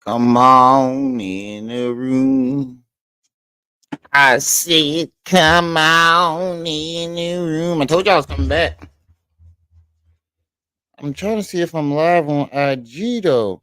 Come on in the room. I said, come on in the room. I told you I was coming back. I'm trying to see if I'm live on IG though.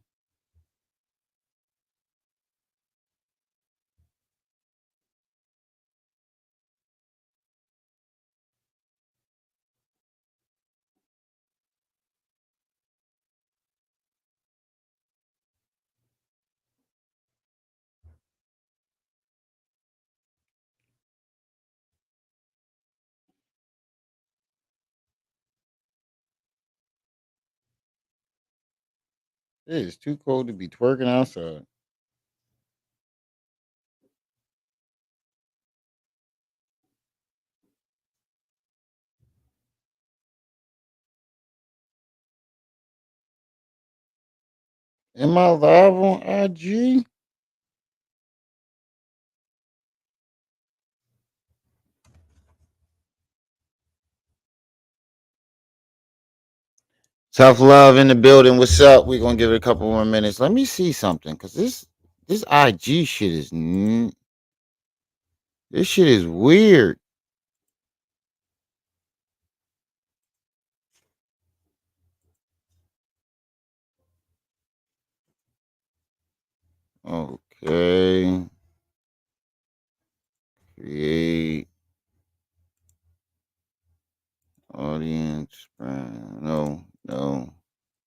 It is too cold to be twerking outside. Am I live on IG? Tough love in the building. What's up? We're gonna give it a couple more minutes. Let me see something, cause this IG shit is this shit is weird. Okay, create audience. No, no,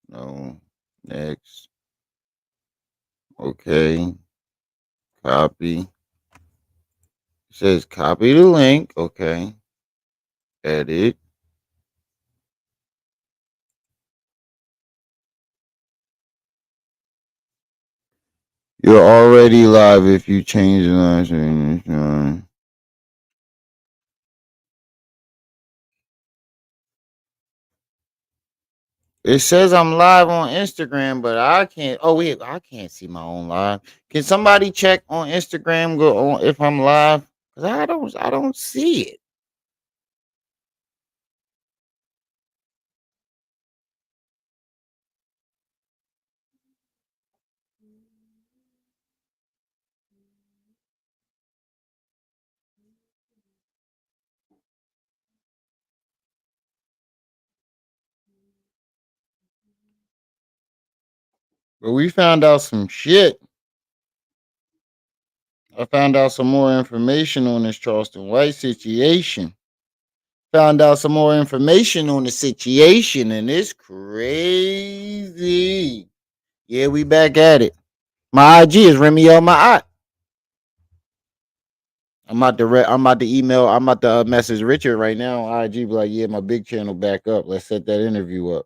no. Next. Okay. Copy. It says copy the link. Okay. Edit. You're already live if you change the last name. It says I'm live on Instagram, but I can't. Oh wait, I can't see my own live. Can somebody check on Instagram go on if I'm live? Cause I don't see it. But we found out some shit. I found out some more information on this Charleston White situation. Found out some more information on the situation, and it's crazy. Yeah, we back at it. My IG is Remy on my eye. I'm about to email. I'm about to message Richard right now on IG. Be like, yeah, my big channel back up. Let's set that interview up.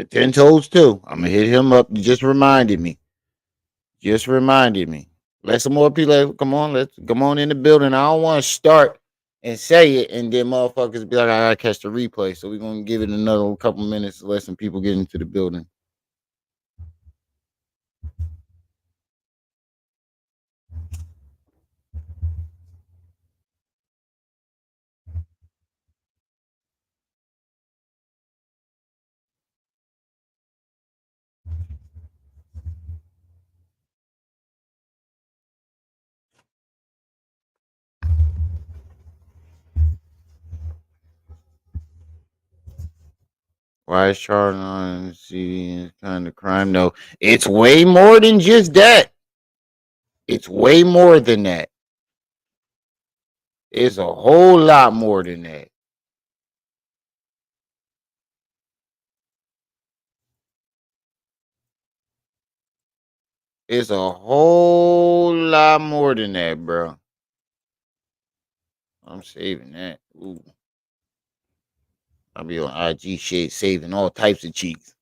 Ten toes too. I'm gonna hit him up. You just reminded me. Just reminded me. Let some more people come on. Let's come on in the building. I don't want to start and say it and then motherfuckers be like, I gotta catch the replay. So we're gonna give it another couple minutes to let some people get into the building. Why is Charleston on CD kind of crime? No, it's way more than just that. It's way more than that. It's a whole lot more than that. It's a whole lot more than that, bro. I'm saving that. Ooh, I'll be on IG shit, saving all types of cheeks.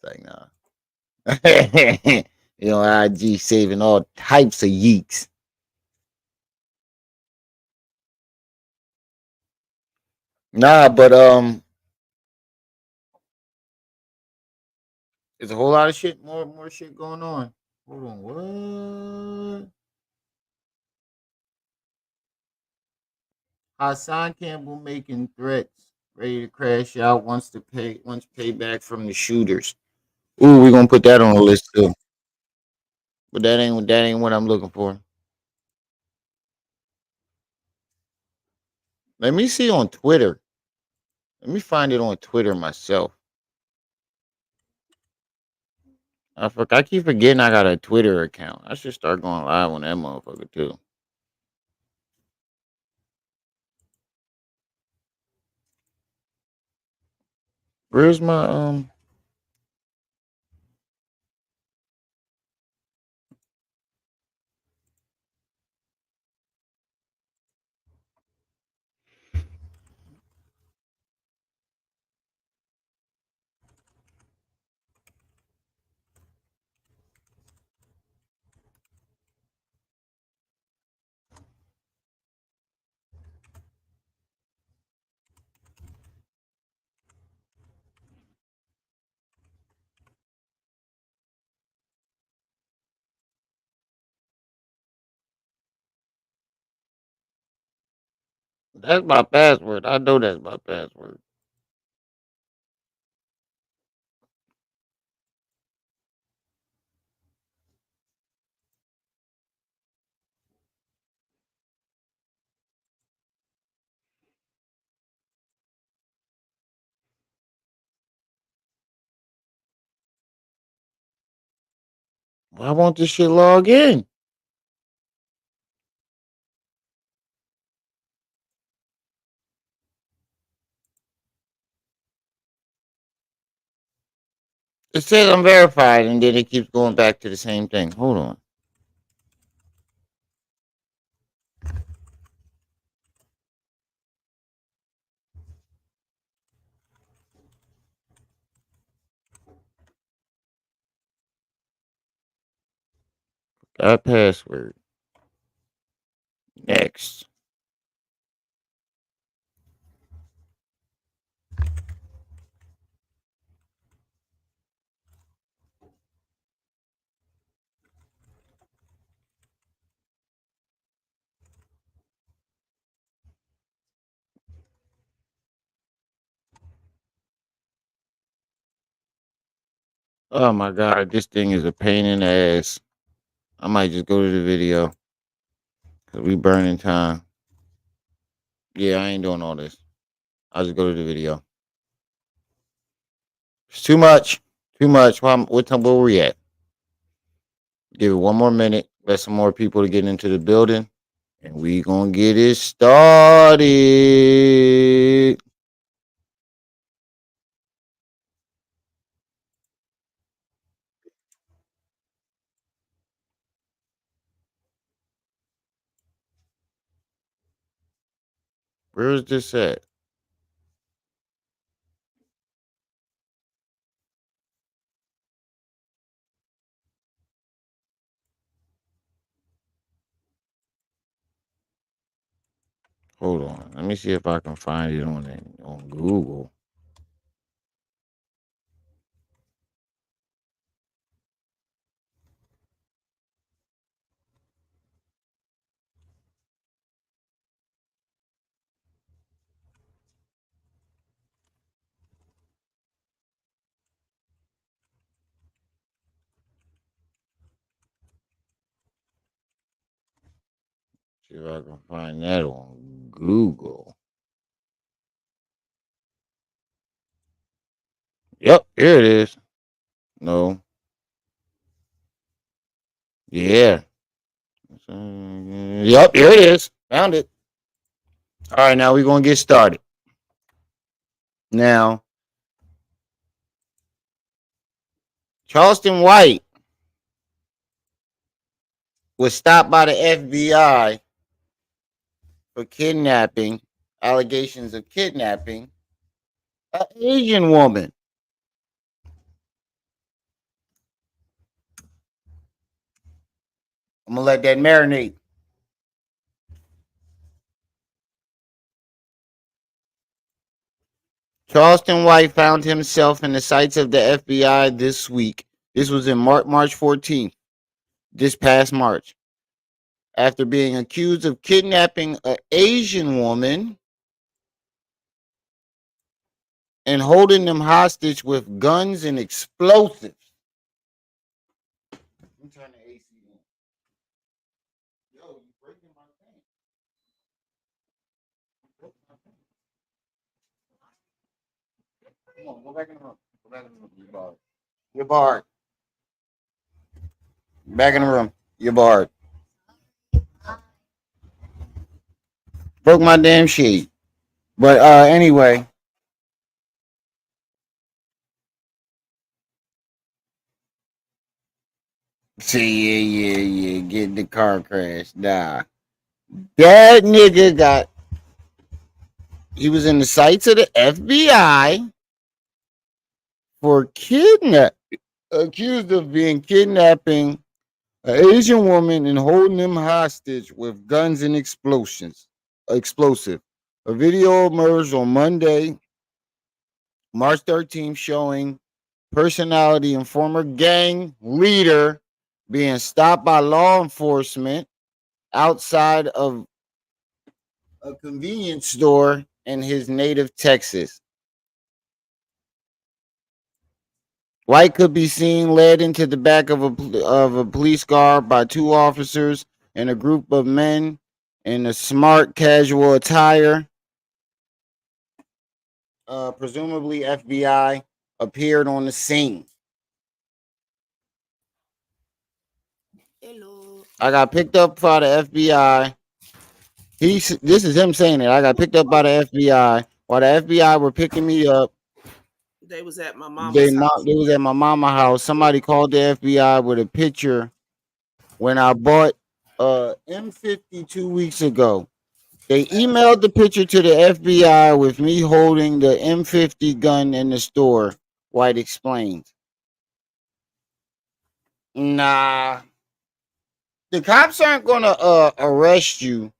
It's like, nah. You know, IG saving all types of yeeks. Nah, but there's a whole lot of shit, more shit going on. Hold on, what? Hassan Campbell making threats, ready to crash out once payback from the shooters. Ooh, we're gonna put that on the list too. But that ain't what I'm looking for. Let me see on Twitter. Let me find it on Twitter myself. I keep forgetting I got a Twitter account. I should start going live on that motherfucker too. Where's my that's my password. I know that's my password. Why won't this shit log in? It says I'm verified and then it keeps going back to the same thing. Hold on. Got password. Next. Oh my god, this thing is a pain in the ass. I might just go to the video. Cause we burning time. Yeah, I ain't doing all this. I'll just go to the video. It's too much. Too much. What time where we at? Give it one more minute. Let some more people to get into the building. And we gonna get it started. Where is this at? Hold on. Let me see if I can find it on Google. See if I can find that on Google. Yep, here it is. No. Yeah. Yep, here it is. Found it. All right, now we're gonna get started. Now, Charleston White was stopped by the FBI for kidnapping, allegations of kidnapping an Asian woman. I'm gonna let that marinate. Charleston White found himself in the sights of the FBI this week. This was in March 14th, this past March. after being accused of kidnapping an Asian woman and holding them hostage with guns and explosives. Let me turn the AC on. Yo, you breaking my thing. Come on, go back in the room. Go back in the room. You're barred. You're barred. Back in the room. You're barred. Broke my damn sheet. But anyway. See, yeah. Get in the car crash. Nah. That nigga he was in the sights of the FBI for accused of being kidnapping an Asian woman and holding them hostage with guns and explosive. A video emerged on Monday, March 13th, showing personality and former gang leader being stopped by law enforcement outside of a convenience store in his native Texas. White could be seen led into the back of a police car by two officers and a group of men in a smart casual attire. Presumably FBI appeared on the scene. Hello. I got picked up by the FBI. This is him saying it. I got picked up by the FBI. While the FBI were picking me up, They was at my mama's house. they was at my mama's house. Somebody called the FBI with a picture when I bought M50 2 weeks ago. They emailed the picture to the FBI with me holding the M50 gun in the store. White explained. Nah, the cops aren't gonna arrest you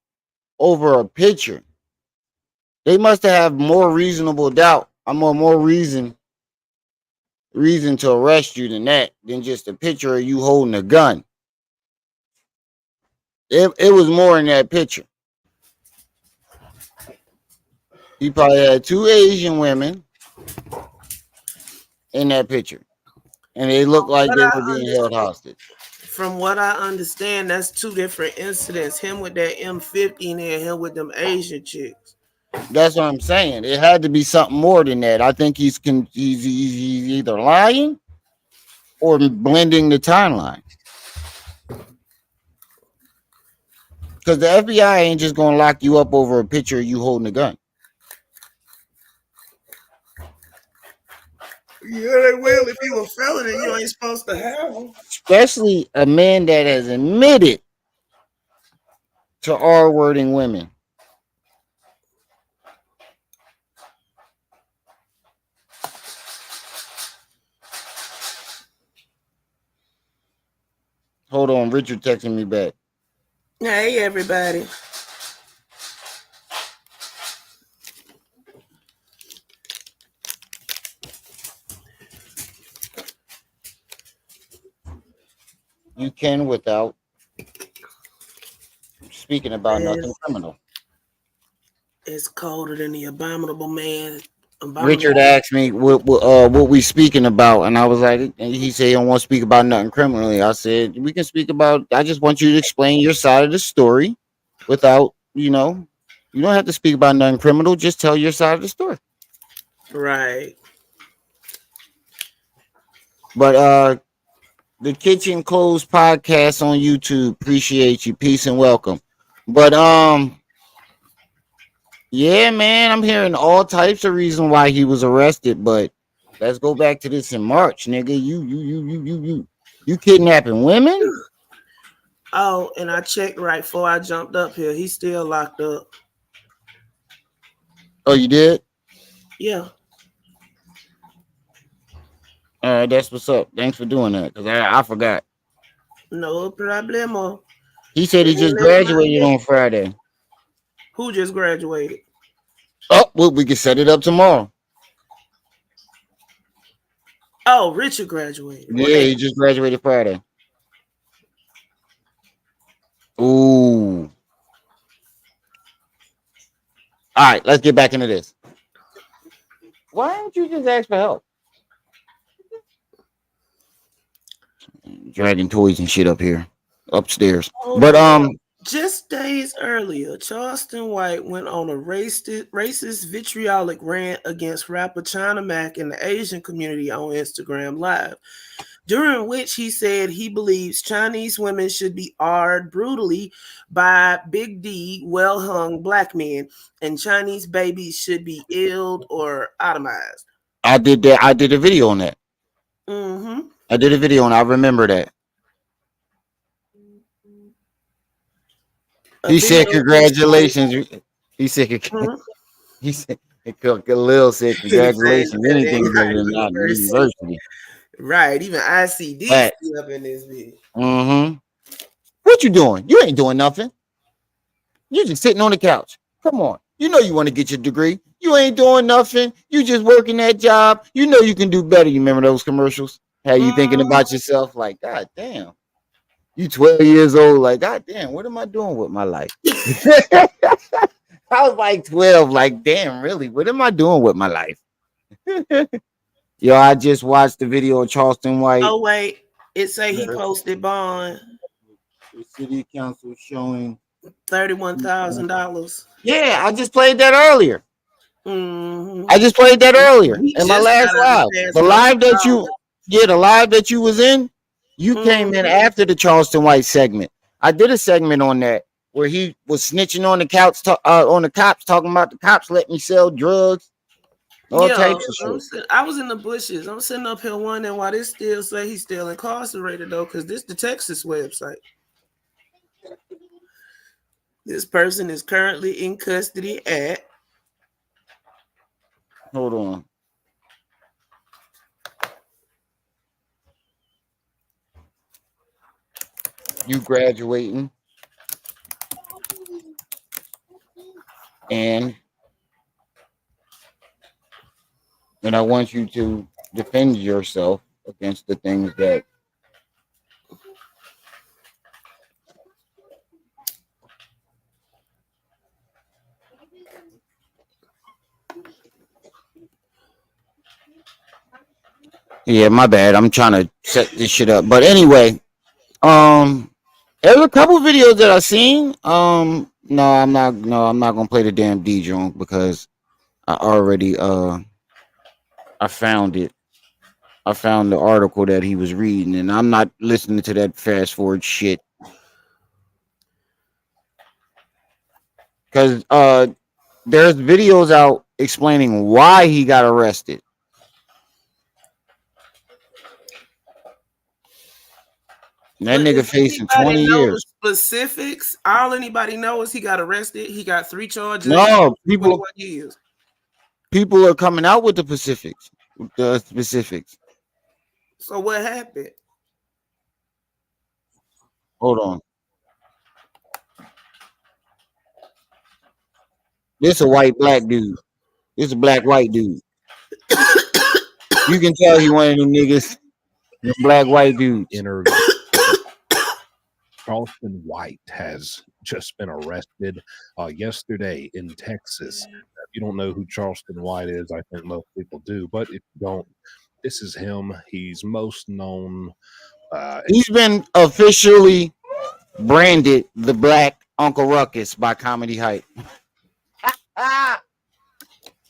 over a picture. They must have more reasonable doubt. I'm on more reason to arrest you than just a picture of you holding a gun. It was more in that picture. He probably had two Asian women in that picture, and they looked like they were being held hostage. From what I understand, that's two different incidents. Him with that M50 and him with them Asian chicks. That's what I'm saying. It had to be something more than that. I think he's either lying or blending the timeline. Because the FBI ain't just gonna lock you up over a picture of you holding a gun. Yeah, they will. If you a felon and you ain't supposed to have them. Especially a man that has admitted to R-wording women. Hold on, Richard texting me back. Hey, everybody. You can without speaking about nothing criminal. It's colder than the abominable man. Richard asked me what we speaking about, and I was like, and he said he don't want to speak about nothing criminally. I said we can speak about. I just want you to explain your side of the story, without you don't have to speak about nothing criminal. Just tell your side of the story. Right. But the Kitchen Closed podcast on YouTube. Appreciate you. Peace and welcome. But yeah, man, I'm hearing all types of reasons why he was arrested. But let's go back to this in March, nigga. You kidnapping women? Oh, and I checked right before I jumped up here. He's still locked up. Oh, you did? Yeah. That's what's up. Thanks for doing that, because I forgot. No problemo. He said he just graduated on Friday. Who just graduated? Oh, well, we can set it up tomorrow. Oh, Richard graduated. Yeah, he just graduated Friday. Ooh. All right, let's get back into this. Why don't you just ask for help? Dragging toys and shit up here, upstairs. Hold But on. Just days earlier, Charleston White went on a racist vitriolic rant against rapper China Mac and the Asian community on Instagram Live, during which he said he believes Chinese women should be arred brutally by Big D, well-hung black men, and Chinese babies should be illed or atomized. I did that. I did a video on that. Mm-hmm. I did a video and I remember that. He said congratulations. He said he said Lil said congratulations. Anything better than not university. Right, even ICD still up in this bitch. Mm-hmm. What you doing? You ain't doing nothing. You just sitting on the couch. Come on. You know you want to get your degree. You ain't doing nothing. You just working that job. You know you can do better. You remember those commercials? How you thinking about yourself? Like, God damn. You 12 years old. Like, God damn, what am I doing with my life? I was like 12. Like, damn, really? What am I doing with my life? Yo, I just watched the video of Charleston White. Oh, wait. It say he posted bond. The city council showing $31,000. Yeah, I just played that earlier. Mm-hmm. I just played that earlier in my last live. The live that you was in, you came in after the Charleston White segment. I did a segment on that where he was snitching on the cops, talking about the cops letting me sell drugs. All types of shit. I was in the bushes. I'm sitting up here wondering why this still say he's still incarcerated though, because this the Texas website. This person is currently in custody at. Hold on. You graduating. And I want you to defend yourself against the things that Yeah, my bad. I'm trying to set this shit up. But anyway, there's a couple videos that I've seen. No, I'm not gonna play the damn D drunk because I already I found it. I found the article that he was reading, and I'm not listening to that fast forward shit. Because there's videos out explaining why he got arrested. That nigga facing 20 years. Specifics. All anybody knows is he got arrested. He got 3 charges. No, people are coming out with the specifics. So what happened? Hold on. This a white black dude. This a black white dude. You can tell he one of them niggas. The black white dudes. Interview. Charleston White has just been arrested yesterday in Texas. If you don't know who Charleston White is, I think most people do. But if you don't, this is him. He's most known. He's been officially branded the Black Uncle Ruckus by Comedy Hype.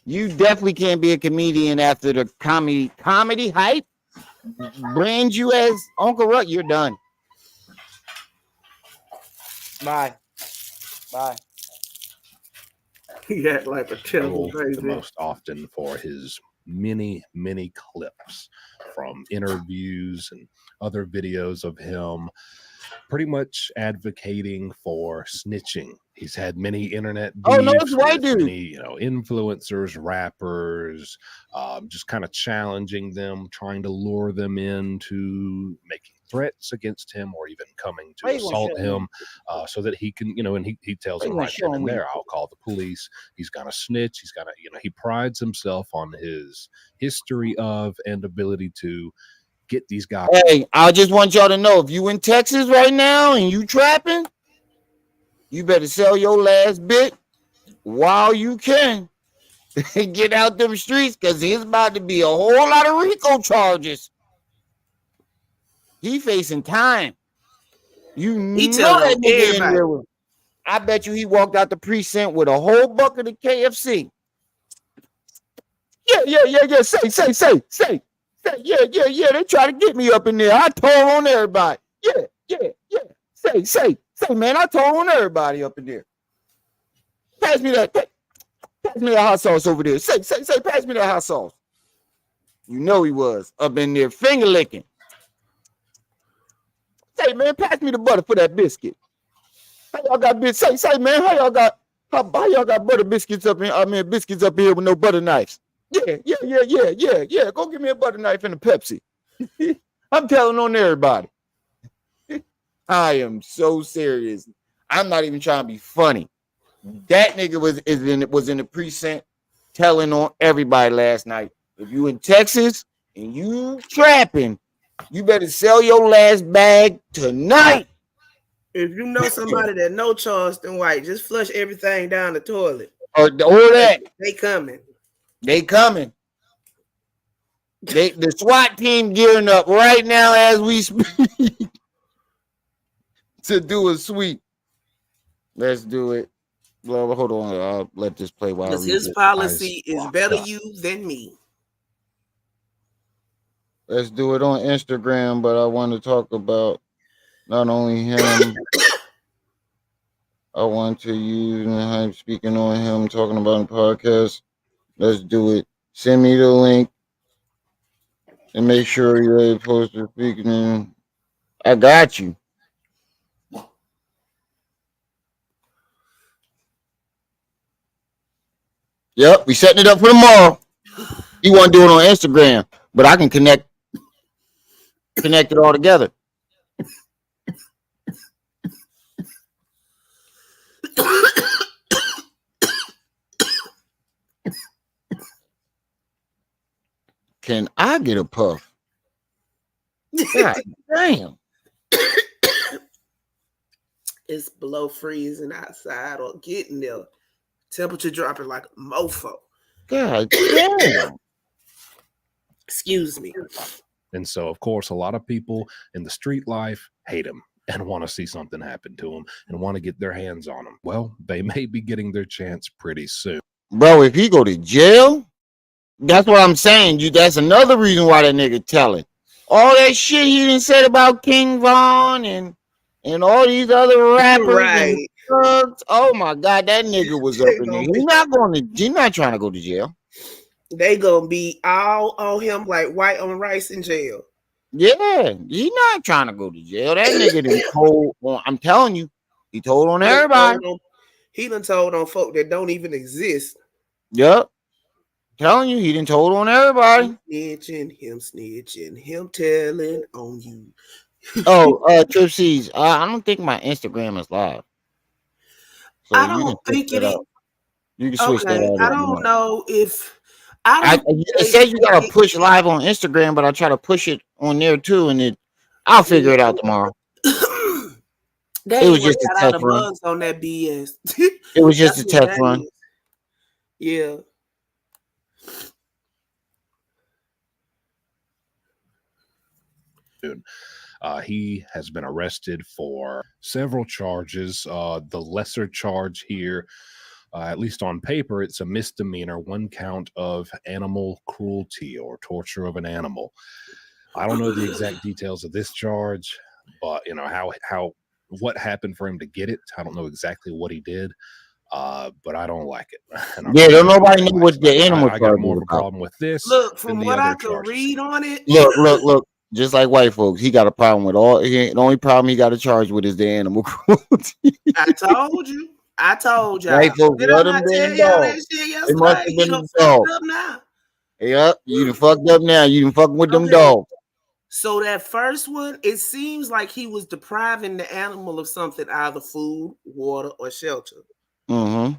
You definitely can't be a comedian after the Comedy Hype brand you as Uncle Ruckus. You're done. Bye. He act like a terrible baby. Most often for his many clips from interviews and other videos of him pretty much advocating for snitching. He's had many internet it's white dude. Many, influencers, rappers, just kind of challenging them, trying to lure them into making threats against him or even coming to assault him so that he can, and he tells them right then and there, I'll call the police. He's gonna snitch. He's gonna, he prides himself on his history of and ability to get these guys. Hey, I just want y'all to know, if you in Texas right now and you trapping, You better sell your last bit while you can. Get out them streets because it's about to be a whole lot of RICO charges. He facing time. You He know telling that on nigga in everybody. there. I bet you he walked out the precinct with a whole bucket of KFC. Yeah. Say. Yeah. They try to get me up in there. I told on everybody. Yeah. Say, man. I told on everybody up in there. Pass me that hot sauce over there. Say, pass me that hot sauce. You know he was up in there finger licking. Say, man, pass me the butter for that biscuit. How y'all got biscuits? Say, man, how y'all got butter biscuits up here? I mean, biscuits up here with no butter knives. Yeah. Go give me a butter knife and a Pepsi. I'm telling on everybody. I am so serious. I'm not even trying to be funny. That nigga was in the precinct telling on everybody last night. If you in Texas and you trapping, you better sell your last bag tonight. If you know somebody that know Charleston White, just flush everything down the toilet. Or that. They coming. The SWAT team gearing up right now as we speak to do a sweep. Let's do it. Well, hold on. I'll let this play while because his policy is better you than me. Let's do it on Instagram, but I want to talk about not only him. I want to use him speaking on him, talking about the podcast. Let's do it. Send me the link and make sure you're posted speaking. I got you. Yep, we setting it up for tomorrow. You want to do it on Instagram, but I can connect it all together. Can I get a puff? God damn. It's below freezing outside or getting there. Temperature dropping like a mofo. God damn. Excuse me. And so, of course, a lot of people in the street life hate him and want to see something happen to him and want to get their hands on him. Well, they may be getting their chance pretty soon. Bro, if he go to jail, that's what I'm saying. That's another reason why that nigga telling. All that shit he done said about King Von and all these other rappers and drugs. Oh my God, that nigga was up in there. He's not trying to go to jail. They gonna be all on him like white on rice in jail. Yeah, he's not trying to go to jail. That nigga done told on, I'm telling you, he told on everybody. He done told on folk that don't even exist. Yep. Telling you, he done told on everybody. Snitching, him telling on you. Trip C's. I don't think my Instagram is live. So I don't think it is. You can switch that out. I don't know if it says you gotta push live on Instagram, but I try to push it on there too, and I'll figure it out tomorrow. It was just a test run on that BS. It was just a test run. Yeah. He has been arrested for several charges. The lesser charge here, at least on paper, it's a misdemeanor, 1 count of animal cruelty or torture of an animal. I don't know the exact details of this charge, but you know what happened for him to get it. I don't know exactly what he did, but I don't like it. Don't nobody know what the animal charge. I got more of a problem with this. Look, from what I could read on it. Look. Just like white folks, he got a problem with all. The only problem he got a charge with is the animal cruelty. I told you. White folks let him be dog. It must have been the dog. Yep, you done fucked up now. You done fucking with them dogs. So that first one, it seems like he was depriving the animal of something, either food, water, or shelter. Mm-hmm.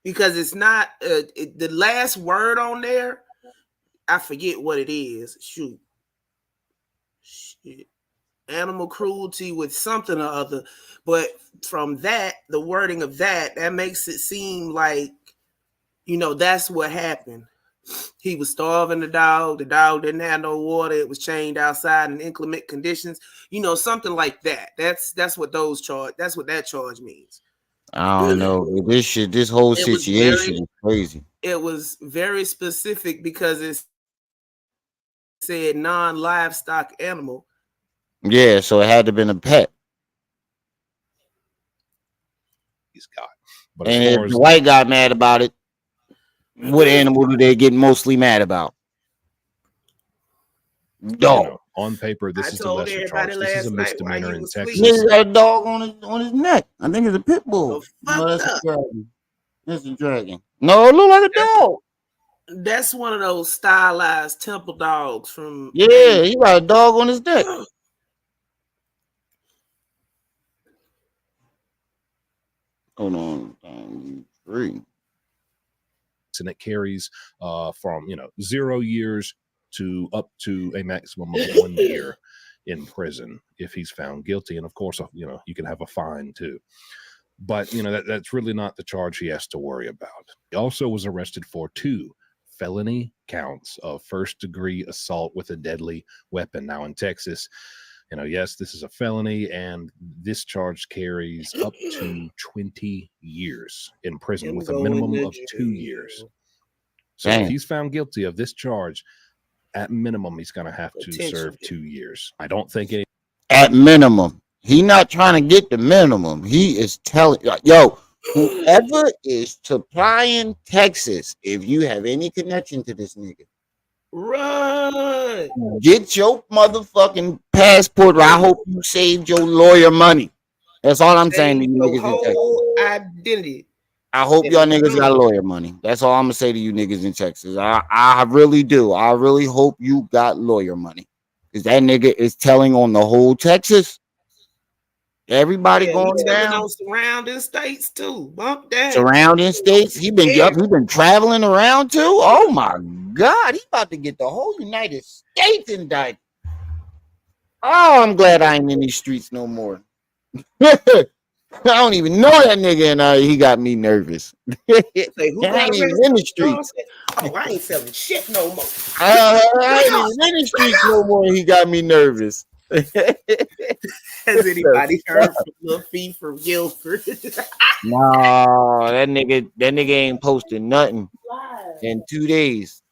Because it's not the last word on there. I forget what it is. Shit. animal cruelty with something or other. But from that, the wording of that makes it seem like, that's what happened. He was starving the dog. The dog didn't have no water. It was chained outside in inclement conditions. Something like that. That's what that's what that charge means. I don't know. This whole situation is crazy. It was very specific because it said non-livestock animal. Yeah, so it had to have been a pet. He's got. But and if the white guy mad about it, what animal do they get mostly mad about? Dog. On paper, this is the lesser charge. This is a misdemeanor in Texas. He's got a dog on his neck. I think it's a pit bull. No, that's a dragon. That's a dragon. No, it look like a dog. That's one of those stylized temple dogs from. Yeah, he got a dog on his neck. Hold on, 3. And it carries from 0 years to up to a maximum of 1 year in prison if he's found guilty, and of course, you can have a fine too. But that's really not the charge he has to worry about. He also was arrested for 2 felony counts of first-degree assault with a deadly weapon. Now in Texas, yes, this is a felony, and this charge carries up to 20 years in prison with a minimum of 2 years. So if he's found guilty of this charge, at minimum, he's going to have to serve 2 years. I don't think any. At minimum. He not trying to get the minimum. He is telling, whoever is supplying Texas, if you have any connection to this nigga, run. Get your motherfucking passport. I hope you saved your lawyer money. That's all I'm saying to you niggas in Texas. Identity. I hope y'all niggas got lawyer money. That's all I'm gonna say to you niggas in Texas. I really do. I really hope you got lawyer money. Because that nigga is telling on the whole Texas. Everybody going down. On surrounding states too. Bump that. Surrounding states. He been traveling around too. Oh my God, he about to get the whole United States indicted. Oh, I'm glad I ain't in these streets no more. I don't even know that nigga, and he got me nervous. Who I ain't even in the streets. Oh, I ain't selling shit no more. I ain't even in the streets no more, and he got me nervous. Has anybody heard from Lil Fee from Guilford? No, that nigga ain't posting nothing in 2 days.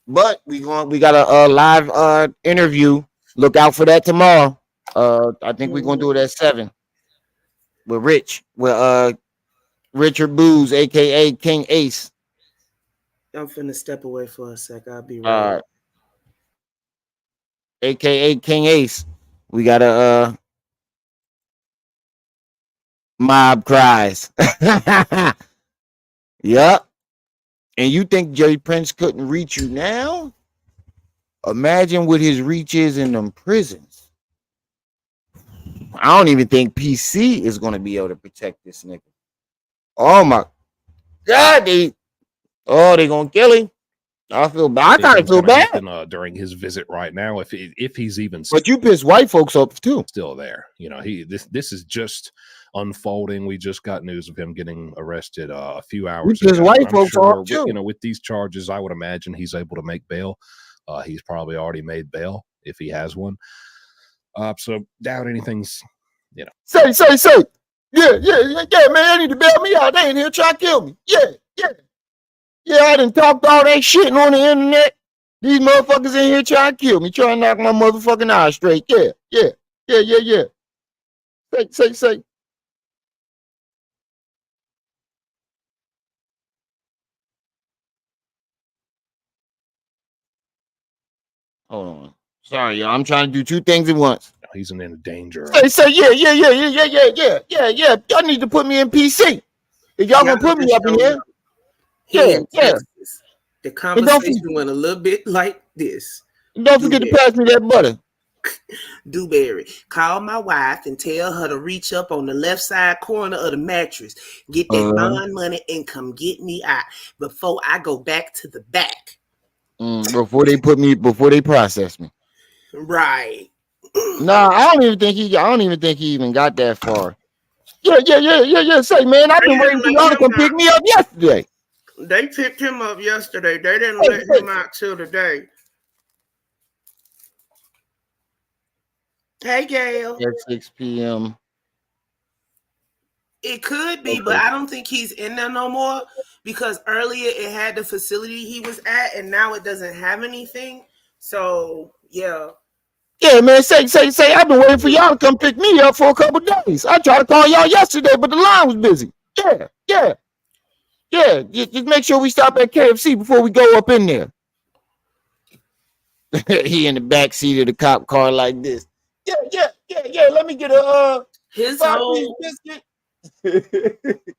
But we got a live interview. Look out for that tomorrow. I think we're gonna do it at 7 with Richard Booz, aka King Ace. I'm finna step away for a sec. I'll be right. AKA King Ace. We got a mob cries. Yep. And you think Jerry Prince couldn't reach you now? Imagine what his reach is in them prisons. I don't even think PC is going to be able to protect this nigga. Oh my God, they going to kill him. I feel bad. I kind of feel bad during his visit right now. If he's even, but you piss white folks up too. Still there, this is just unfolding. We just got news of him getting arrested a few hours ago. Piss white folks up too. With these charges, I would imagine he's able to make bail. He's probably already made bail if he has one. So doubt anything's, Say. Yeah, man. They need to bail me out. They ain't here trying to kill me. Yeah, I done talked all that shit on the internet. These motherfuckers in here trying to kill me, trying to knock my motherfucking eyes straight. Yeah. Say. Hold on. Sorry, y'all. I'm trying to do 2 things at once. He's in danger. Say, yeah. Y'all need to put me in PC. If y'all gonna put me up in here. Yeah. The conversation went a little bit like this. Don't forget to pass me that butter. Dewberry, call my wife and tell her to reach up on the left side corner of the mattress, get that bond money, and come get me out before I go back to the back. Before they process me. Right. Nah, I don't even think he even got that far. Yeah. Say, man, I've They been waiting didn't for let y'all to him come out. pick me up yesterday. They picked him up yesterday. They didn't Hey, let him out till today. Hey, Gail. at 6 p.m. It could be, but Okay. I don't think he's in there no more because earlier it had the facility he was at, and now it doesn't have anything. So yeah. Yeah, man, say. I've been waiting for y'all to come pick me up for a couple days. I tried to call y'all yesterday, but the line was busy. Yeah. Just make sure we stop at KFC before we go up in there. He in the back seat of the cop car like this. Yeah. Let me get a His 5-piece whole biscuit.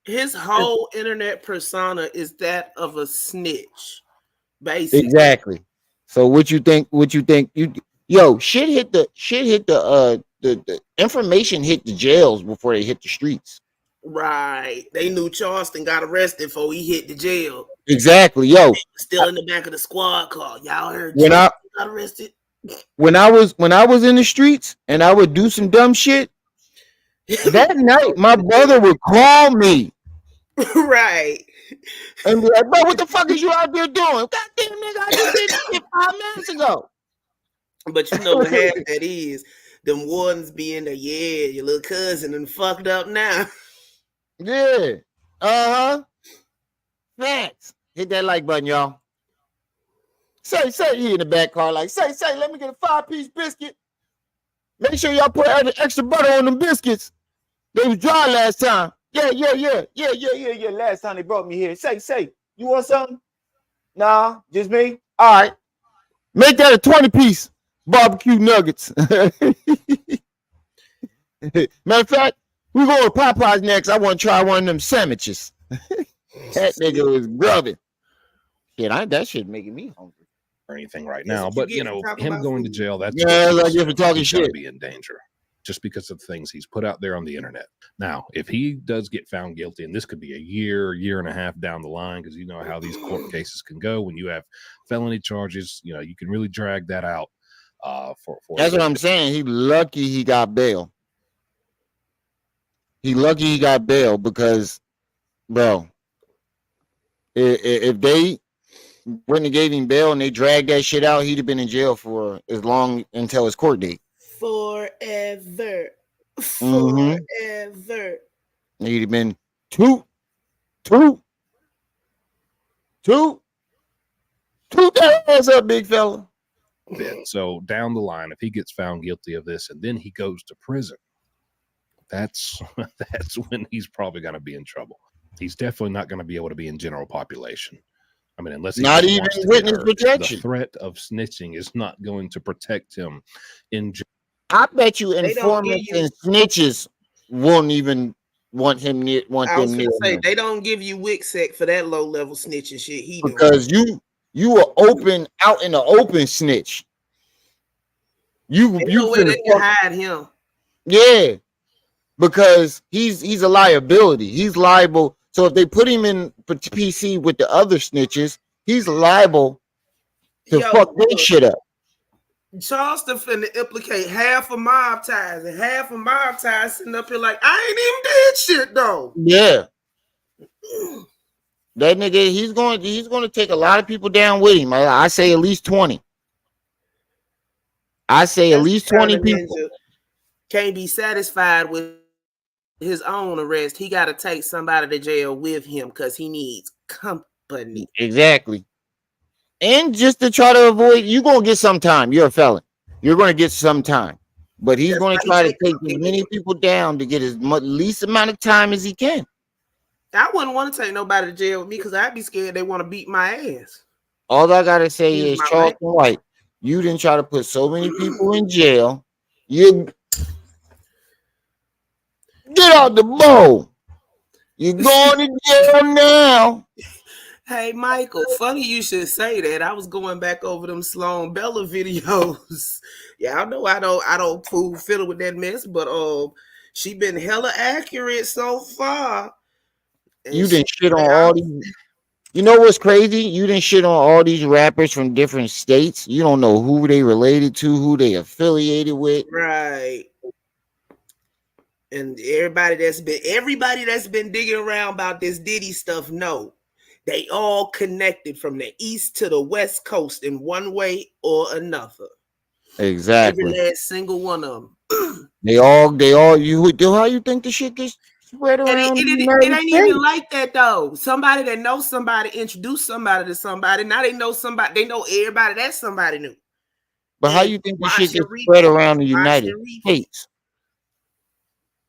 his whole internet persona is that of a snitch, basically. Exactly. So what you think? Shit hit the information hit the jails before they hit the streets. Right. They knew Charleston got arrested before he hit the jail. Exactly, yo. Still in the back of the squad car. Y'all heard When Charleston got arrested? when I was in the streets and I would do some dumb shit, that night my brother would call me Right. and be like, "Bro, what the fuck is you out there doing? Goddamn nigga, I just did this shit 5 minutes ago." But you know what half that is? Them wardens be in there, yeah, your little cousin and fucked up now. Yeah. Uh-huh. Facts. Hit that like button, y'all. Say, he in the back car, like, say, let me get a 5-piece biscuit. Make sure y'all put extra butter on them biscuits. They was dry last time. Yeah. Last time they brought me here. Say, you want something? Nah, just me? All right. Make that a 20-piece barbecue nuggets. Matter of fact, we going to Popeyes next. I want to try one of them sandwiches. That nigga was grubbing. Shit, that shit making me hungry. Or anything right now, but him going to jail, that's like if we're talking shit, be in danger just because of things he's put out there on the internet. Now, if he does get found guilty, and this could be a year and a half down the line, because you know how these court cases can go when you have felony charges, you can really drag that out. For that's what I'm saying. He lucky he got bail. Because, bro, if they wouldn't have gave him bail and they dragged that shit out, he'd have been in jail for as long until his court date. Forever. He'd have been two that ass up, big fella. So down the line, if he gets found guilty of this and then he goes to prison, that's when he's probably going to be in trouble. He's definitely not going to be able to be in general population. I mean, unless he's not even witness protection. The threat of snitching is not going to protect him in jail. I bet you informants and snitches won't even want him near. I was going to say, they don't give you WICSEC for that low level snitching shit he doing. Because you were open out in the open snitch. You where they can hide him. Yeah, because he's a liability. He's liable. So if they put him in PC with the other snitches, he's liable to fuck this shit up. Charleston finna implicate half of mob ties, and half of mob ties sitting up here like, I ain't even did shit though. Yeah. That nigga, he's going to take a lot of people down with him. I say at least 20. I say at least 20 people. Can't be satisfied with his own arrest. He got to take somebody to jail with him because he needs company. Exactly. And just to try to avoid, you're going to get some time. You're a felon. You're going to get some time. But he's going to try to take as many people down to get as least amount of time as he can. I wouldn't want to take nobody to jail with me because I'd be scared they want to beat my ass. All I got to say is, Charleston White, you didn't try to put so many people in jail. You get out the bowl. You're going to jail now. Hey, Michael, funny you should say that. I was going back over them Sloan Bella videos. Yeah, I know I don't fiddle with that mess, but she been hella accurate so far. You didn't shit on all these. You know what's crazy? You didn't shit on all these rappers from different states. You don't know who they related to, who they affiliated with. Right. And everybody that's been digging around about this Diddy stuff know they all connected from the east to the west coast in one way or another. Exactly. Every last single one of them. They all. You how you think the shit gets spread And around the it United ain't States? even like that though. Somebody that knows somebody introduced somebody to somebody. Now they know somebody. They know everybody that somebody knew. But how And you think the watch shit and gets spread repeat. around the Watch United and repeat. States?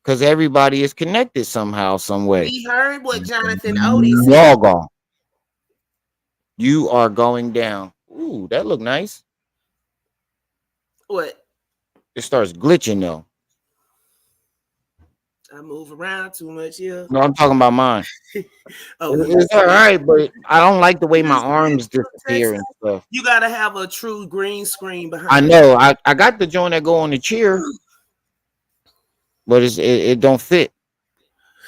Because everybody is connected somehow, some way. We heard what Jonathan Odie said. Y'all gone. You are going down. Ooh, that look nice. What? It starts glitching though. I move around too much here. No, I'm talking about mine. Oh, It's all right, but I don't like the way my arms Texas, disappear and stuff. you gotta have a true green screen behind. I know. I got the joint that go on the chair, but it don't fit.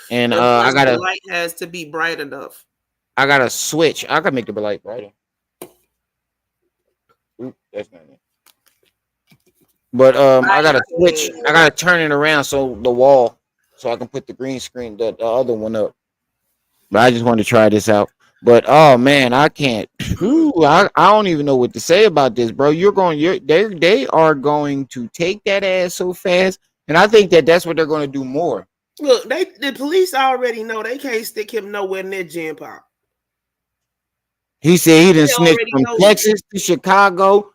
And I the gotta light has to be bright enough. I gotta switch. I gotta make the light brighter. Oop, that's not it. But I gotta switch. I gotta turn it around so the wall, so I can put the green screen, the other one up. But I just want to try this out. But oh man, I can't. Ooh, I don't even know what to say about this, bro. They are going to take that ass so fast, and I think that's what they're going to do more. Look, the police already know they can't stick him nowhere near Gen Pop. He said he done snitched already from know Texas to Chicago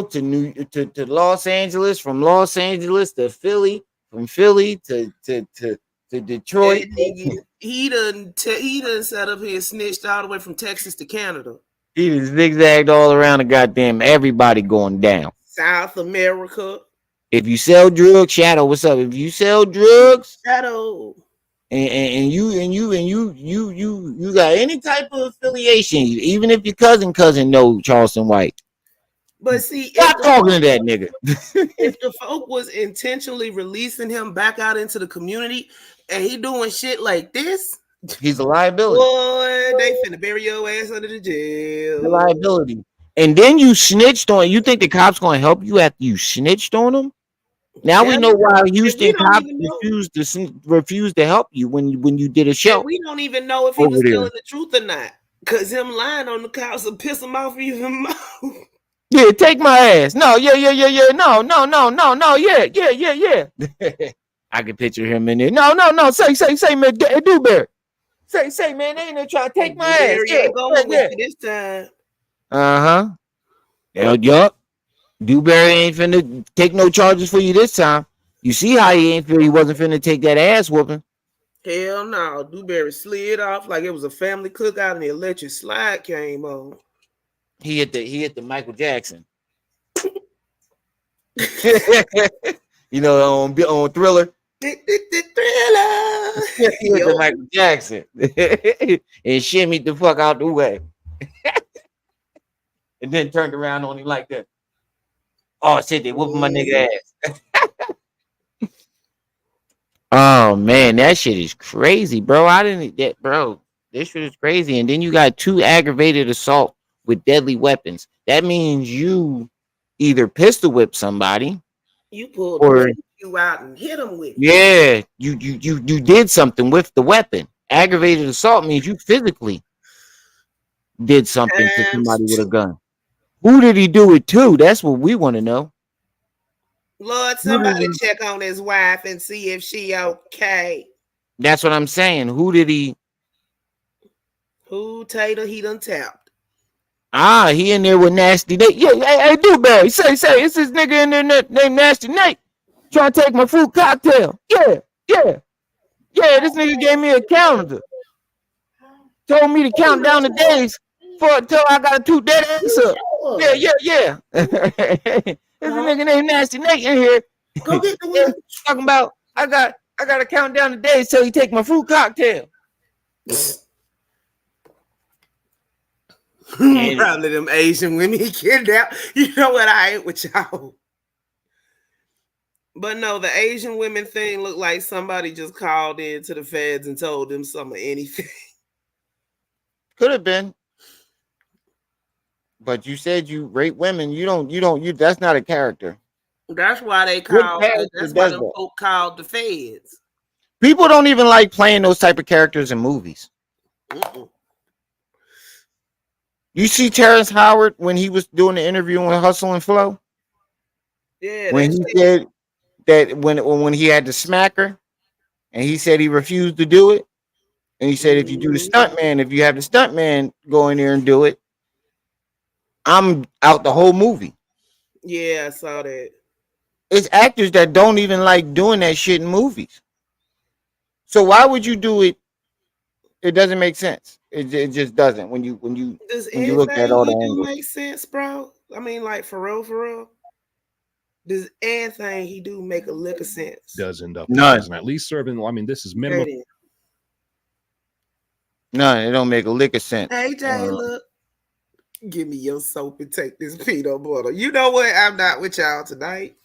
to Los Angeles, from Los Angeles to Philly, from Philly to Detroit. He done set up here and snitched all the way from Texas to Canada. He done zigzagged all around the goddamn everybody going down. South America. If you sell drugs, Shadow, what's up? If you sell drugs, Shadow, and you got any type of affiliation, even if your cousin know Charleston White. But see, stop talking to that nigga. If the folk was intentionally releasing him back out into the community and he doing shit like this, he's a liability. Boy, they finna bury your ass under the jail. The liability. And then you snitched on. You think the cops gonna help you after you snitched on them? Now we know why Houston cops refused to help you when you did a show. And we don't even know if he was telling the truth or not, because him lying on the cops will piss him off even more. Yeah, take my ass. No, yeah. No, yeah. I can picture him in there. No. Say, man, Dewberry. Say, man, they ain't gonna try to take my ass. Yeah. This time. Yup. Dewberry ain't finna take no charges for you this time. You see how he wasn't finna take that ass whooping. Hell no. Dewberry slid off like it was a family cookout and the electric slide came on. He hit the Michael Jackson. You know, on Thriller. Thriller. He hit the Michael Jackson and shimmied the fuck out the way. And then turned around on him like that. Oh shit, they whooping my nigga ass. Oh man, that shit is crazy, bro. This shit is crazy. And then you got 2 aggravated assault with deadly weapons. That means you either pistol whip somebody, you pulled you out and hit them with it. Yeah, you did something with the weapon. Aggravated assault means you physically did something to somebody with a gun. Who did he do it to? That's what we want to know. Lord, somebody check on his wife and see if she okay. That's what I'm saying. Who did he? Who Tater he done tapped? He in there with Nasty Nate. Yeah, hey, Dewberry, say, it's this nigga in there named Nasty Nate. Trying to take my fruit cocktail. Yeah. This nigga gave me a calendar. Told me to count down the days until I got a 2 dead ass up. Yeah. There's a nigga named Nasty Nate in here. Go get the one. Talking about I got to count down the days till he take my fruit cocktail. Probably them Asian women he kidnapped. You know what? I ain't with y'all. But no, the Asian women thing looked like somebody just called in to the feds and told them some of anything. Could have been. But you said you rape women. You that's not a character. That's why they Good called. character That's why does them that. folk called the feds. People don't even like playing those type of characters in movies. Mm-mm. You see Terrence Howard when he was doing the interview with Hustle and Flow? Yeah, When he said that when he had to smack her and he said he refused to do it. And he said, if you do the stuntman, if you have the stuntman go in there and do it, I'm out the whole movie. Yeah, I saw that. It's actors that don't even like doing that shit in movies. So why would you do it? It doesn't make sense. It just doesn't when you Does look at anything all he the do angles. make sense, bro? I mean, like for real. Does anything he do make a lick of sense? Does end up None. at least serving. I mean, this is minimum. None. It don't make a lick of sense. Hey Jay, look. Give me your soap and take this peanut butter. You know what? I'm not with y'all tonight.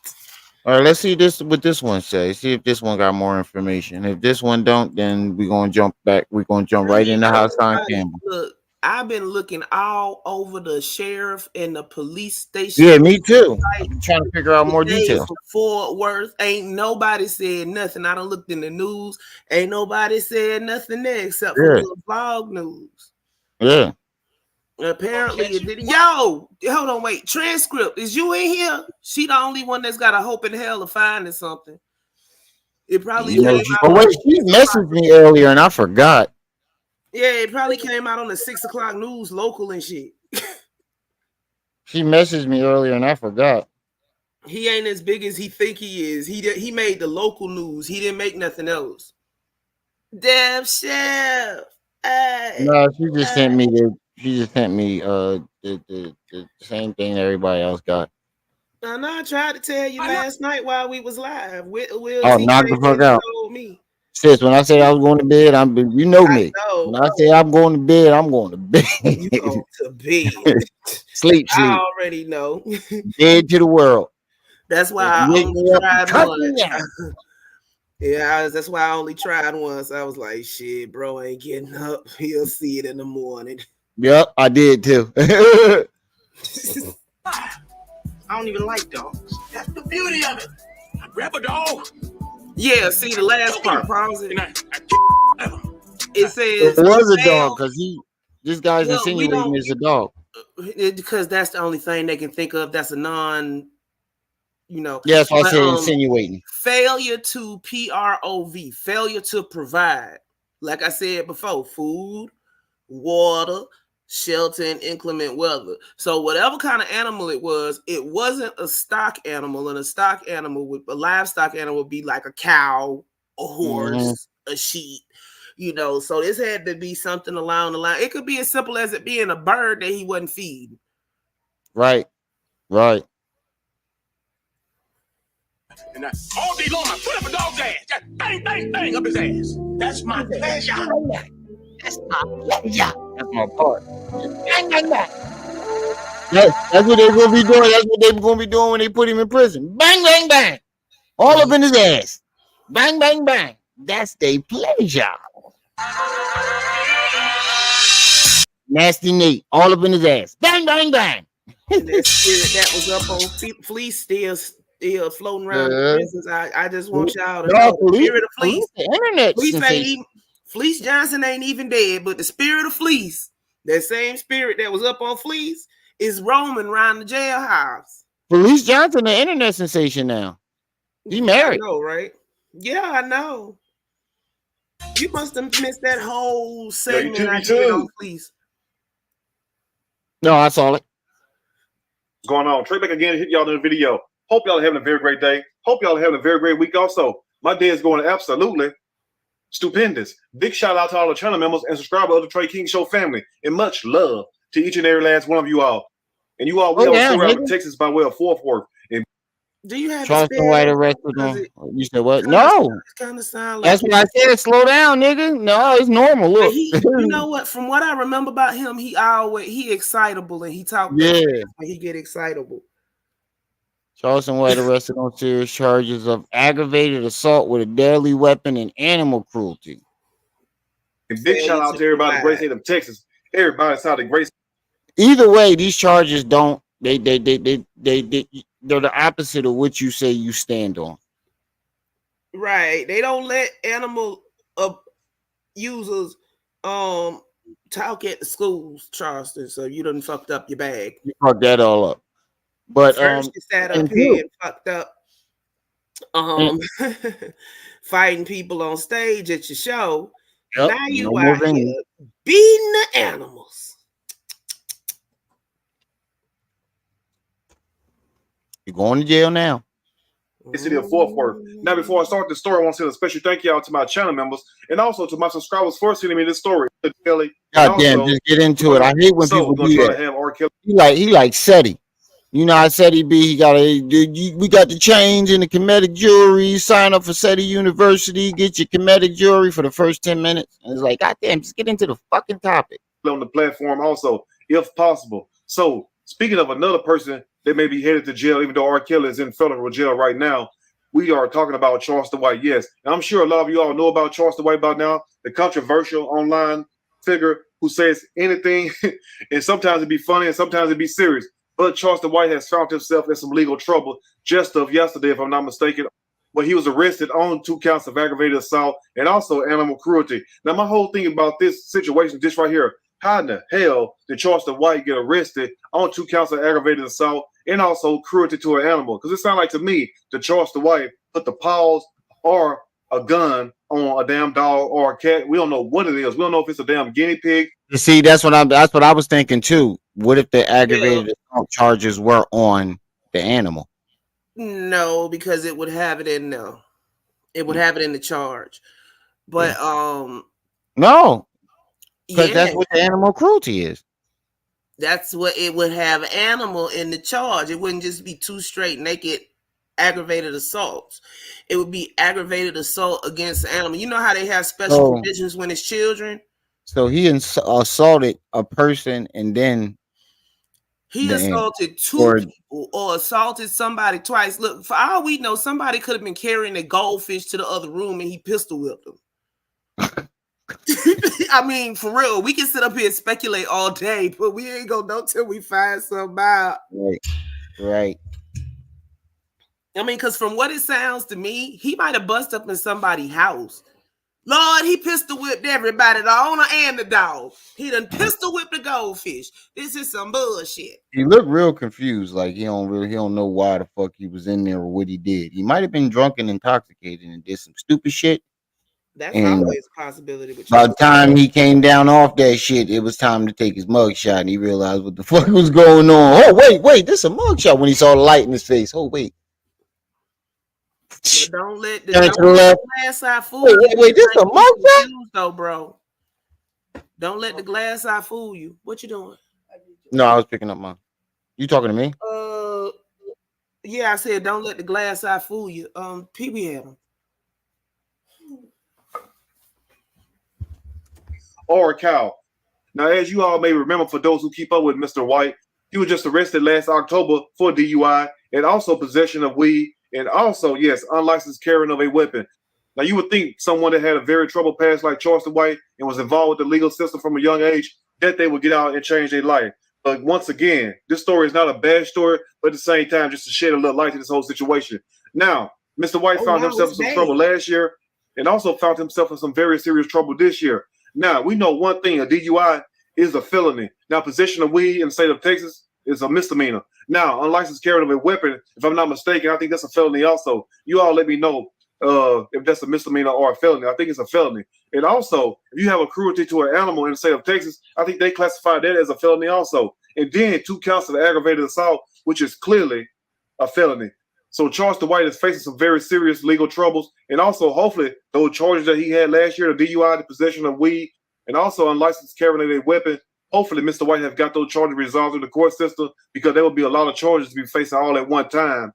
All right, let's see what this one says. See if this one got more information. If this one don't, then we're gonna jump back. We're gonna jump right into Hassan Campbell. Look, I've been looking all over the sheriff and the police station. Yeah, me too. I'm trying to figure out more details. Fort Worth, ain't nobody said nothing. I done looked in the news. Ain't nobody said nothing there except for the vlog news. Yeah. Apparently, yo, hold on, wait. Transcript, is you in here? She the only one that's got a hope in hell of finding something. It probably came out. Oh wait, she messaged me earlier and I forgot. Yeah, it probably came out on the 6 o'clock news, local and shit. She messaged me earlier and I forgot. He ain't as big as he think he is. He made the local news. He didn't make nothing else. Damn chef. No, she just sent me the same thing everybody else got. I tried to tell you last night while we was live. Knock the fuck out. Me. Sis, when I say I was going to bed, you know me. When I say I'm going to bed, I'm going to bed. You go to bed. Sleep. I already know. Dead to the world. That's why I only tried once. Yeah, that's why I only tried once. I was like, shit, bro, ain't getting up. He'll see it in the morning. Yep, I did too. I don't even like dogs. That's the beauty of it. I grab a dog. Yeah, see the last part. Pause it. It says it was a dog because this guy's insinuating it's a dog. Because that's the only thing they can think of. That's a non. Yeah, that's why I said insinuating. Failure to PROV, failure to provide. Like I said before, food, water, shelter, and inclement weather. So whatever kind of animal it wasn't a stock animal. And a livestock animal would be like a cow, a horse, a sheep. So this had to be something along the line. It could be as simple as it being a bird that he wasn't feeding. Right. And all day long, I put up a dog's ass. Just bang, bang, bang up his ass. That's my pleasure. That's my pleasure. That's my part. Bang, bang, bang. That's what they're going to be doing. That's what they're going to be doing when they put him in prison. Bang, bang, bang. All up in his ass. Bang, bang, bang. That's their pleasure. Nasty Nate. All up in his ass. Bang, bang, bang. And that spirit that was up on Fleece still floating around the prisons. I just want y'all to know the spirit of Fleece. The internet. Fleece Johnson ain't even dead, but the spirit of Fleece, that same spirit that was up on Fleece, is roaming around the jailhouse. Fleece Johnson, the internet sensation now. He married. I know, right? Yeah, I know. You must have missed that whole segment I did on Fleece. No, I saw it. What's going on? Trey back again, hit y'all in the video. Hope y'all are having a very great day. Hope y'all are having a very great week also. My day is going absolutely stupendous. Big shout out to all the channel members and subscribers of the Trey King Show family. And much love to each and every last one of you all. And you all, we are around Texas by way of Fort Worth. And do you have Charleston White arrested him? You said what? No. Kind of sound like that's what I said. Slow down, nigga. No, it's normal. Look. You know what? From what I remember about him, he excitable and he talk. Yeah. When he get excitable. Charleston White arrested on serious charges of aggravated assault with a deadly weapon and animal cruelty. And big shout out to everybody in the great state of Texas. everybody sounded great. Either way, these charges don't. They're the opposite of what you say you stand on. Right. They don't let animal users talk at the schools, Charleston. So you done fucked up your bag. You fucked that all up. But first you sat up here and fucked up fighting people on stage at your show. Yep, now you out here beating the animals. You're going to jail now. It's the fourth word. Now, before I start the story, I want to say a special thank you out to my channel members and also to my subscribers for sending me this story. God damn, just get into it. I hate when people do that. He like SETI. You know how SETI be? We got the chains and the comedic jewelry. Sign up for SETI University. Get your comedic jewelry for the first 10 minutes. And it's like, God damn, just get into the fucking topic. On the platform also, if possible. So, speaking of another person that may be headed to jail, even though R. Kelly is in federal jail right now, we are talking about Charleston White. Yes, and I'm sure a lot of you all know about Charleston White by now, the controversial online figure who says anything, and sometimes it be funny and sometimes it be serious. But Charleston White has found himself in some legal trouble just of yesterday, if I'm not mistaken. But he was arrested on 2 counts of aggravated assault and also animal cruelty. Now, my whole thing about this situation, just right here, how in the hell did Charleston White get arrested on 2 counts of aggravated assault and also cruelty to an animal? Because it sounds like to me that Charleston White put the paws or a gun on a damn dog or a cat. We don't know what it is. We don't know if it's a damn guinea pig. You see, that's what I was thinking too. What if the aggravated assault charges were on the animal? No, because it would have it in there. It would have it in the charge. But no. Because that's what the animal cruelty is. That's what it would have, animal in the charge. It wouldn't just be 2 straight naked aggravated assaults. It would be aggravated assault against the animal. You know how they have special provisions when it's children? So he assaulted a person and then he assaulted 2 people or assaulted somebody twice. Look, for all we know, somebody could have been carrying a goldfish to the other room and he pistol whipped them. I mean, for real, we can sit up here and speculate all day, but we ain't gonna know till we find something out. Right. I mean, because from what it sounds to me, he might have busted up in somebody's house. Lord, he pistol whipped everybody, the owner and the dog. He done pistol whipped the goldfish. This is some bullshit. He looked real confused, like he don't know why the fuck he was in there or what he did. He might have been drunk and intoxicated and did some stupid shit. That's always a possibility. By the time he came down off that shit, it was time to take his mugshot, and he realized what the fuck was going on. Oh, wait, this is a mugshot when he saw the light in his face. Oh, wait. But don't let the glass eye fool you. Wait, this is a mugshot? Though, bro. Don't let the glass eye fool you. What you doing? No, I was picking up mine. You talking to me? Yeah, I said don't let the glass eye fool you. Pee-wee had him. Or a cow. Now, as you all may remember, for those who keep up with Mr. White, he was just arrested last October for DUI and also possession of weed and also, yes, unlicensed carrying of a weapon. Now, you would think someone that had a very troubled past like Charleston White and was involved with the legal system from a young age, that they would get out and change their life. But once again, this story is not a bad story, but at the same time, just to shed a little light to this whole situation. Now, Mr. White found himself in some trouble last year and also found himself in some very serious trouble this year. Now, we know one thing, a DUI is a felony. Now, possession of weed in the state of Texas is a misdemeanor. Now, unlicensed carrying of a weapon, if I'm not mistaken, I think that's a felony also. You all let me know if that's a misdemeanor or a felony. I think it's a felony. And also, if you have a cruelty to an animal in the state of Texas, I think they classify that as a felony also. And then 2 counts of aggravated assault, which is clearly a felony. So Charleston White is facing some very serious legal troubles. And also, hopefully, those charges that he had last year, the DUI, the possession of weed, and also unlicensed carrying a weapon, hopefully Mr. White have got those charges resolved in the court system, because there will be a lot of charges to be facing all at one time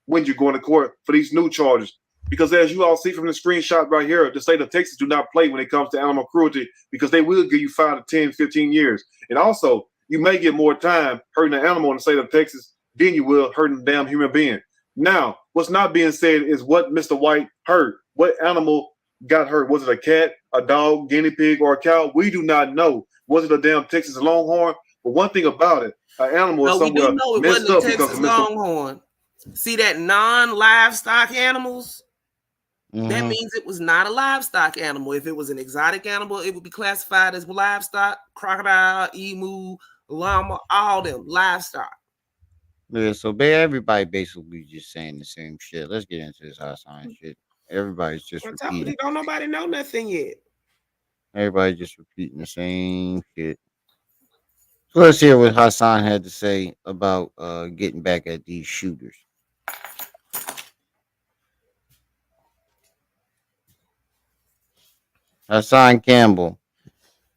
when you're going to court for these new charges. Because as you all see from the screenshot right here, the state of Texas do not play when it comes to animal cruelty, because they will give you 5 to 10, 15 years. And also, you may get more time hurting an animal in the state of Texas than you will hurting a damn human being. Now, what's not being said is what Mr. White hurt. What animal got hurt? Was it a cat, a dog, guinea pig, or a cow? We do not know. Was it a damn Texas Longhorn? But one thing about it, an animal is No, we somewhere do know it messed wasn't a up because Texas of Mr. Longhorn. See that non-livestock animals? That means it was not a livestock animal. If it was an exotic animal, it would be classified as livestock. Crocodile, emu, llama, all them livestock. Yeah, so everybody basically just saying the same shit. Let's get into this Hassan shit. Everybody's just On top of repeating. it, don't nobody know nothing yet. Everybody's just repeating the same shit. So let's hear what Hassan had to say about getting back at these shooters. Hassan Campbell.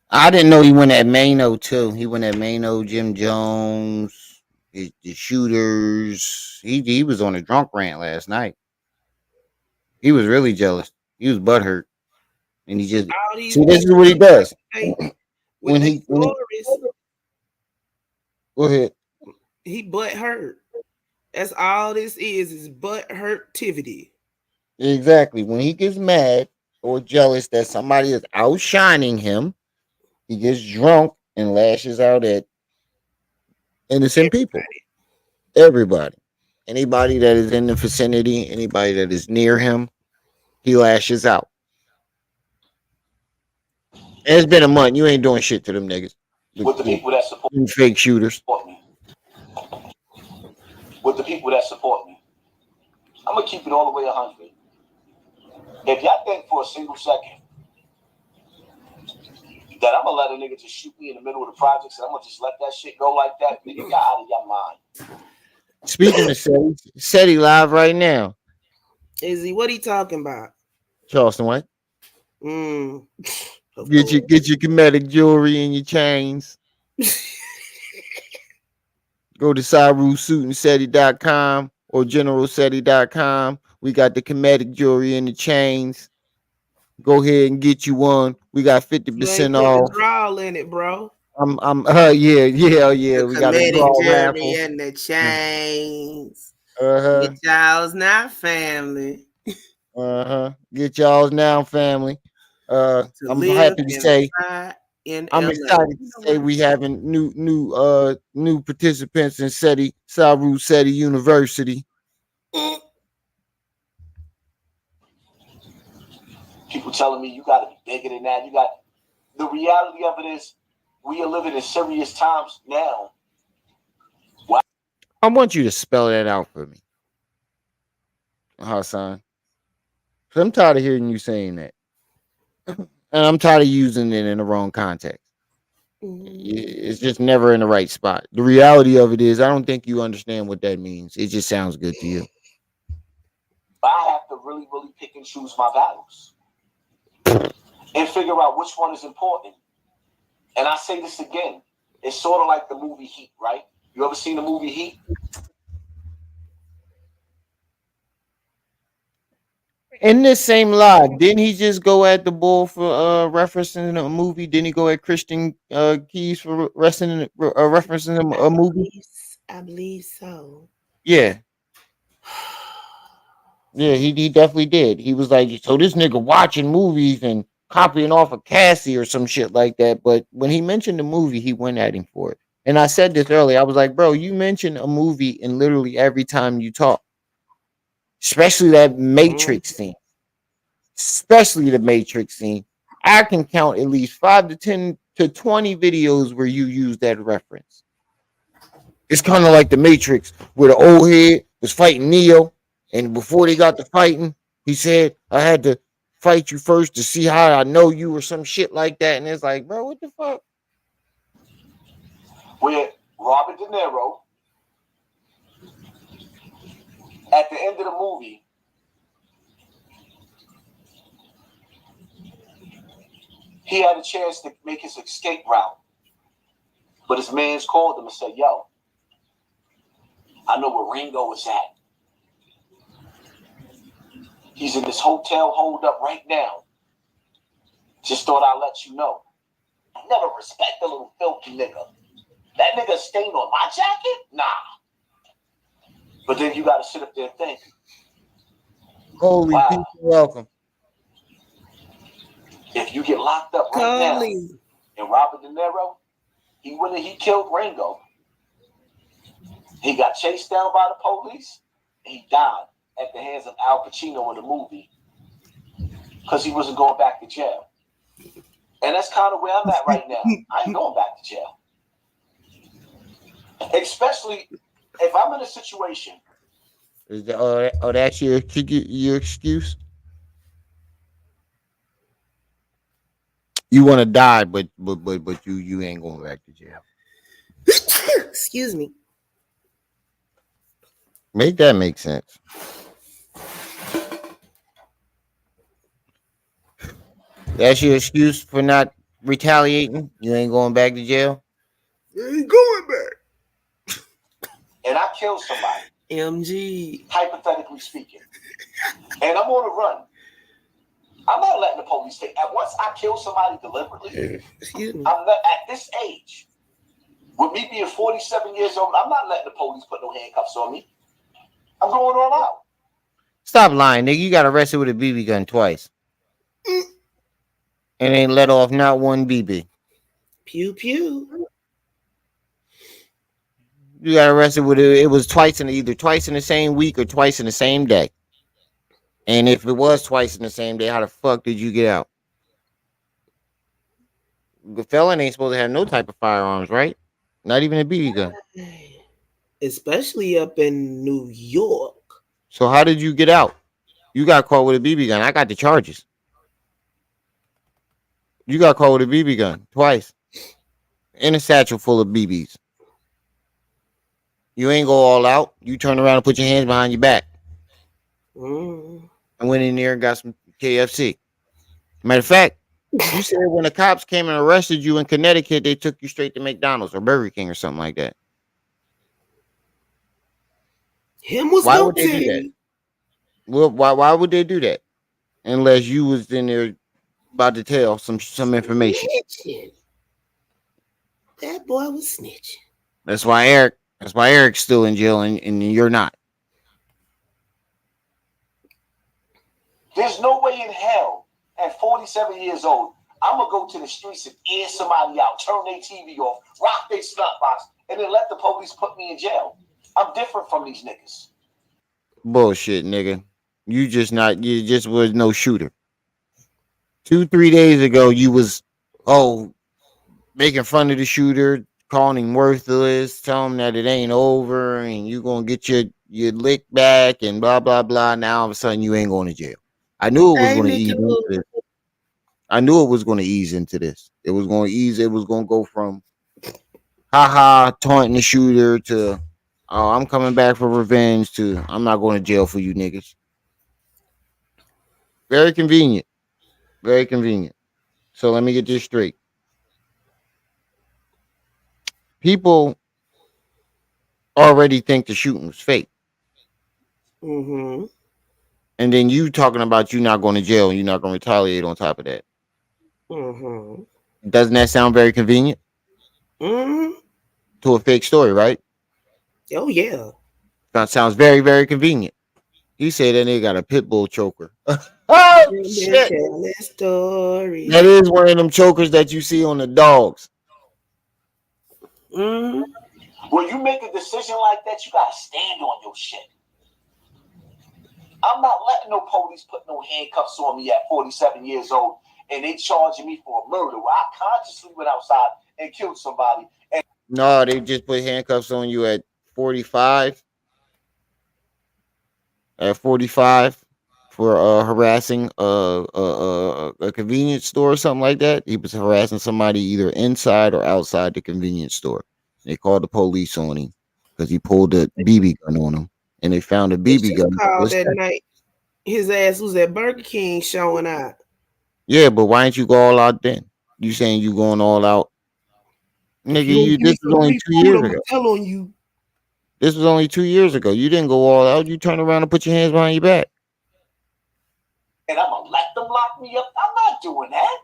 I didn't know he went at Mano too. He went at Mano, Jim Jones, the shooters. He was on a drunk rant last night. He was really jealous. He was butthurt, and he just All these see. This is what he does with when their he stories, go ahead. he butt hurt. That's all this is butt hurtivity. Exactly. When he gets mad or jealous that somebody is outshining him, he gets drunk and lashes out at innocent people. Everybody. Anybody that is in the vicinity, anybody that is near him, he lashes out. And it's been a month. You ain't doing shit to them niggas. With the people that support them fake shooters. me. With the people that support me. I'm going to keep it all the way 100. If y'all think for a single second that I'm going to let a nigga just shoot me in the middle of the projects and I'm going to just let that shit go like that, nigga, y'all out of your mind. Speaking of SETI live right now. Izzy, what he talking about? Charleston, what? Get your comedic jewelry and your chains. Go to CyruSuitandSeti.com or GeneralSeti.com. We got the comedic jewelry and the chains. Go ahead and get you one. We got 50% off. The drawl in it, bro. Yeah. The We got a draw raffle and the chains. Uh-huh. Get y'all's now, family. Get y'all's now, family. I'm happy to say I'm excited to say we having new participants in SETI, SETI University. People telling me you got to be bigger than that. The reality of it is we are living in serious times now. Wow. I want you to spell that out for me, Hassan. I'm tired of hearing you saying that. And I'm tired of using it in the wrong context. It's just never in the right spot. The reality of it is I don't think you understand what that means. It just sounds good to you. I have to really, really pick and choose my battles and figure out which one is important. And I say this again. It's sort of like the movie Heat, right? You ever seen the movie Heat? In this same live, didn't he just go at the bull for referencing a movie? Didn't he go at Christian Keys for referencing a movie? I believe so. Yeah. Yeah, he definitely did. He was like, so this nigga watching movies and copying off of Cassie or some shit like that. But when he mentioned the movie, he went at him for it. And I said this earlier. I was like, bro, you mention a movie in literally every time you talk. Especially that Matrix scene. Especially the Matrix scene. I can count at least 5 to 10 to 20 videos where you use that reference. It's kind of like the Matrix where the old head was fighting Neo. And before they got to fighting, he said, I had to fight you first to see how I know you or some shit like that. And it's like, bro, what the fuck? Where Robert De Niro, at the end of the movie, he had a chance to make his escape route. But his mans called him and said, yo, I know where Ringo is at. He's in this hotel hold up right now. Just thought I'd let you know. I never respect the little filthy nigga. That nigga stained on my jacket? Nah. But then you gotta sit up there and think. Holy people, welcome. If you get locked up right now, And Robert De Niro, he killed Ringo. He got chased down by the police. And he died at the hands of Al Pacino in the movie because he wasn't going back to jail. And that's kind of where I'm at right now. I ain't going back to jail. Especially if I'm in a situation. Is that, that's your excuse? You want to die, but you ain't going back to jail. Excuse me. Make that make sense. That's your excuse for not retaliating? You ain't going back to jail? You ain't going back. And I killed somebody. MG. Hypothetically speaking. And I'm on a run. I'm not letting the police take. Once I kill somebody deliberately, I'm not, at this age, with me being 47 years old, I'm not letting the police put no handcuffs on me. I'm going all out. Stop lying, nigga. You got arrested with a BB gun twice. And ain't let off not one BB. Pew pew. You got arrested with it was either twice in the same week or twice in the same day. And if it was twice in the same day, how the fuck did you get out? The felon ain't supposed to have no type of firearms, right? Not even a BB gun. Especially up in New York. So how did you get out? You got caught with a BB gun. I got the charges. You got caught with a BB gun twice. In a satchel full of BBs. You ain't go all out. You turn around and put your hands behind your back. And went in there and got some KFC. Matter of fact, you said when the cops came and arrested you in Connecticut, they took you straight to McDonald's or Burger King or something like that. Why would they do that? Well, why would they do that? Unless you was in there about to tell some information. Snitching. That boy was snitching. That's why Eric's still in jail and you're not. There's no way in hell at 47 years old, I'm going to go to the streets and air somebody out, turn their TV off, rock their slot box, and then let the police put me in jail. I'm different from these niggas. Bullshit, nigga. You just was no shooter. 2-3 days ago, you was, making fun of the shooter, calling him worthless, telling him that it ain't over, and you going to get your lick back, and blah, blah, blah. Now, all of a sudden, you ain't going to jail. I knew it was going to ease into this. I knew it was going to ease into this. It was going to ease. It was going to go from, taunting the shooter to, I'm coming back for revenge to, I'm not going to jail for you niggas. Very convenient. Very convenient. So let me get this straight. People already think the shooting was fake. Mm-hmm. And then you talking about you not going to jail and you're not going to retaliate on top of that. Mm-hmm. Doesn't that sound very convenient? Mm-hmm. To a fake story, right? Oh, yeah. That sounds very, very convenient. He said that nigga got a pit bull choker. Oh, shit. Tell that story. That is one of them chokers that you see on the dogs. Mm-hmm. When you make a decision like that, you got to stand on your shit. I'm not letting no police put no handcuffs on me at 47 years old and they charging me for a murder where I consciously went outside and killed somebody. And no, they just put handcuffs on you at 45. At 45 for harassing a convenience store or something like that. He was harassing somebody either inside or outside the convenience store. They called the police on him because he pulled a BB gun on him. And they found a BB gun. Called that night. His ass was at Burger King showing out. Yeah, but why didn't you go all out then? You saying you going all out? Nigga, this was only 2 years ago. Tell on you. This was only 2 years ago. You didn't go all out. You turned around and put your hands behind your back. And I'm going to let them lock me up. I'm not doing that.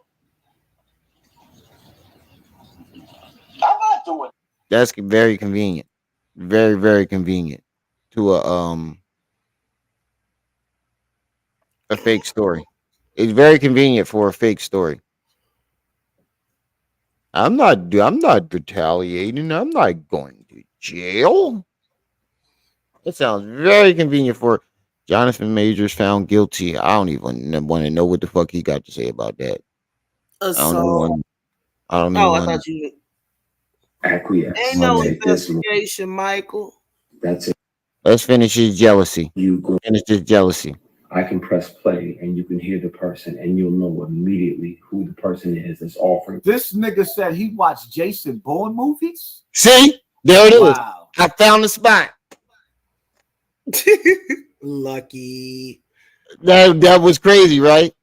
I'm not doing that. That's very convenient. Very, very convenient to a fake story. It's very convenient for a fake story. I'm not retaliating. I'm not going to jail. It sounds very convenient for Jonathan Majors found guilty. I don't even want to know what the fuck he got to say about that. Assault. I don't Oh, I even. thought you Acquiesce. ain't no Take this one. investigation, Michael. That's it. Let's finish his jealousy. You go. Finish this jealousy. I can press play and you can hear the person and you'll know immediately who the person is that's offering. This nigga said he watched Jason Bourne movies. See, there it is. Wow. I found the spot. Lucky. That was crazy, right?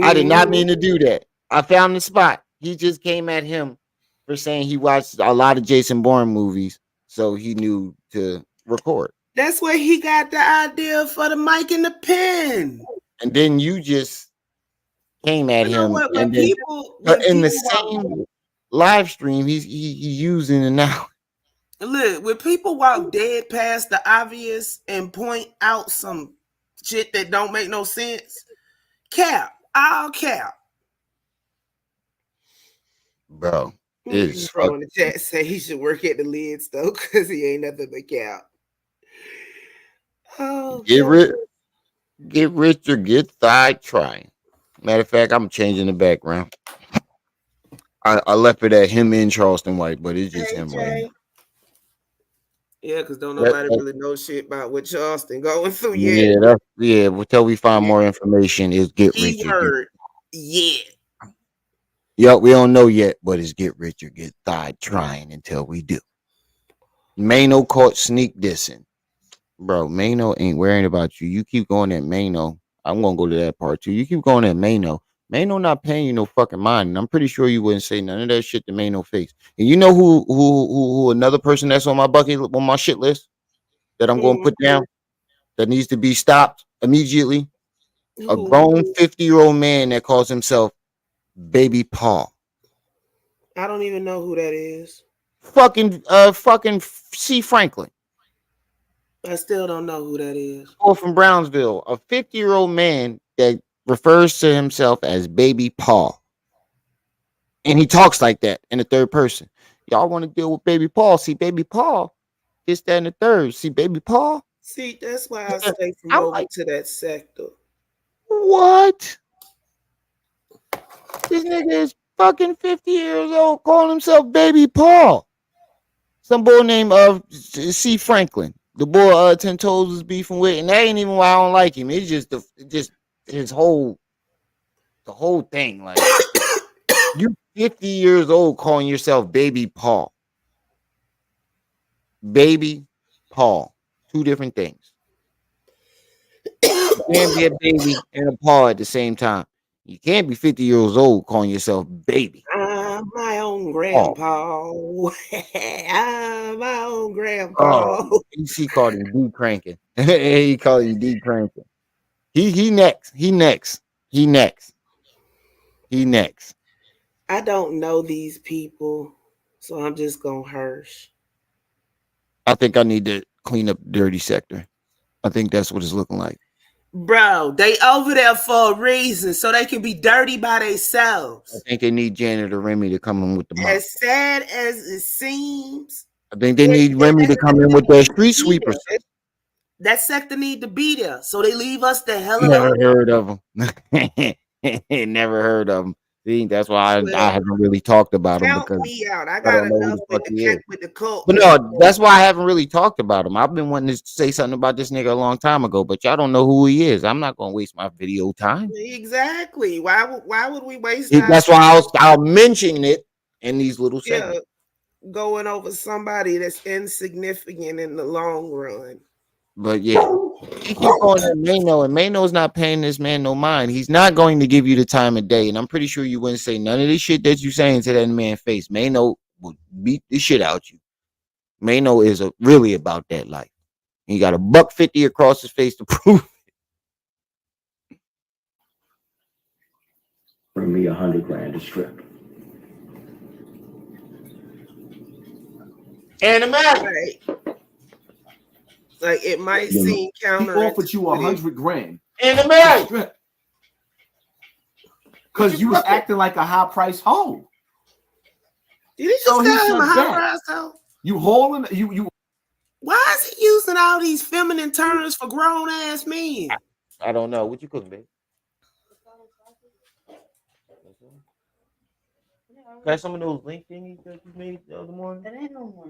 I did not mean to do that. I found the spot. He just came at him for saying he watched a lot of Jason Bourne movies, so he knew to record. That's where he got the idea for the mic and the pen. And then you just came at him. What, and then, in the same live stream, he's using it now. Look, when people walk dead past the obvious and point out some shit that don't make no sense, cap, I'll cap. Bro, it's in the chat say he should work at the lids though, because he ain't nothing but cap. Oh, get rich or get thigh trying. Matter of fact, I'm changing the background. I left it at him in Charleston White, but it's just him right now. Yeah, because don't nobody really know shit about what Charleston going through yet. Yeah, until we find more information, is get rich. Keyword, yeah. Yep, we don't know yet, but it's get rich or get thigh trying until we do. Mano caught sneak dissing. Bro, Mano ain't worrying about you. You keep going at Mano. I'm gonna go to that part too. You keep going at Mano. Mano not paying you no fucking mind. And I'm pretty sure you wouldn't say none of that shit to Mano face. And you know who another person that's on my shit list that I'm gonna put down that needs to be stopped immediately? A grown 50-year-old man that calls himself Baby Paul. I don't even know who that is. Fucking C. Franklin. I still don't know who that is. Or from Brownsville, a 50-year-old man that refers to himself as Baby Paul. And he talks like that in the third person. Y'all want to deal with Baby Paul. See, Baby Paul, this, that, and the third. See, Baby Paul. See, that's why I stay from over to that sector. What? This nigga is fucking 50 years old calling himself Baby Paul. Some boy named C. Franklin. The boy 10 Toes was beefing with, and that ain't even why I don't like him. It's just his whole thing. Like, you 50 years old calling yourself Baby Paul. Baby Paul. Two different things. You can't be a baby and a Paul at the same time. You can't be 50 years old calling yourself baby. I'm my own grandpa. I'm my own grandpa. Oh, he called him D cranking. He called him D cranking. He next. I don't know these people, so I'm just gonna hirsch. I think I need to clean up the dirty sector. I think that's what it's looking like. Bro, they over there for a reason, so they can be dirty by themselves. I think they need Janitor Remy to come in with the mop. As sad as it seems, I think they need Remy to come in with their street sweepers. That sector need to be there, so they leave us the hell alone. Never heard of them. Never heard of them. See, that's why I haven't really talked about him. Help Because me out. I got enough with the cult. But no, that's why I haven't really talked about him. I've been wanting to say something about this nigga a long time ago, but y'all don't know who he is. I'm not gonna waste my video time. Exactly. Why would we waste? That's why I'll mention it in these little segments. Going over somebody that's insignificant in the long run. But yeah, he keep going at Mano, and Mano's not paying this man no mind. He's not going to give you the time of day, and I'm pretty sure you wouldn't say none of this shit that you saying to that man's face. Mano will beat the shit out you. Mano is really about that life. He got $150 across his face to prove it. Bring me $100,000 to strip. Right. Like it might seem counter. He offered you $100,000 in America because you was acting like a high price hoe. Did he just So he tell him a said high that. price hoe? You hauling you Why is he using all these feminine terms for grown ass men? I don't know. What you cooking, babe? Got some of those link thingies that you made the other morning? That ain't no more.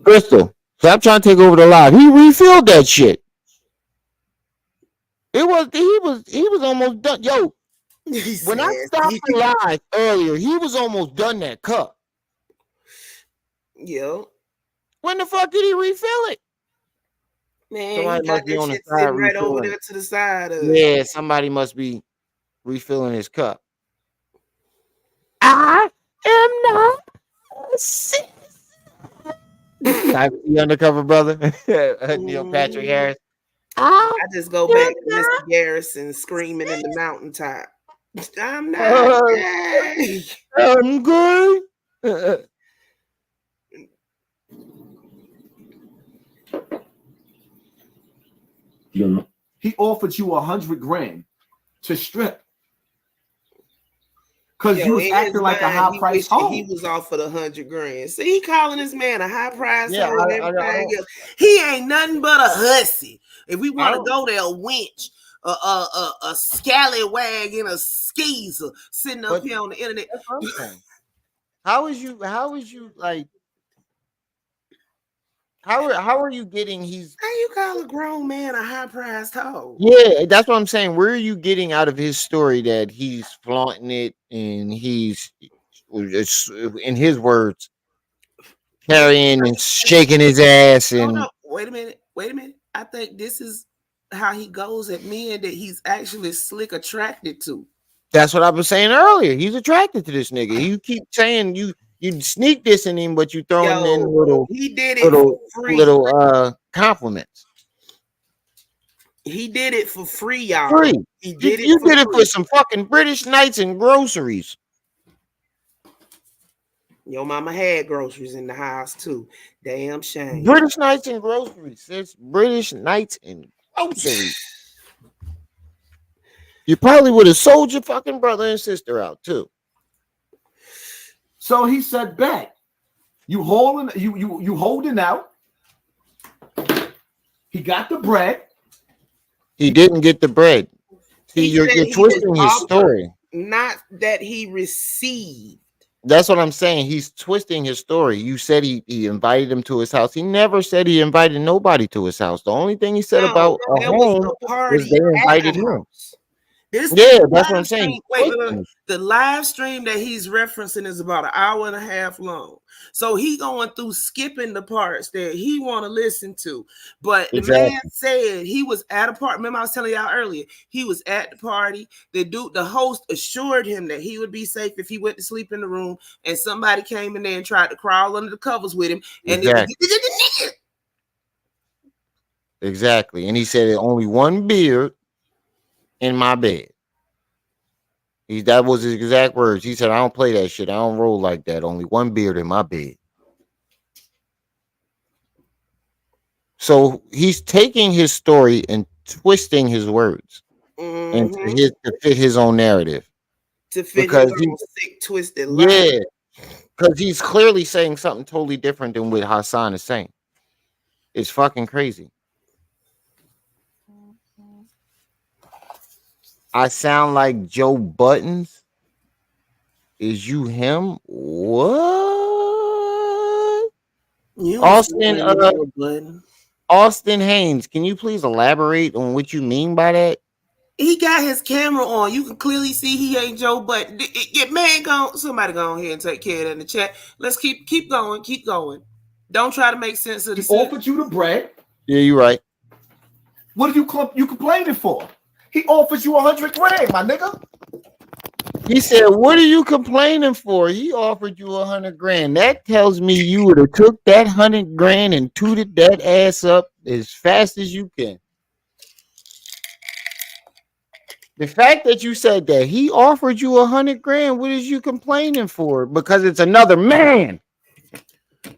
Crystal, stop trying to take over the live. He refilled that shit. He was almost done. Yo, when I stopped the live earlier, he was almost done that cup. Yo. When the fuck did he refill it? Man, Somebody he got must be that on the shit side sitting right over refilling. there to the side of Yeah, somebody must be refilling his cup. I am not a citizen. The undercover brother, Neil Patrick Harris. I just go back to Mr. Garrison screaming in the mountaintop. I'm not gay. I'm good. You know. He offered you 100 grand to strip. Cause Yo, you was in acting his like a mind, high he price wishing he home. was offered 100 grand. See, he calling this man a high price Yeah, hoe and I everything don't. else. He ain't nothing but a hussy. If we want to don't- go there, a winch, a scallywag and a skeezer sitting up But here on the internet. that's what I'm saying. How is you like? How are you getting? How you call a grown man a high priced hoe? Yeah, that's what I'm saying. Where are you getting out of his story that he's flaunting it and he's, in his words, carrying and shaking his ass and No. Wait a minute. I think this is how he goes at men that he's actually slick attracted to. that's what I was saying earlier. He's attracted to this nigga. You keep saying you sneak this in him, but you throwing in Yo, he did it for free. Compliments. He did it for free, y'all. Free. He did You it for did it free. for some fucking British nights and groceries. Your mama had groceries in the house too. Damn shame. British nights and groceries. It's British nights and groceries. You probably would have sold your fucking brother and sister out too. So he said, bet. You holding out. He got the bread. He didn't get the bread. See, He you're said he twisting was his offered, story. not that he received. That's what I'm saying. He's twisting his story. You said he invited him to his house. He never said he invited nobody to his house. The only thing he said No, about a there was home a party was they at invited the him. house. This Yeah, that's what live I'm saying. stream, wait. The live stream that he's referencing is about an hour and a half long. So he going through skipping the parts that he want to listen to. But the man said he was at a party. Remember, I was telling y'all earlier, he was at the party. The host assured him that he would be safe if he went to sleep in the room, and somebody came in there and tried to crawl under the covers with him. And Exactly. And he said only one beer in my bed. That was his exact words. He said, I don't play that shit. I don't roll like that. Only one beard in my bed. So he's taking his story and twisting his words to fit his own narrative. To fit his own sick, twisted life. Yeah. Because he's clearly saying something totally different than what Hassan is saying. It's fucking crazy. I sound like Joe Buttons. Is you him? What? Austin Haynes, can you please elaborate on what you mean by that? He got his camera on. You can clearly see he ain't Joe Button. Man, somebody go ahead and take care of that in the chat. Let's keep going. Don't try to make sense of the He offered you the bread. Yeah, you're right. What are you complaining for? He offers you 100 grand, my nigga. He said, what are you complaining for? He offered you 100 grand. That tells me you would have took that 100 grand and tooted that ass up as fast as you can. The fact that you said that he offered you 100 grand, what is you complaining for? Because it's another man.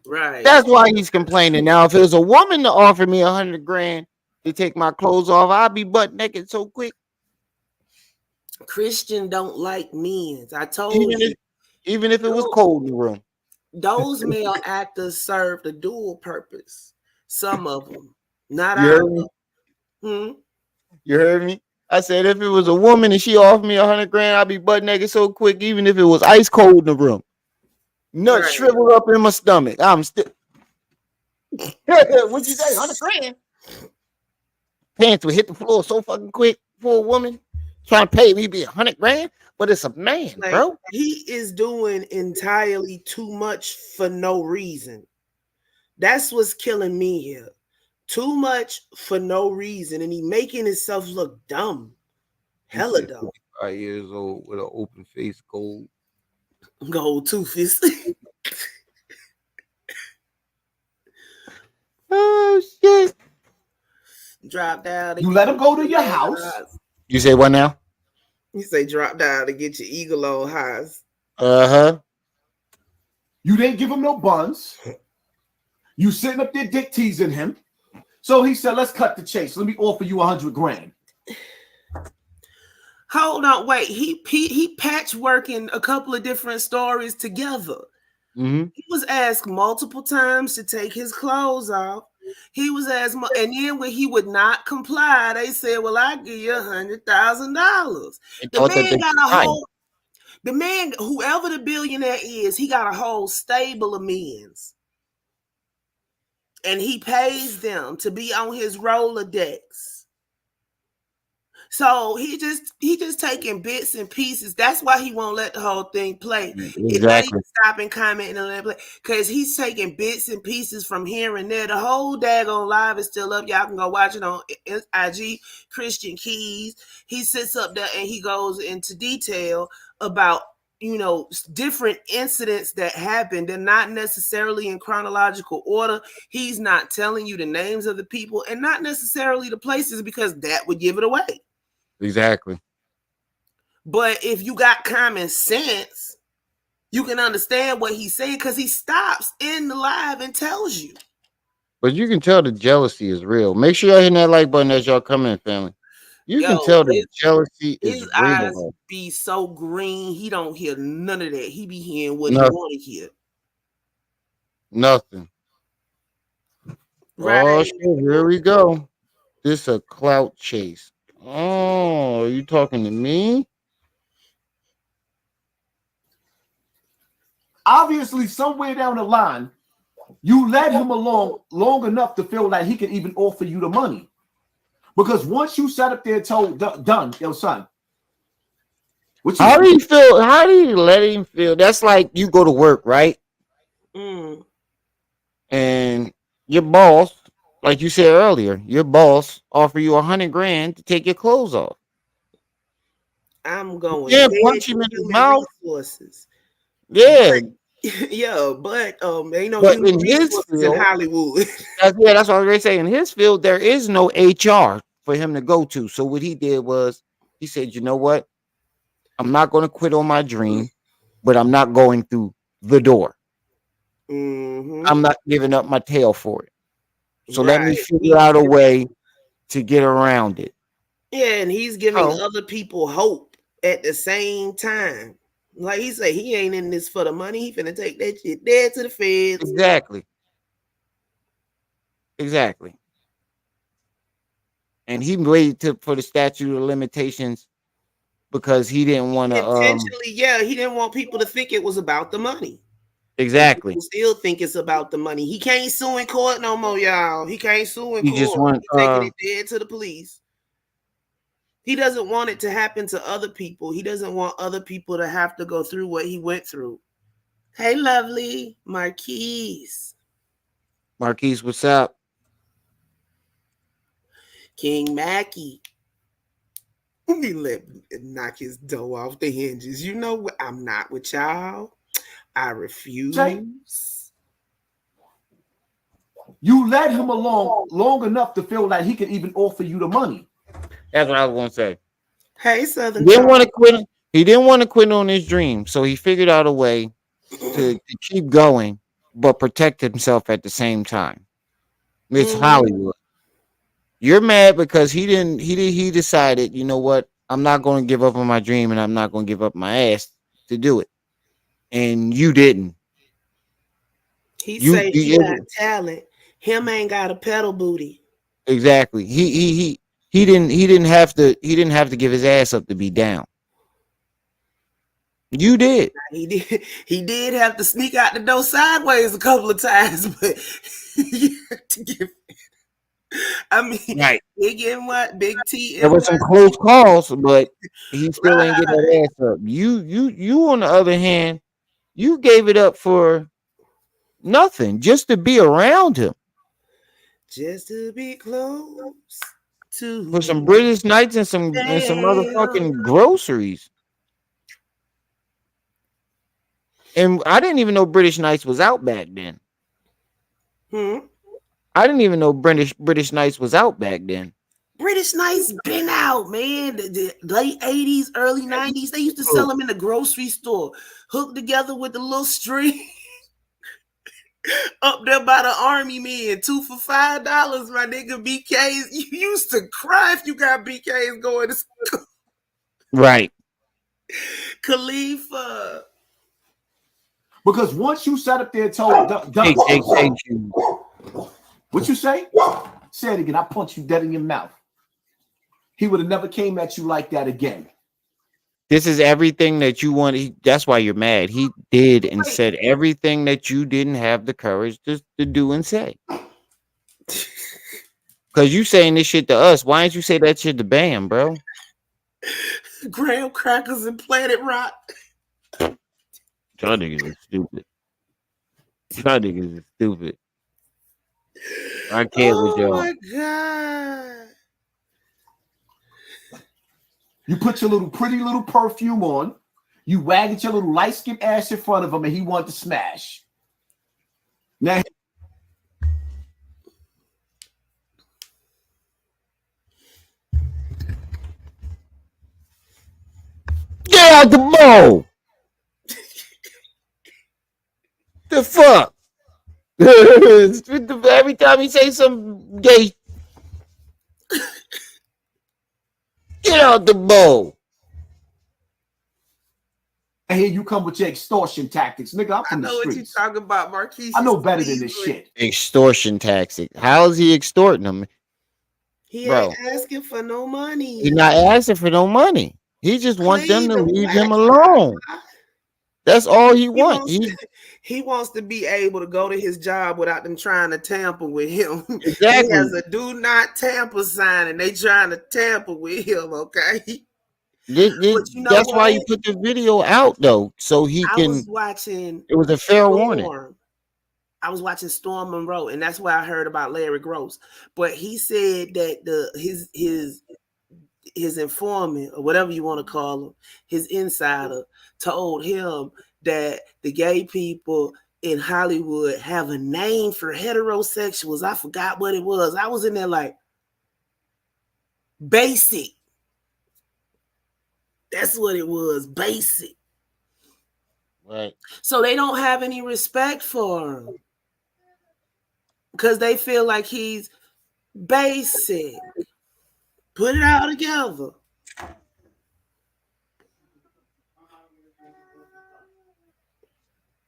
Right. That's why he's complaining. Now, if it was a woman to offer me 100 grand to take my clothes off, I'd be butt naked so quick. Christian don't like men. I told Even you. even if it was cold in the room. Those male actors served a dual purpose. Some of them, not You all heard of me? them. You heard me? I said if it was a woman and she offered me 100 grand, I'd be butt naked so quick, even if it was ice cold in the room. Nuts Right. shriveled up in my stomach. I'm still. What'd you say? 100 grand? Pants would hit the floor so fucking quick for a woman trying to pay me be 100 grand, but it's a man, Like, bro. he is doing entirely too much for no reason. That's what's killing me here. Too much for no reason, and he making himself look dumb. Hella dumb. 5 years old with an open face gold. Gold toothist. Oh shit. Drop down. You let him go to your house. You say what now? You say drop down to get your eagle on highs. Uh-huh. You didn't give him no buns. You sitting up there dick teasing him. So he said, let's cut the chase. Let me offer you 100 grand. Hold on, wait. He patchworking a couple of different stories together. Mm-hmm. He was asked multiple times to take his clothes off. He was asked, and then when he would not comply, they said, "Well, I give you $100,000." The man, whoever the billionaire is, he got a whole stable of men's, and he pays them to be on his Rolodex. So he just taking bits and pieces. That's why he won't let the whole thing play. Exactly. Stopping commenting and let it play because he's taking bits and pieces from here and there. The whole daggone live is still up. Y'all can go watch it on IG. Christian Keys. He sits up there and he goes into detail about different incidents that happened. They're not necessarily in chronological order. He's not telling you the names of the people and not necessarily the places because that would give it away. Exactly. But if you got common sense, you can understand what he's saying because he stops in the live and tells you. But you can tell the jealousy is real. Make sure y'all hit that like button as y'all come in, family. You can tell the jealousy is his real. Eyes be so green, he don't hear none of that. He be hearing what Nothing. he want to hear. Nothing. Right. Oh shit, here we go. This a clout chase. Oh, are you talking to me? Obviously, somewhere down the line, you led him along long enough to feel like he could even offer you the money. Because once you sat up there and told done, yo, son. How do you feel? How do you let him feel? That's like you go to work, right? And your boss, like you said earlier, your boss offer you 100 grand to take your clothes off. I'm going. Yeah, punch him in the mouth. Resources. Yeah. Yeah, but ain't no but human in his resources field, in Hollywood. that's what I was going to say. In his field, there is no HR for him to go to. So what he did was he said, you know what? I'm not going to quit on my dream, but I'm not going through the door. Mm-hmm. I'm not giving up my tail for it. So let me Right. figure out a way to get around it. Yeah, and he's giving other people hope at the same time. Like he said, he ain't in this for the money. He finna take that shit dead to the feds. Exactly. And he waited for the statute of limitations because he didn't want to. Intentionally, he didn't want people to think it was about the money. Exactly. People still think it's about the money. He can't sue in court no more, y'all. He can't sue in He court. just want He's taking it dead to the police. He doesn't want it to happen to other people. He doesn't want other people to have to go through what he went through. Hey, lovely Marquise. Marquise, what's up? King Mackie. He let knock his dough off the hinges. You know what? I'm not with y'all. I refuse. You led him along long enough to feel like he could even offer you the money. That's what I was going to say. Hey, Southern. He didn't want to quit. He didn't want to quit on his dream, so he figured out a way to keep going, but protect himself at the same time. It's Hollywood. You're mad because he decided, you know what? I'm not going to give up on my dream, and I'm not going to give up my ass to do it. And you didn't. He You, say he got talent. Him ain't got a pedal booty. exactly. He didn't have to give his ass up to be down. You did. He did have to sneak out the door sideways a couple of times, but you have to give. I mean, Right. Big NY, Big T. There were some close calls, but he still ain't get that ass up. You on the other hand, you gave it up for nothing, just to be around him. Just to be close to. For some British nights and some motherfucking groceries. And I didn't even know British Nights was out back then. I didn't even know British Nights was out back then. British Nights been out, man. The late 80s, early 90s. They used to sell them in the grocery store, hooked together with the little string. Up there by the army men, 2 for $5, my nigga. BKs. You used to cry if you got BKs going to school. Right. Khalifa. Because once you sat up there and told what you say? Say it again. I punch you dead in your mouth. He would have never came at you like that again. This is everything that you want. That's why you're mad. He did and said everything that you didn't have the courage to do and say. Because you saying this shit to us. Why didn't you say that shit to Bam, bro? Graham crackers and Planet Rock. Y'all niggas is stupid. Y'all niggas is stupid. I can't with y'all. Oh my God. You put your little pretty little perfume on. You wagged your little light-skinned ass in front of him, and he wanted to smash. Now, get out the bowl. The fuck? Every time he say some gay, get out the bowl. I hear you come with your extortion tactics, nigga. I'm from the streets. What you talking about, Marquise. I know better than this shit. Extortion tactic. How is he extorting them? He ain't asking for no money. He's not asking for no money. He just wants them to leave him alone. That's all he wants. He wants to be able to go to his job without them trying to tamper with him. Exactly. He has a do not tamper sign and they trying to tamper with him, okay? That's why you put the video out, though, so he can. I was watching. It was a fair warning. I was watching Storm Monroe, and that's where I heard about Larry Gross. But he said that his informant, or whatever you want to call him, his insider, told him that the gay people in Hollywood have a name for heterosexuals. I forgot what it was. I was in there like, basic. That's what it was, basic. Right. So they don't have any respect for him because they feel like he's basic. Put it all together.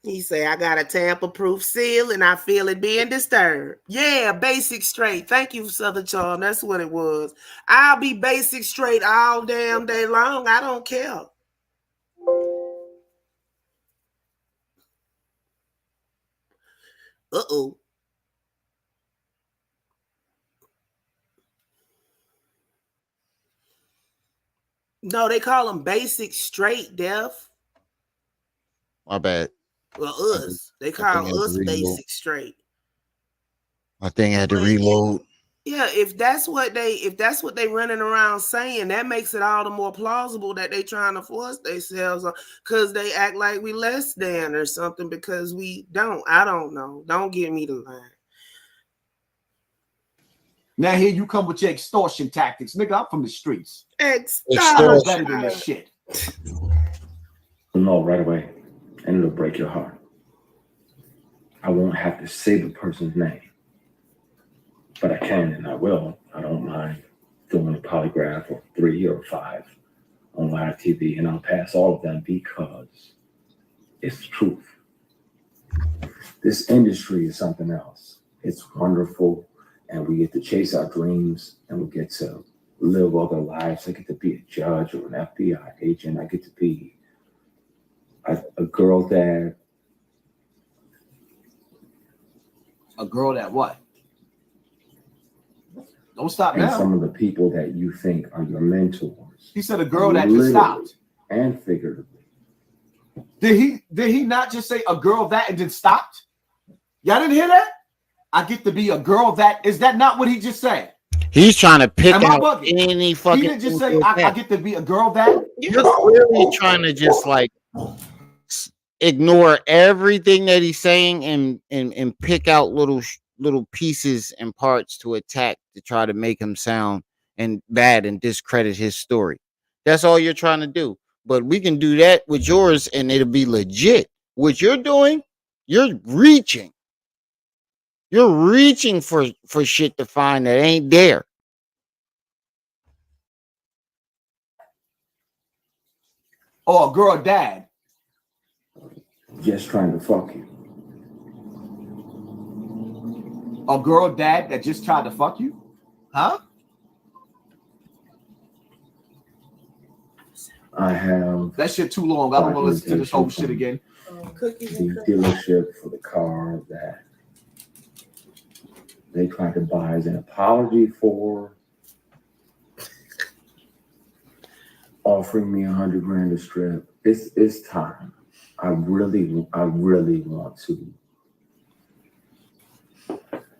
He say, I got a tamper-proof seal and I feel it being disturbed. Yeah, basic straight. Thank you, Southern Charm. That's what it was. I'll be basic straight all damn day long. I don't care. Uh-oh. No, they call them basic straight, Def. My bad. Well, us. They call us basic straight. I think I had to reload. Yeah, if that's what they running around saying, that makes it all the more plausible that they trying to force themselves on because they act like we less than or something because we don't. I don't know. Don't give me the line. Now here you come with your extortion tactics, nigga. I'm from the streets. Extortion. Better than this shit. No, right away, and it'll break your heart. I won't have to say the person's name, but I can and I will. I don't mind doing a polygraph or 3 or 5. on live TV, and I'll pass all of them because it's the truth. This industry is something else. It's wonderful, and we get to chase our dreams, and we get to live other lives. I get to be a judge or an FBI agent. I get to be a girl dad. A girl that what? Don't stop and now. Some of the people that you think are your mentors. He said a girl that just stopped. And figuratively. Did he not just say a girl that and then stopped? Y'all didn't hear that? I get to be a girl that. Is that not what he just said? He's trying to pick out any fucking. He didn't just say I get to be a girl that. You're clearly trying to just like ignore everything that he's saying and pick out little pieces and parts to attack to try to make him sound and bad and discredit his story. That's all you're trying to do. But we can do that with yours and it'll be legit. What you're doing, you're reaching. You're reaching for shit to find that ain't there. Oh, a girl dad. Just trying to fuck you. A girl dad that just tried to fuck you? Huh? I have that shit too long. I don't want to listen to this whole shit again. The dealership for the car that they tried to buy as an apology for offering me $100,000 a strip. It's time. I really want to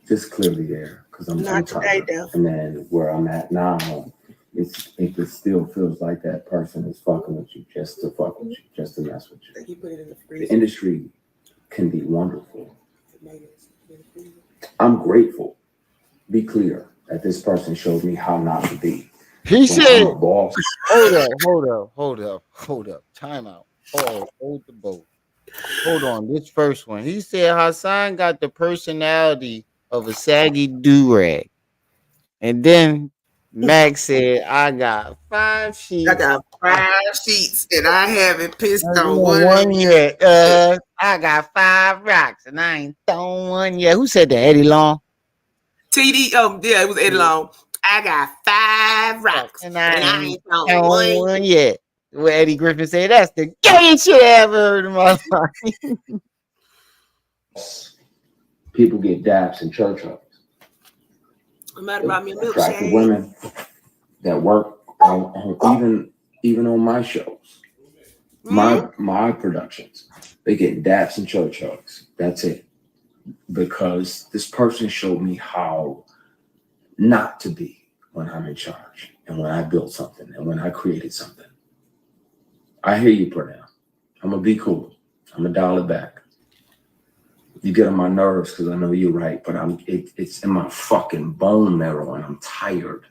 just clearly there because I'm tired. And then where I'm at now, it still feels like that person is fucking with you just to fuck with you, just to mess with you. The industry can be wonderful. I'm grateful. Be clear that this person showed me how not to be. He said, boss. Hold up. Time out. Hold the boat. Hold on. This first one. He said Hassan got the personality of a saggy do-rag. And then Max said, I got 5 sheets. I got 5 sheets and I haven't pissed on one yet. I got 5 rocks and I ain't thrown one yet. Who said that? Eddie Long? TD. Yeah, it was Eddie Long. I got 5 rocks and I ain't thrown one yet. Where Eddie Griffin said, that's the gayest shit I ever heard in my life. People get daps in church houses. I'm mad about me a milkshake. Attractive women that work on even on my shows, my productions, they get daps and church hugs. That's it. Because this person showed me how not to be when I'm in charge and when I built something and when I created something. I hear you, Pernell. I'm gonna be cool. I'm gonna dial it back. You get on my nerves because I know you're right, but it's in my fucking bone marrow and I'm tired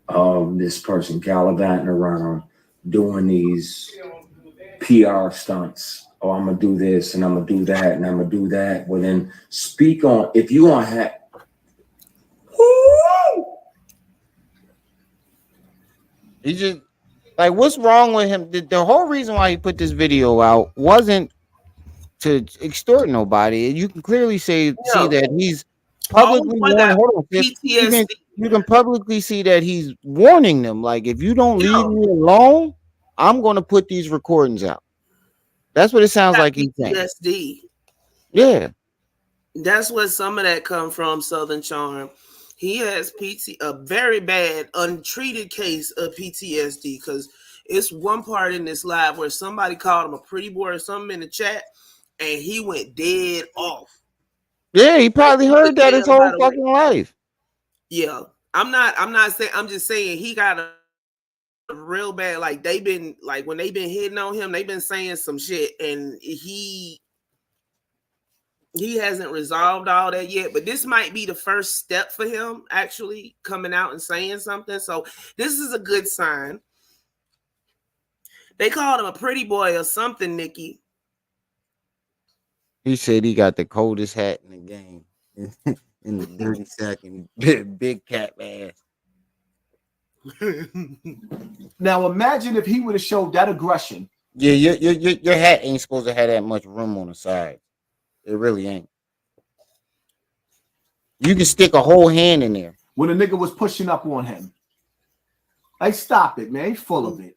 of this person gallivanting around doing these PR stunts. Oh, I'm gonna do this and I'm gonna do that and I'm gonna do that. Well, then speak on if you want to have. He just like, what's wrong with him? The whole reason why he put this video out wasn't to extort nobody. You can clearly see that he's publicly warning. You can publicly see that he's warning them. Like, if you don't leave me alone, I'm going to put these recordings out. That's what it sounds like he's saying. PTSD. Yeah. That's where some of that come from, Southern Charm. He has a very bad, untreated case of PTSD because it's one part in this live where somebody called him a pretty boy or something in the chat and he went dead off. Yeah, he probably heard that his whole fucking life. Yeah. I'm just saying he got a real bad, like they've been, like when they've been hitting on him, they've been saying some shit and he hasn't resolved all that yet, but this might be the first step for him actually coming out and saying something. So this is a good sign. They called him a pretty boy or something, Nikki. He said he got the coldest hat in the game. In the dirty sack and big cat ass. Now imagine if he would have showed that aggression. Yeah, your hat ain't supposed to have that much room on the side. It really ain't. You can stick a whole hand in there. When a nigga was pushing up on him. Like, stop it, man. He's full of it.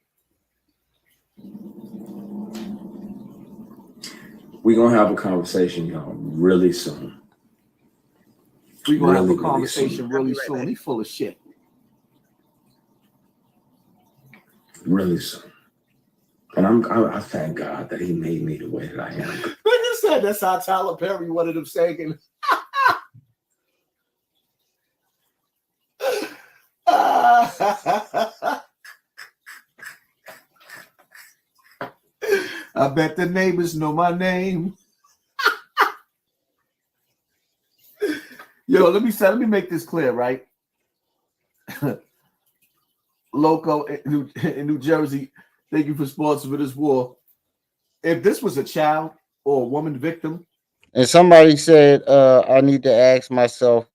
We're going to have a conversation, y'all, really soon. We're going to have a conversation really soon. He's full of shit. Really soon. And I thank God that he made me the way that I am. Nigga said that's how Tyler Perry wanted him saying. I bet the neighbors know my name. Yo, let me make this clear, right? Loco in New Jersey, thank you for sponsoring this war. If this was a child or a woman victim, and somebody said, I need to ask myself,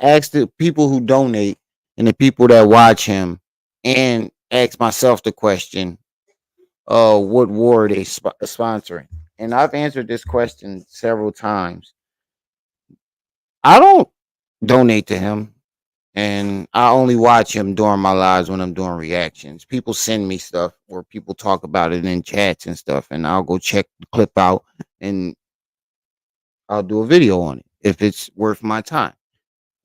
ask the people who donate and the people that watch him, and ask myself the question, what war are they sponsoring? And I've answered this question several times. I don't donate to him, and I only watch him during my lives when I'm doing reactions. People send me stuff or people talk about it in chats and stuff, and I'll go check the clip out and I'll do a video on it if it's worth my time.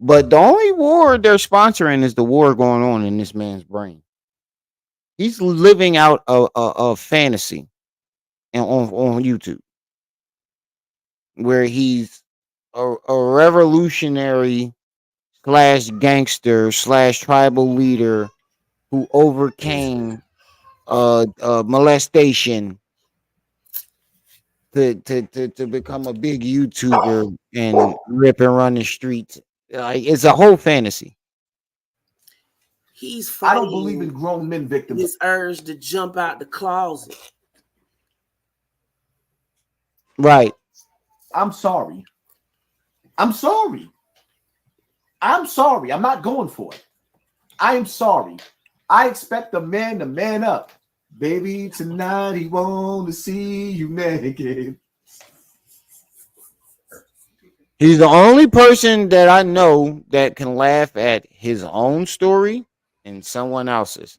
But the only war they're sponsoring is the war going on in this man's brain. He's living out a fantasy on YouTube where he's a revolutionary slash gangster slash tribal leader who overcame molestation to become a big YouTuber and rip and run the streets. It's a whole fantasy. He's fighting. I don't believe in grown men victims. His urge to jump out the closet. Right. I'm sorry. I'm sorry. I'm sorry. I'm not going for it. I am sorry. I expect the man to man up. Baby, tonight he want to see you naked. He's the only person that I know that can laugh at his own story and someone else's.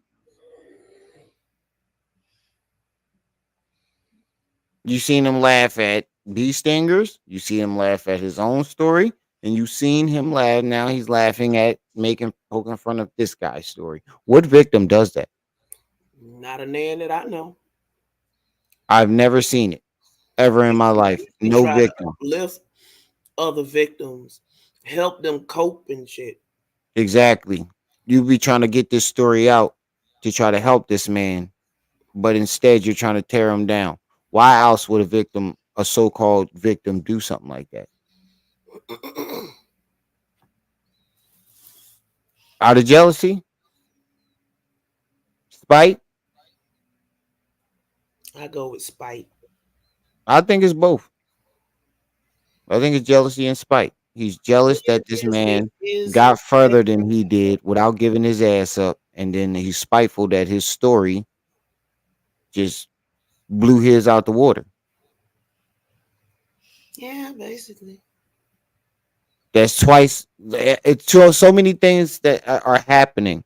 You seen him laugh at bee stingers. You see him laugh at his own story. And you seen him laugh. Now he's laughing at poking fun of this guy's story. What victim does that? Not a man that I know. I've never seen it ever in my life. No victim. Lift other victims, help them cope and shit. Exactly. You be trying to get this story out to try to help this man, but instead you're trying to tear him down. Why else would a so-called victim, do something like that? Out of jealousy? Spite? I go with spite. I think it's both. I think it's jealousy and spite. He's jealous that this man got further than he did without giving his ass up. And then he's spiteful that his story just blew his out the water. Yeah, basically. That's twice. It's so many things that are happening.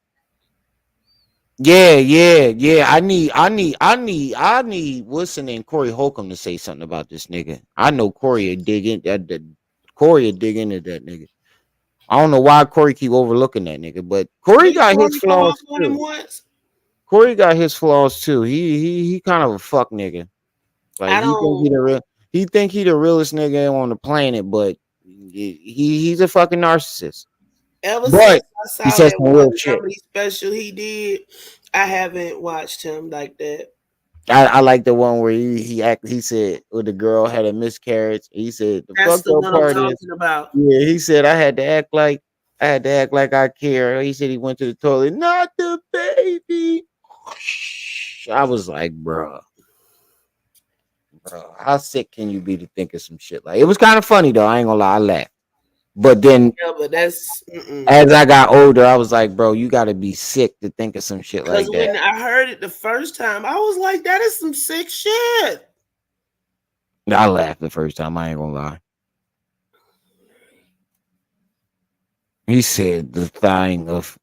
Yeah. I need what's the name? Corey Holcomb to say something about this nigga. I know Corey would dig in that. Corey would dig into that nigga. I don't know why Corey keep overlooking that nigga, but Corey got his flaws too. Corey got his flaws too. He kind of a fuck nigga. Like he think he the realest nigga on the planet, but he's a fucking narcissist. Ever since I saw that one comedy special he did, I haven't watched him like that. I like the one where he said when the girl had a miscarriage. He said That's the one I'm talking about. Yeah, he said I had to act like I care. He said he went to the toilet, not the baby. I was like, bro, how sick can you be to think of some shit like? It was kind of funny though. I ain't gonna lie, I laughed. But then Yeah, but that's as I got older, I was like, bro, you got to be sick to think of some shit because like when that. I heard it the first time, I was like, that is some sick shit. I laughed the first time. I ain't gonna lie. He said the thing of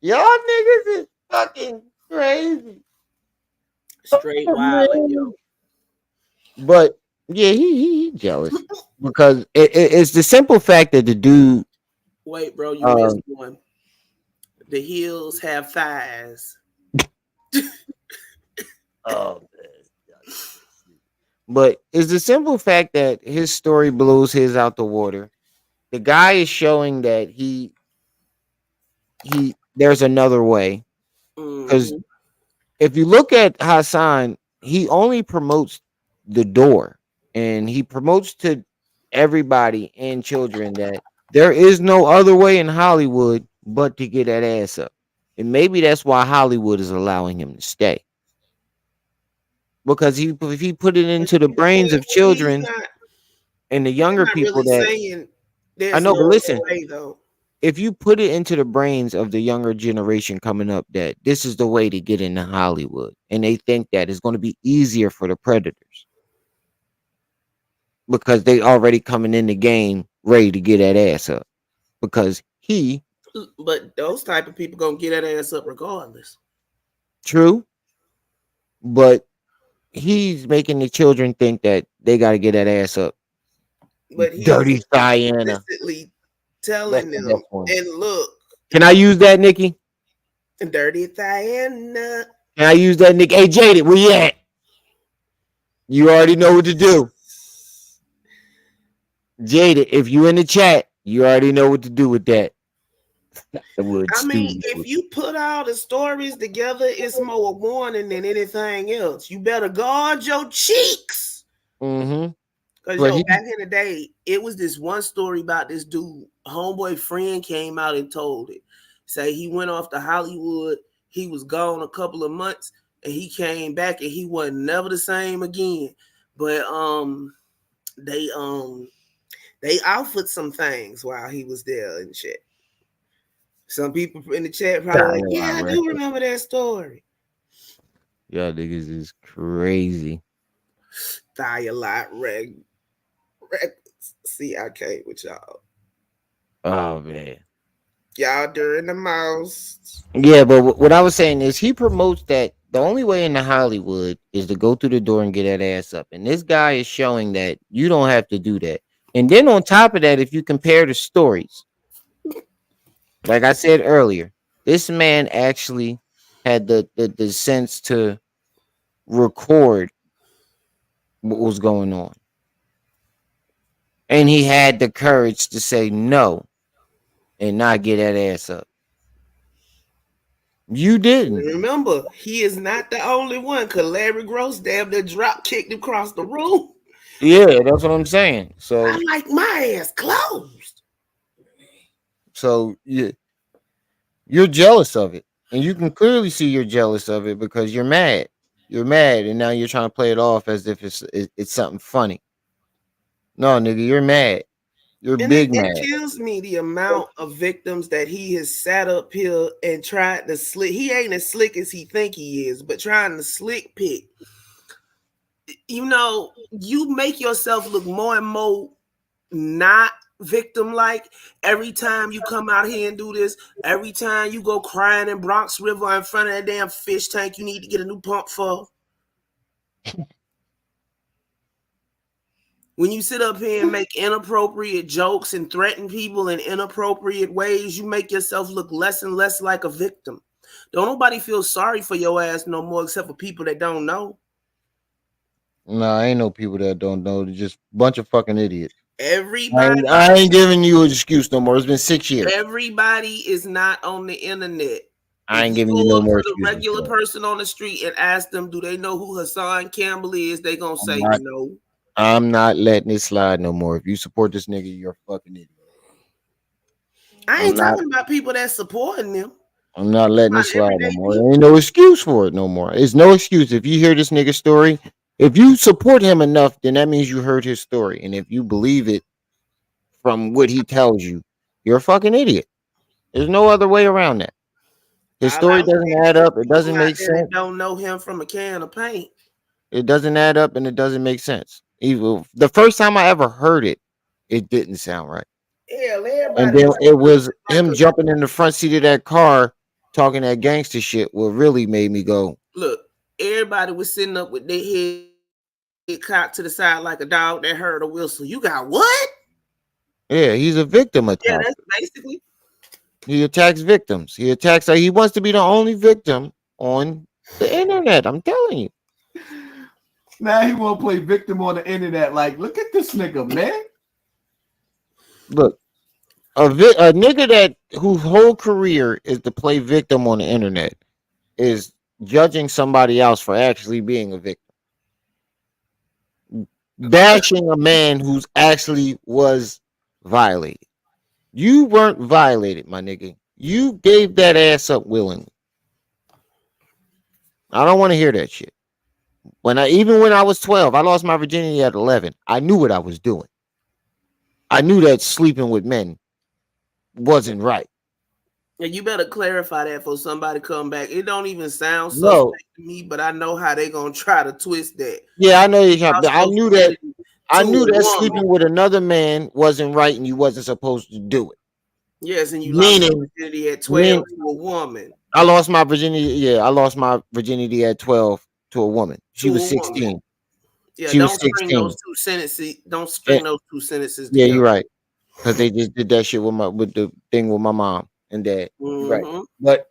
y'all niggas is fucking crazy. Straight wild, yo. But yeah, he jealous because it's the simple fact that the dude. Wait, bro, you missed one. The heels have thighs. Oh, man. But it's the simple fact that his story blows his out the water. The guy is showing that he there's another way. Because if you look at Hassan, he only promotes the door, and he promotes to everybody and children that there is no other way in Hollywood but to get that ass up. And maybe that's why Hollywood is allowing him to stay. Because if he put it into the brains of children and the younger people really that saying there's I know, but listen, way, though. if you put it into the brains of the younger generation coming up that this is the way to get into Hollywood, and they think that it's going to be easier for the predators because they already coming in the game ready to get that ass up. Because but those type of people gonna get that ass up regardless. True, but he's making the children think that they got to get that ass up. But he's Dirty Diana telling them, and look. Can I use that, Nikki? Dirty Diana. Can I use that, Nikki? Hey, Jaded, where you at? You already know what to do. Jaded, if you in the chat, you already know what to do with that. I mean, if you put all the stories together, it's more a warning than anything else. You better guard your cheeks. Mm-hmm. Because back in the day, it was this one story about this dude. A homeboy friend came out and told it. Say he went off to Hollywood. He was gone a couple of months, and he came back, and he wasn't never the same again. But they offered some things while he was there and shit. Some people in the chat probably like, yeah, I do remember that story. Y'all niggas is crazy. Thiolite reg. See, I can't with y'all. Oh man, y'all during the mouse. Yeah, but what I was saying is he promotes that the only way into Hollywood is to go through the door and get that ass up, and this guy is showing that you don't have to do that. And then on top of that, if you compare the stories, like I said earlier, this man actually had the sense to record what was going on. And he had the courage to say no and not get that ass up. You didn't. Remember, he is not the only one, because Larry Gross damn near drop kicked him across the room. Yeah, that's what I'm saying. So I like my ass closed. So you're jealous of it. And you can clearly see you're jealous of it because you're mad. You're mad, and now you're trying to play it off as if it's something funny. No, nigga, you're mad. You're big mad. It kills me the amount of victims that he has sat up here and tried to slick. He ain't as slick as he think he is, but trying to slick pick. You know, you make yourself look more and more not victim-like every time you come out here and do this. Every time you go crying in Bronx River in front of that damn fish tank you need to get a new pump for. When you sit up here and make inappropriate jokes and threaten people in inappropriate ways, you make yourself look less and less like a victim. Don't nobody feel sorry for your ass no more except for people that don't know. Nah, ain't no people that don't know. They're just a bunch of fucking idiots. Everybody, I ain't giving you an excuse no more. It's been 6 years. Everybody is not on the internet. I ain't giving you no more excuses. The regular person on the street and ask them, do they know who Hassan Campbell is? They gonna say no. I'm not letting it slide no more. If you support this nigga, you're a fucking idiot. I ain't talking about people that's supporting them. I'm not letting it slide no more. There ain't no excuse for it no more. There's no excuse. If you hear this nigga story, If you support him enough, then that means you heard his story. And if you believe it from what he tells you, you're a fucking idiot. There's no other way around that. His All I story doesn't add up. It doesn't people out make there that sense. don't know him from a can of paint. It doesn't add up and it doesn't make sense. Even the first time I ever heard it, it didn't sound right. Hell, And everybody then was it was like him jumping in the front seat of that car talking that gangster shit what really made me go, look, everybody was sitting up with their head cocked to the side like a dog that heard a whistle. You got what? yeah, he's a victim Yeah, attacker. that's basically. He attacks victims. He attacks. He wants to be the only victim on the internet. I'm telling you. Now he won't play victim on the internet. Like, look at this nigga, man. Look, a nigga that whose whole career is to play victim on the internet is judging somebody else for actually being a victim. Bashing a man who's actually was violated. You weren't violated, my nigga. You gave that ass up willingly. I don't want to hear that shit. Even when I was 12, I lost my virginity at 11. I knew what I was doing. I knew that sleeping with men wasn't right. And you better clarify that for somebody come back. It don't even sound No. suspect to me, but I know how they gonna try to twist that. Yeah, I know you have, but I knew that To a woman. sleeping with another man wasn't right and you wasn't supposed to do it. Yes, and you Meaning- lost your virginity at 12 to a woman. I lost my virginity. Yeah, I lost my virginity at 12 to a woman. She To was a 16. woman. Yeah, She was don't string 16. those two sentences. Don't string those two sentences Yeah, together. you're right. Because they just did that shit with the thing with my mom and dad. Right. Mhm. But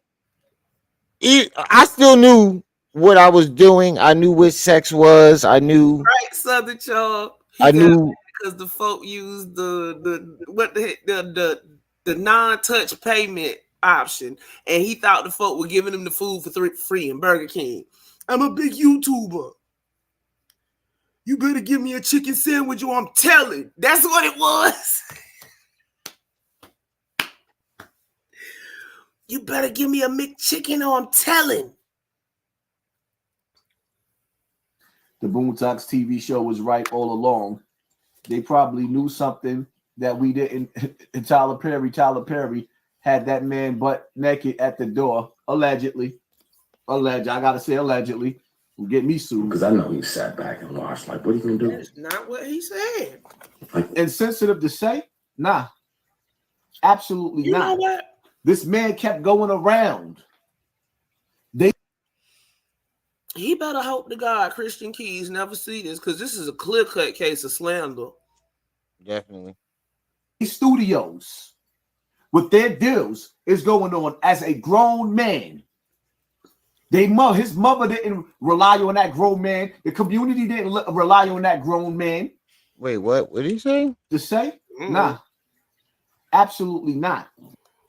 I still knew what I was doing. I knew what sex was. I knew. Right, Southern Charles. I knew. Because the folk used the non-touch payment option, and he thought the folk were giving him the food for free in Burger King. I'm a big YouTuber. You better give me a chicken sandwich or I'm telling. That's what it was. You better give me a McChicken or I'm telling. The Boondocks TV show was right all along. They probably knew something that we didn't. And Tyler Perry had that man butt naked at the door, allegedly. I gotta say allegedly. Will get me sued. Because I know he sat back and watched. Like, what are you gonna do? That's not what he said. Insensitive to say? Nah. Absolutely You not. know what? This man kept going around. He better hope to God Christian Keys never see this, because this is a clear-cut case of slander. Definitely. Studios with their deals is going on as a grown man. His mother didn't rely on that grown man. The community didn't rely on that grown man. Wait, what? What did he say? To say? Nah. Absolutely not.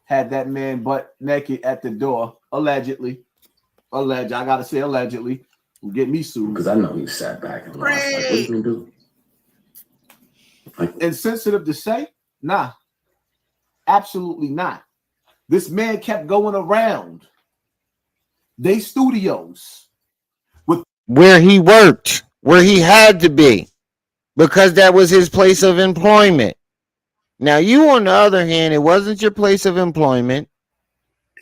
Had that man butt naked at the door, allegedly. I gotta say allegedly. Will get me sued. Because I know he sat back and watched. Like, what are you gonna do? Insensitive to say? Nah. Absolutely not. This man kept going around. They studios where he worked, where he had to be, because that was his place of employment. Now, you, on the other hand, it wasn't your place of employment.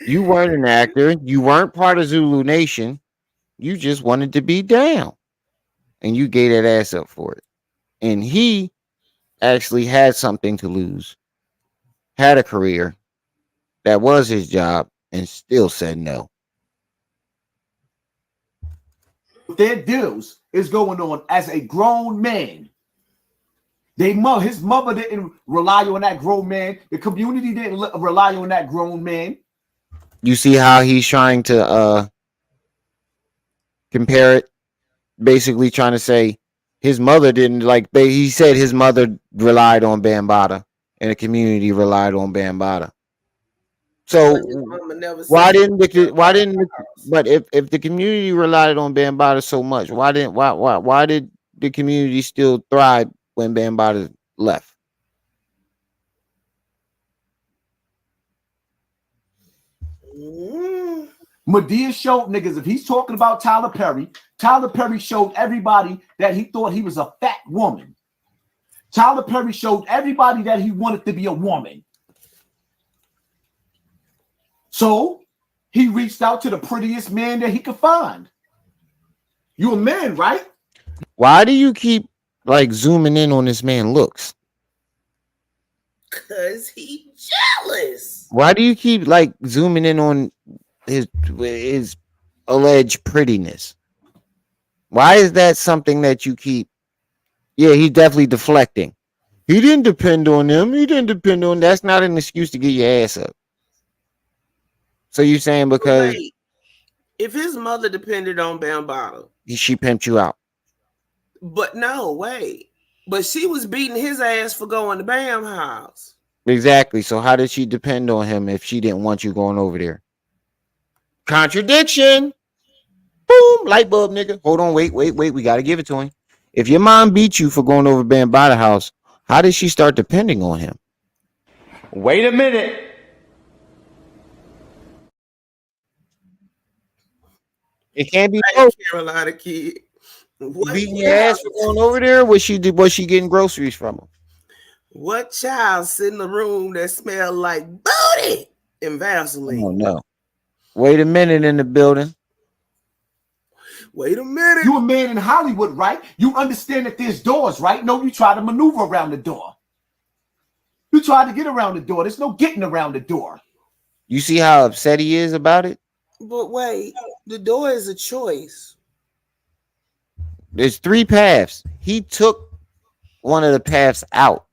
You weren't an actor. You weren't part of Zulu Nation. You just wanted to be down, and you gave that ass up for it. And he actually had something to lose, had a career, that was his job, and still said no. Their deals is going on as a grown man. His mother didn't rely on that grown man. The community didn't rely on that grown man. You see how he's trying to compare it, basically trying to say his mother didn't he said his mother relied on Bambaataa and the community relied on Bambaataa. So why didn't but if the community relied on Bambaataa so much, why did the community still thrive when Bambaataa left? Madea showed niggas, if he's talking about Tyler Perry showed everybody that he thought he was a fat woman. Tyler Perry showed everybody that he wanted to be a woman. So he reached out to the prettiest man that he could find. You a man, right? Why do you keep like zooming in on this man looks? Cause he jealous. Why do you keep like zooming in on his alleged prettiness? Why is that something that you keep? Yeah, he's definitely deflecting. He didn't depend on him. He didn't depend on. That's not an excuse to get your ass up. So you're saying because Wait, if his mother depended on Bambaataa, she pimped you out? but no, wait. But she was beating his ass for going to Bam house. Exactly. So how did she depend on him if she didn't want you going over there? Contradiction. Boom. Light bulb, nigga. Hold on. Wait. We got to give it to him. If your mom beat you for going over Bambaataa house, how did she start depending on him? Wait a minute. It can't be Hey, both. Carolina kid. What Beating your ass for going over there? Was she getting groceries from him? What child sit in the room that smelled like booty and Vaseline? Oh no. Wait a minute in the building. Wait a minute. You a man in Hollywood, right? You understand that there's doors, right? No, you try to maneuver around the door. You try to get around the door. There's no getting around the door. You see how upset he is about it? But wait, the door is a choice. There's 3 paths. He took one of the paths out.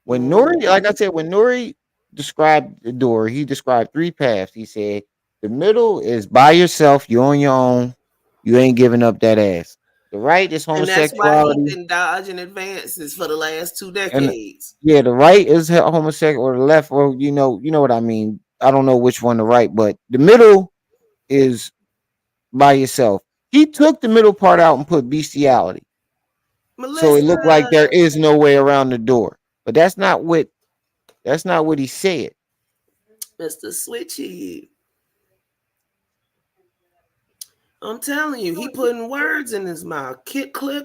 When Nori, like I said, when Nori described the door, he described 3 paths. He said the middle is by yourself, you're on your own, you ain't giving up that ass. The right is And that's why homosexuality. he's been dodging advances for the last 2 decades. Yeah, the right is homosexual, or the left, or you know what I mean. I don't know which one the right, but the middle is by yourself. He took the middle part out and put bestiality. Melissa, So it looked like there is no way around the door. But that's not what he said. Mr. Switchy. I'm telling you, he putting words in his mouth. Clear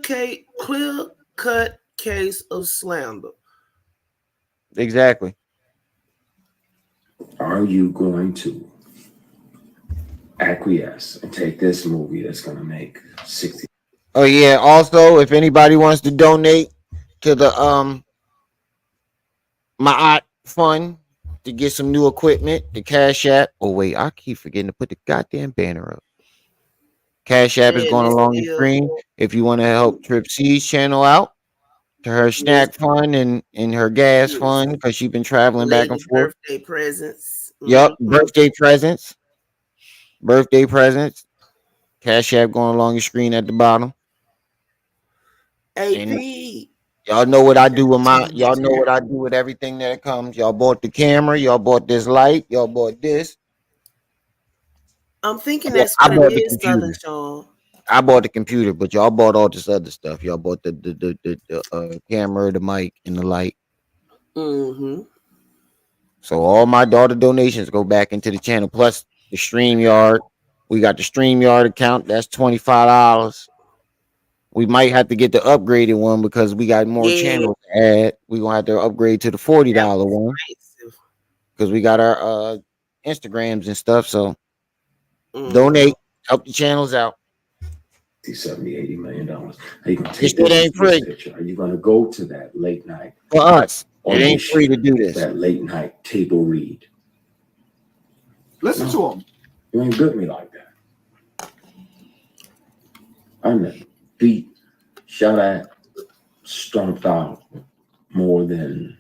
cut case of slander. Exactly. Are you going to acquiesce and take this movie that's going to make 60? Oh yeah. Also, if anybody wants to donate to the my art fund to get some new equipment, the Cash App. Oh wait, I keep forgetting to put the goddamn banner up. Cash App is Man, going this along the bill- screen. If you want to help Trip C's channel out to her snack fund and her gas Yes. fund because she's been traveling back and Lady forth. birthday presents. Yep, Mhm. birthday presents. Birthday presents. Cash App going along your screen at the bottom. AP. Y'all know what I do with y'all know what I do with everything that comes. Y'all bought the camera, y'all bought this light, y'all bought this. I'm thinking I that's bought what it the is, computer. Southern Sean. I bought the computer, but y'all bought all this other stuff. Y'all bought the camera, the mic, and the light. Mm-hmm. So all my daughter donations go back into the channel. Plus the StreamYard. We got the StreamYard account. That's $25. We might have to get the upgraded one because we got more channels to add. We're gonna have to upgrade to the $40 one because we got our Instagrams and stuff. So donate, help the channels out. 70, $80 million. Are you going to This take shit ain't free picture? Are you going to go to that late night? for us. It ain't free to do this. That late night table read. Listen to him. You ain't good me like that. I'm a beat, shot at, stomped out more than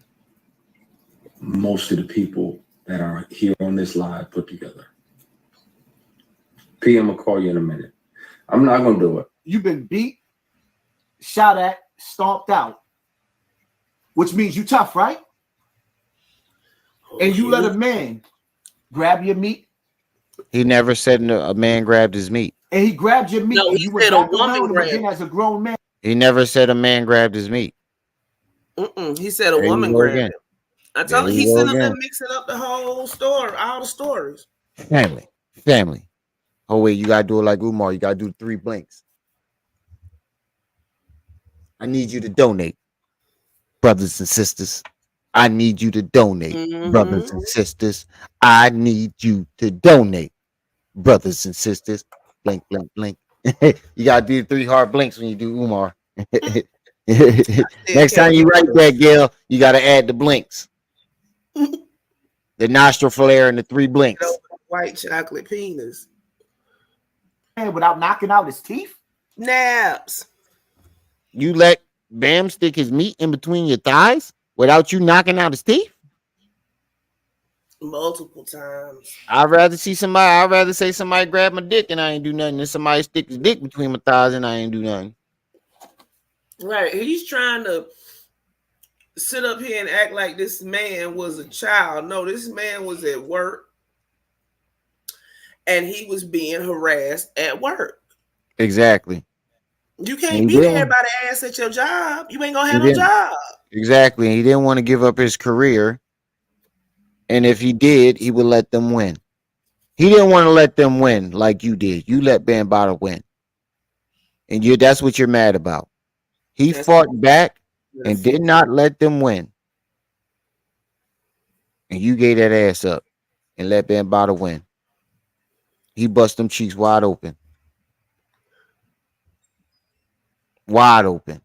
most of the people that are here on this live put together. P, I'm gonna call you in a minute. I'm not gonna do it. You've been beat, shot at, stomped out, which means you tough, right? And you let a man grab your meat. He never said a man grabbed his meat. And he grabbed your meat. No, and he you went said a back woman around him grabbed again as a grown man. He never said a man grabbed his meat. He said a There you woman go grabbed again. him. I told There you, you he go sent up there again. mixing up the whole story, all the stories. Family. Oh wait, you gotta do it like Umar. You gotta do 3 blinks. I need you to donate, brothers and sisters. I need you to donate, brothers and sisters. I need you to donate, brothers and sisters. Blink, blink, blink. You gotta do 3 hard blinks when you do Umar. Next time you write that, Gail, you gotta add the blinks. The nostril flare and the 3 blinks. White chocolate penis. And without knocking out his teeth? Naps. You let Bam stick his meat in between your thighs without you knocking out his teeth? Multiple times. I'd rather say somebody grab my dick and I ain't do nothing than somebody stick his dick between my thighs and I ain't do nothing. Right. He's trying to sit up here and act like this man was a child. No, this man was at work and he was being harassed at work. Exactly. You can't beat everybody ass at your job. You ain't gonna have no job. Exactly. He didn't want to give up his career. And if he did, he would let them win. He didn't want to let them win like you did. You let Bambaataa win. And that's what you're mad about. He fought back and did not let them win. And you gave that ass up and let Bambaataa win. He bust them cheeks wide open. Wide open.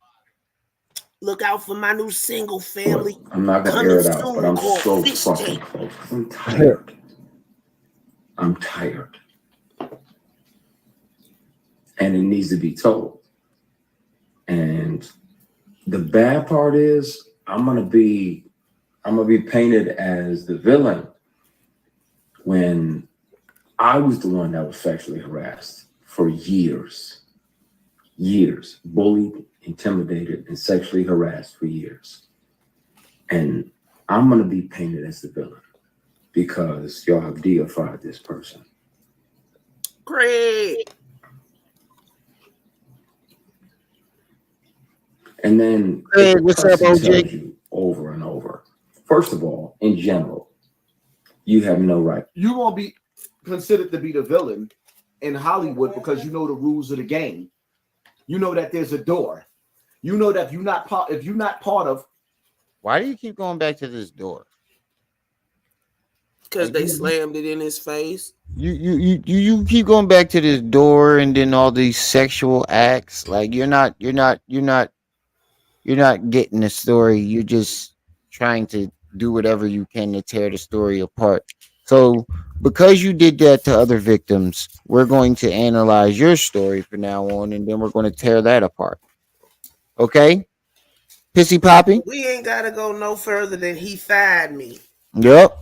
Look out for my new single, family. Look, I'm not gonna air it out, but I'm so fucking close. I'm tired. I'm tired. And it needs to be told. And the bad part is I'm gonna be painted as the villain when I was the one that was sexually harassed for years. Bullied, intimidated, and sexually harassed for years. And I'm going to be painted as the villain because y'all have deified this person. Great. And then what's up, OJ? you over and over. First of all, in general, you have no right. You won't be considered to be the villain in Hollywood because you know the rules of the game. You know that there's a door. You know that if you're not part of. Why do you keep going back to this door? Because they slammed it in his face. You keep going back to this door and then all these sexual acts. Like you're not getting the story. You're just trying to do whatever you can to tear the story apart. So because you did that to other victims, we're going to analyze your story from now on, and then we're going to tear that apart. Okay? Pissy Poppy? We ain't got to go no further than he fired me. Yep.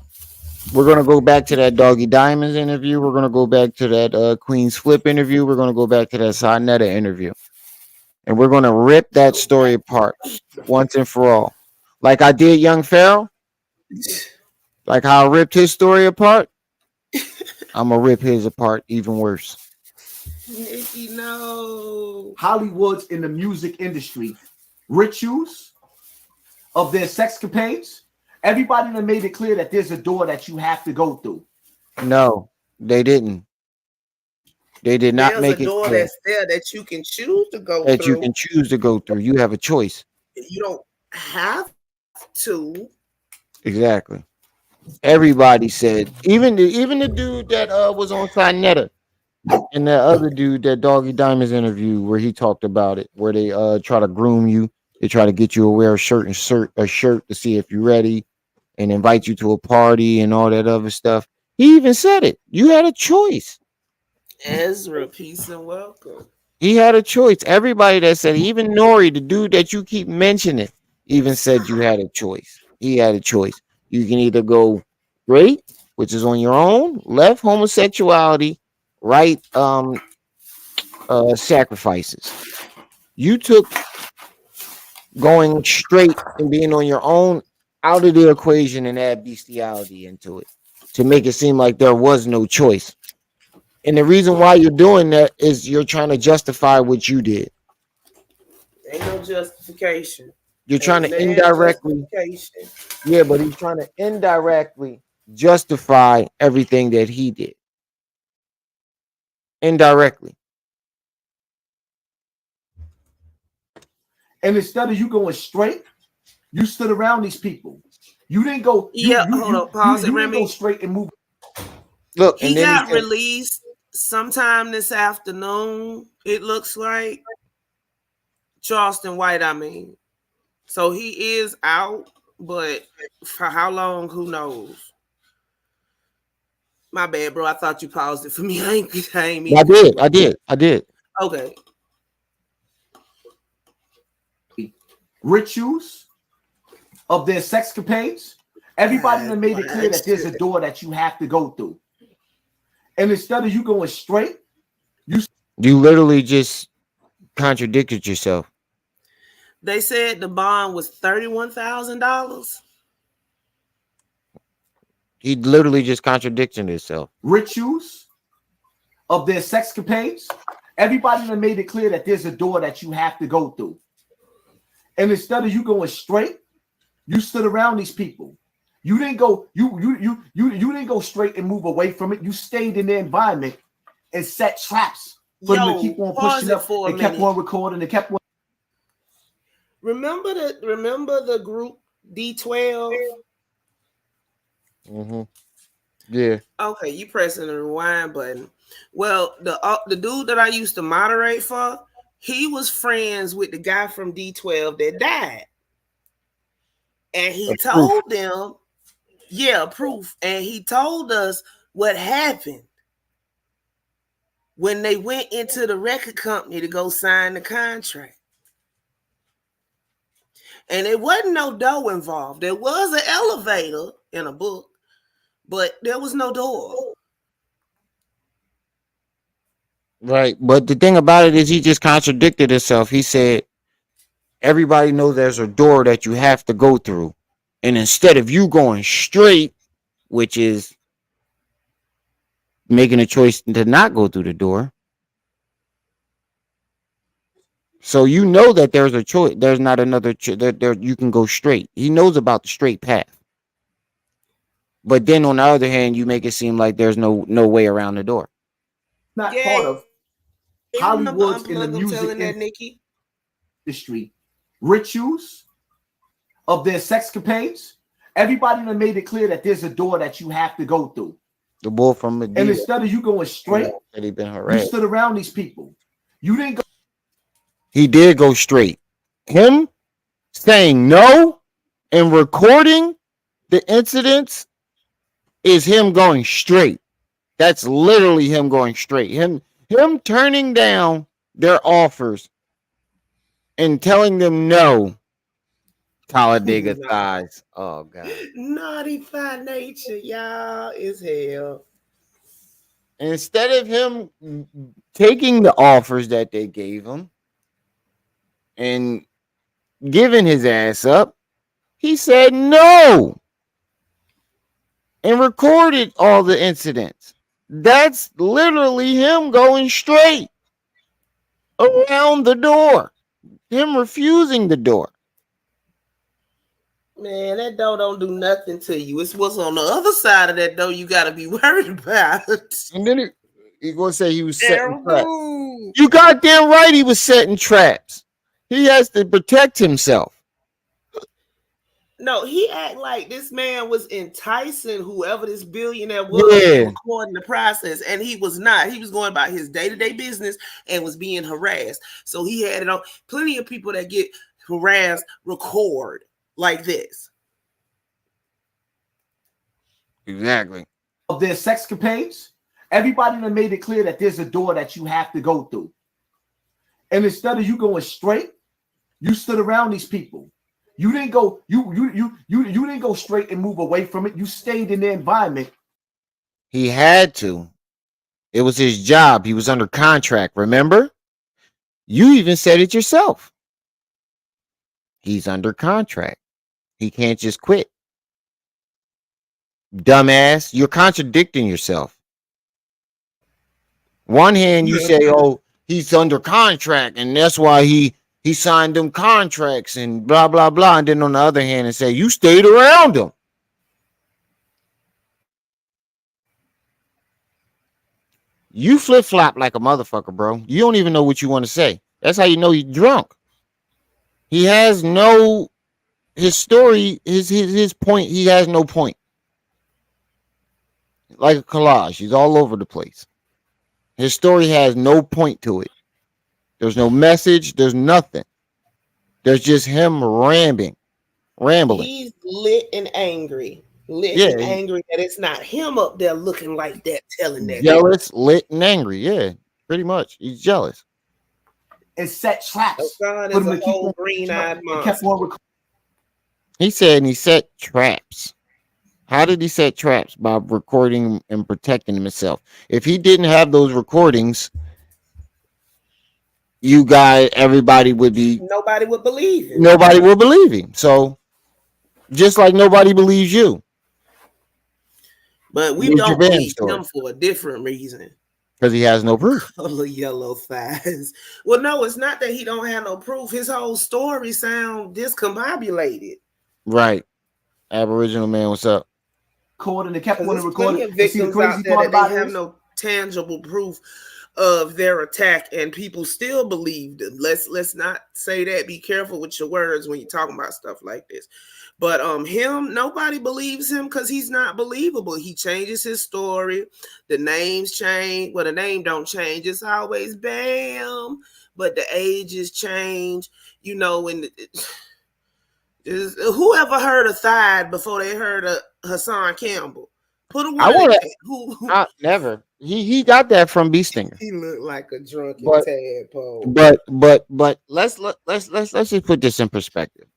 We're going to go back to that Doggy Diamonds interview. We're going to go back to that Queen's Flip interview. We're going to go back to that Sonetta interview. And we're going to rip that story apart once and for all. Like I did Young Pharaoh. Like how I ripped his story apart. I'm going to rip his apart even worse. Nikki, no. Hollywood's in the music industry. Rituals of their sexcapades. Everybody that made it clear that there's a door that you have to go through. No, they didn't. They did not make it clear. There's a door that's there that you can choose to go through. That you can choose to go through. You have a choice. You don't have to. Exactly. Everybody said, even the dude that was on Sonetta and that other dude, that Doggy Diamonds interview where he talked about it, where they try to groom you, they try to get you to wear a shirt to see if you're ready and invite you to a party and all that other stuff. He even said it. You had a choice. Ezra, peace and welcome. He had a choice. Everybody that said, even Nori, the dude that you keep mentioning, even said you had a choice. He had a choice. You can either go straight, which is on your own, left, homosexuality, right, sacrifices. You took going straight and being on your own out of the equation and add bestiality into it to make it seem like there was no choice. And the reason why you're doing that is you're trying to justify what you did. Ain't no justification. You're trying to indirectly. Yeah, but he's trying to indirectly justify everything that he did. indirectly. And instead of you going straight, you stood around these people. You didn't go. Hold on, pause it, you didn't go Remy. straight and move. Look, He and then got he said, released sometime this afternoon. It looks like Charleston White. I mean, so he is out, but for how long? Who knows? My bad, bro. I thought you paused it for me. I ain't mean to. I did. Okay. Rituals of their sexcapades. Everybody done made it clear that there's a door that you have to go through. And instead of you going straight, you literally just contradicted yourself. They said the bond was $31,000. He literally just contradicted himself. Rituals of their sexcapades. Everybody done made it clear that there's a door that you have to go through. And instead of you going straight, you stood around these people. You didn't go. You didn't go straight and move away from it. You stayed in their environment and set traps for them to keep on pushing up. They kept on recording. They kept on. Remember the group D12? Mm-hmm. Yeah. Okay, you pressing the rewind button. Well, the dude that I used to moderate for, he was friends with the guy from D12 that died. And he told them, proof. And he told us what happened when they went into the record company to go sign the contract. And there wasn't no door involved. There was an elevator in a book, but there was no door. Right. But the thing about it is he just contradicted himself. He said, everybody knows there's a door that you have to go through. And instead of you going straight, which is making a choice to not go through the door. So you know that there's a choice. There's not another there you can go straight. He knows about the straight path. But then on the other hand, you make it seem like there's no way around the door. Not part of Hollywood's in the music industry. Rituals of their sexcapades. Everybody done made it clear that there's a door that you have to go through. The bull from Medina. And instead of you going straight, you stood around these people. You didn't go. He did go straight. Him saying no and recording the incidents is him going straight. That's literally him going straight. Him turning down their offers and telling them no. Talladega thighs. Oh God. Naughty by nature, y'all, is hell. Instead of him taking the offers that they gave him and giving his ass up, he said no and recorded all the incidents. That's literally him going straight around the door, him refusing the door. Man, that door don't do nothing to you. It's what's on the other side of that door you got to be worried about. And then he's going to say he was setting traps. You goddamn right he was setting traps. He has to protect himself. No, he act like this man was enticing whoever this billionaire was recording the process, and he was not. He was going about his day-to-day business and was being harassed. So he had it on. Plenty of people that get harassed record like this. Exactly. Of their sexcapades, everybody done made it clear that there's a door that you have to go through. And instead of you going straight, you stood around these people. You didn't go. You didn't go straight and move away from it. You stayed in the environment. He had to. It was his job. He was under contract. Remember? You even said it yourself. He's under contract. He can't just quit. Dumbass, you're contradicting yourself. One hand you say, "Oh, he's under contract, and that's why he signed them contracts and blah, blah, blah." And then on the other hand and say, you stayed around him. You flip flop like a motherfucker, bro. You don't even know what you want to say. That's how you know you're drunk. He has no his story, his point. He has no point. Like a collage, he's all over the place. His story has no point to it. There's no message. There's nothing. There's just him rambling. He's lit and angry. Lit and angry that it's not him up there looking like that, telling that. Jealous, lit, and angry. Yeah, pretty much. He's jealous. And set traps. Hassan is a whole green-eyed monster. He said he set traps. How did he set traps? By recording and protecting himself. If he didn't have those recordings, everybody would be. Nobody would believe him. Nobody would believe him. So, just like nobody believes you. But we don't believe him for a different reason. Because he has no proof. Color yellow thighs. Well, no, it's not that he don't have no proof. His whole story sound discombobulated. Right. Aboriginal man, what's up? And they kept wanting to record it. Victims out there that they have no tangible proof of their attack, and people still believe them. Let's not say that. Be careful with your words when you're talking about stuff like this. But him, nobody believes him because he's not believable. He changes his story. The names change. Well, the name don't change. It's always Bam, but the ages change. You know, when whoever heard of Thide before they heard of Hassan Campbell? Put a word. Never. He got that from Bee Stinger. He looked like a drunken tadpole. But let's just put this in perspective.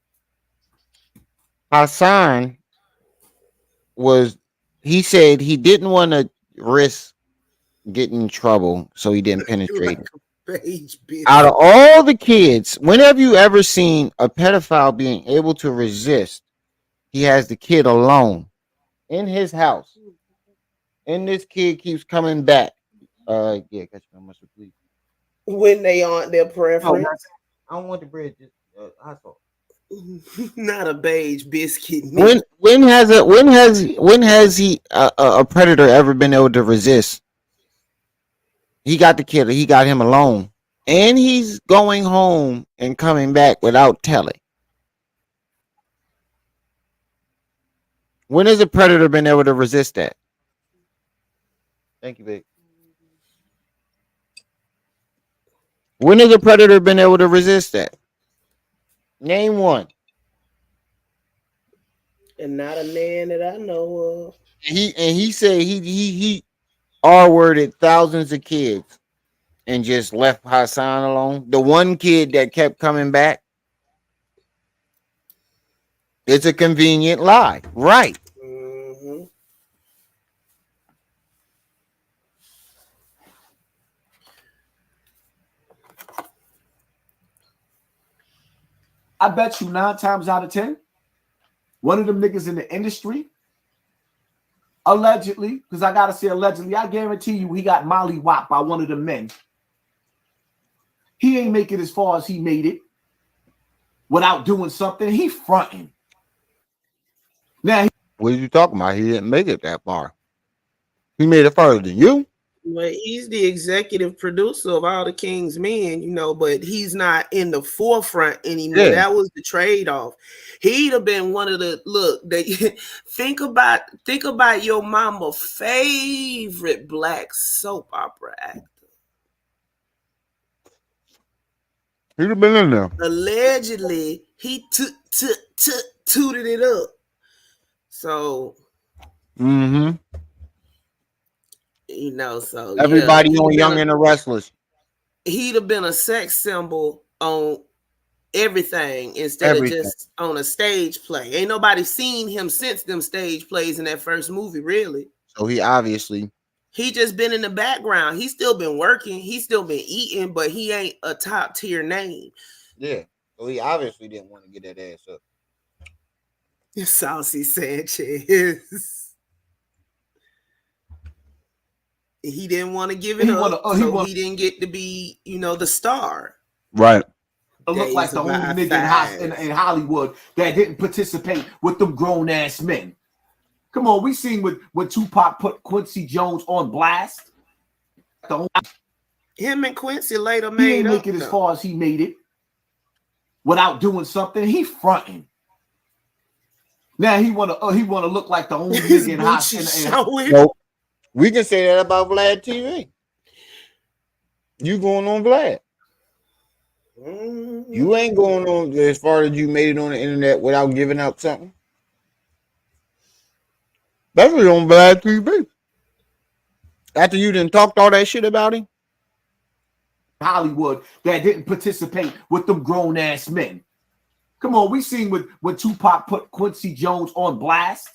Hassan he said he didn't want to risk getting in trouble, so he didn't penetrate. Out of all the kids, when have you ever seen a pedophile being able to resist? He has the kid alone in his house, and this kid keeps coming back. Catch me on my please. When they aren't their preference. I don't want the bread. Just hot sauce. Not a beige biscuit. When has he a predator ever been able to resist? He got the kid. He got him alone, and he's going home and coming back without telling. When has a predator been able to resist that? Thank you, babe. When has a predator been able to resist that? Name one. And not a man that I know of. He said he R-worded thousands of kids and just left Hassan alone. The one kid that kept coming back. It's a convenient lie, right? Mm-hmm. I bet you 9 times out of 10, one of them niggas in the industry, allegedly, because I gotta say allegedly, I guarantee you he got molly-whopped by one of the men. He ain't make it as far as he made it without doing something. He fronting. Now, what are you talking about? He didn't make it that far. He made it farther than you. Well, he's the executive producer of all the King's Men, you know, but he's not in the forefront anymore. Yeah. That was the trade-off. He'd have been one of the think about your mama's favorite black soap opera actor. He'd have been in there. Allegedly, he tooted it up. So you know, so everybody on Young and the Restless. He'd have been a sex symbol on everything instead of just on a stage play. Ain't nobody seen him since them stage plays in that first movie, really. So he just been in the background. He's still been working. He's still been eating, but he ain't a top tier name. Yeah. So he obviously didn't want to get that ass up. Saucy Sanchez. He didn't want to give it up, so he didn't get to be, you know, the star. Right. It looked like the only nigga in Hollywood that didn't participate with them grown-ass men. Come on, we seen when Tupac put Quincy Jones on blast. Him and Quincy later He made ain't up. make it as far as he made it without doing something. He fronting. Now he wanna look like the only His nigga in Gucci house. showing. Nope. We can say that about Vlad TV. You going on Vlad. You ain't going on as far as you made it on the internet without giving out something. Especially on Vlad TV. After you done talked all that shit about him. Hollywood that didn't participate with them grown ass men. Come on, we seen when Tupac put Quincy Jones on blast,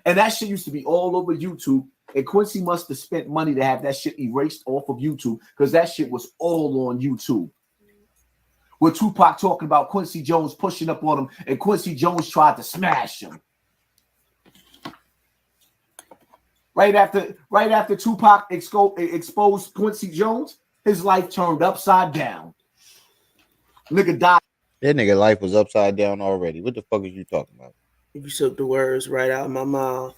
and that shit used to be all over YouTube. And Quincy must have spent money to have that shit erased off of YouTube because that shit was all on YouTube. With Tupac talking about Quincy Jones pushing up on him, and Quincy Jones tried to smash him. Right after Tupac exposed Quincy Jones, his life turned upside down. Nigga died. That nigga life was upside down already. What the fuck is you talking about? You took the words right out of my mouth.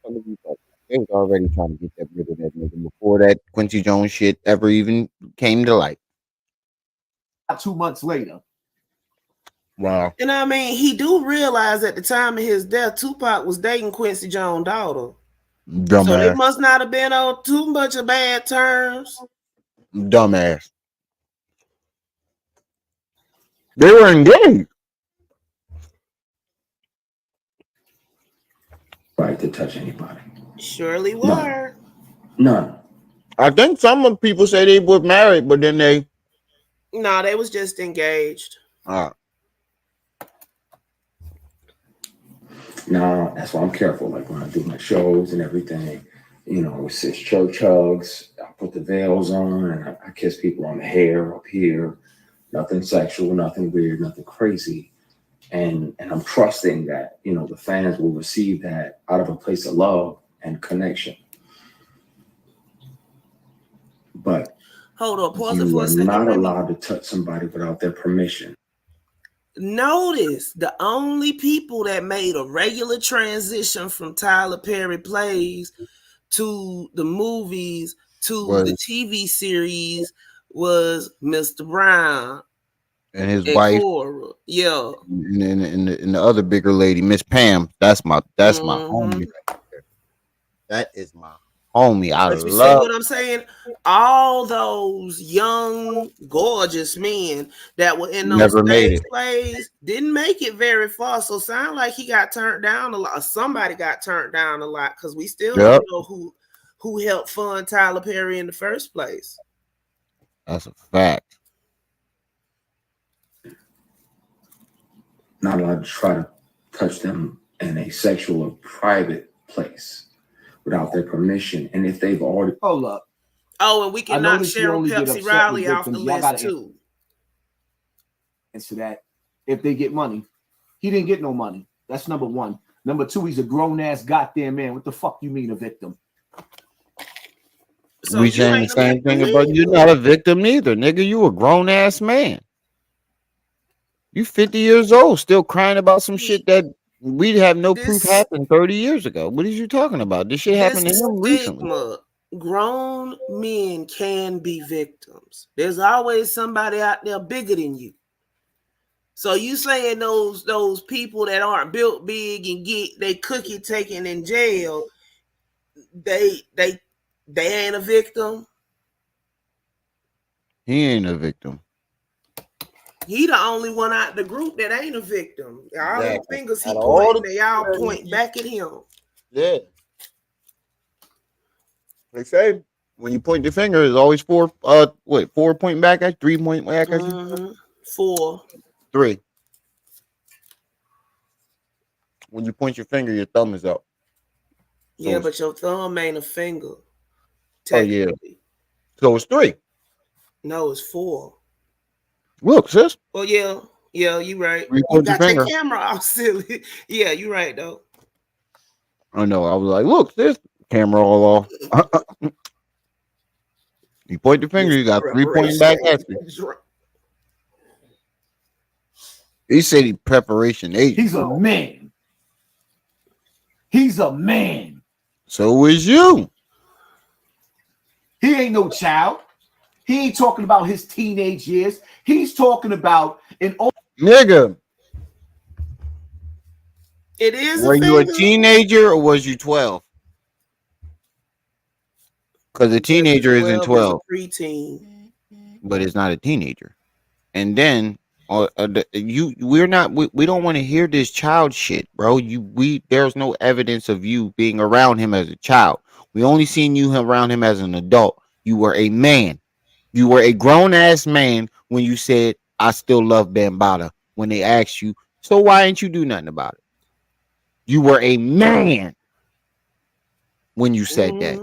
They was already trying to get rid of that nigga before that Quincy Jones shit ever even came to light. 2 months later. Wow. And I mean, he do realize at the time of his death, Tupac was dating Quincy Jones' daughter. Dumbass. So they must not have been on too much of bad terms. Dumbass. They were engaged. Right to touch anybody. Surely were. None. I think some people say they were married, but then they. No, they was just engaged. No, that's why I'm careful. Like when I do my shows and everything, you know, it's church hugs. I put the veils on and I kiss people on the hair up here. Nothing sexual, nothing weird, nothing crazy. And I'm trusting that, you know, the fans will receive that out of a place of love and connection. But hold on, pause it you for are a second. not allowed to touch somebody without their permission. Notice the only people that made a regular transition from Tyler Perry Plays to the movies to the TV series was Mr. Brown and his wife. Cora. Yeah. And the other bigger lady, Miss Pam. That's my homie. That is my homie. I But you love. see what I'm saying? All those young, gorgeous men that were in those Never made stage it. plays didn't make it very far. So sound like he got turned down a lot. Or somebody got turned down a lot because we still don't know who helped fund Tyler Perry in the first place. That's a fact. Not allowed to try to touch them in a sexual or private place without their permission. And if they've already hold up. Oh, and we can knock Cheryl Pepsi Riley off the list too. Answer that. If they get money, he didn't get no money. That's number one. Number two, he's a grown ass goddamn man. What the fuck you mean a victim? So we saying the same thing about you're not a victim neither, nigga. You a grown ass man. You 50 years old, still crying about some shit that we'd have no proof happened 30 years ago. What are you talking about? This shit happened to him recently. Grown men can be victims. There's always somebody out there bigger than you. So you saying those people that aren't built big and get they cookie taken in jail, they ain't a victim? He ain't a victim. He the only one out the group that ain't a victim. All the fingers he all pointing, they all point back at him. Yeah. They say when you point your finger, it's always 4 point back at 3 point back at you? 4. 3. When you point your finger, your thumb is up. So yeah, but your thumb ain't a finger. Oh yeah. So it's 3. No, it's 4. Look, sis. Well, yeah, you right. You You got your camera off, silly. Yeah, you right though. I know. I was like, look, sis. Camera all off. You point the finger, you got 3 pointing back at you. He said he preparation agent. He's a man. He's a man. So is you. He ain't no child. He ain't talking about his teenage years. He's talking about an old nigga. It is. Were you a teenager or was you 12? Because a teenager isn't 12. Preteen. But it's not a teenager. And then we don't want to hear this child shit, bro. There's no evidence of you being around him as a child. We only seen you around him as an adult. You were a man. You were a grown ass man when you said, I still love Bambaataa. When they asked you, so why didn't you do nothing about it? You were a man when you said that.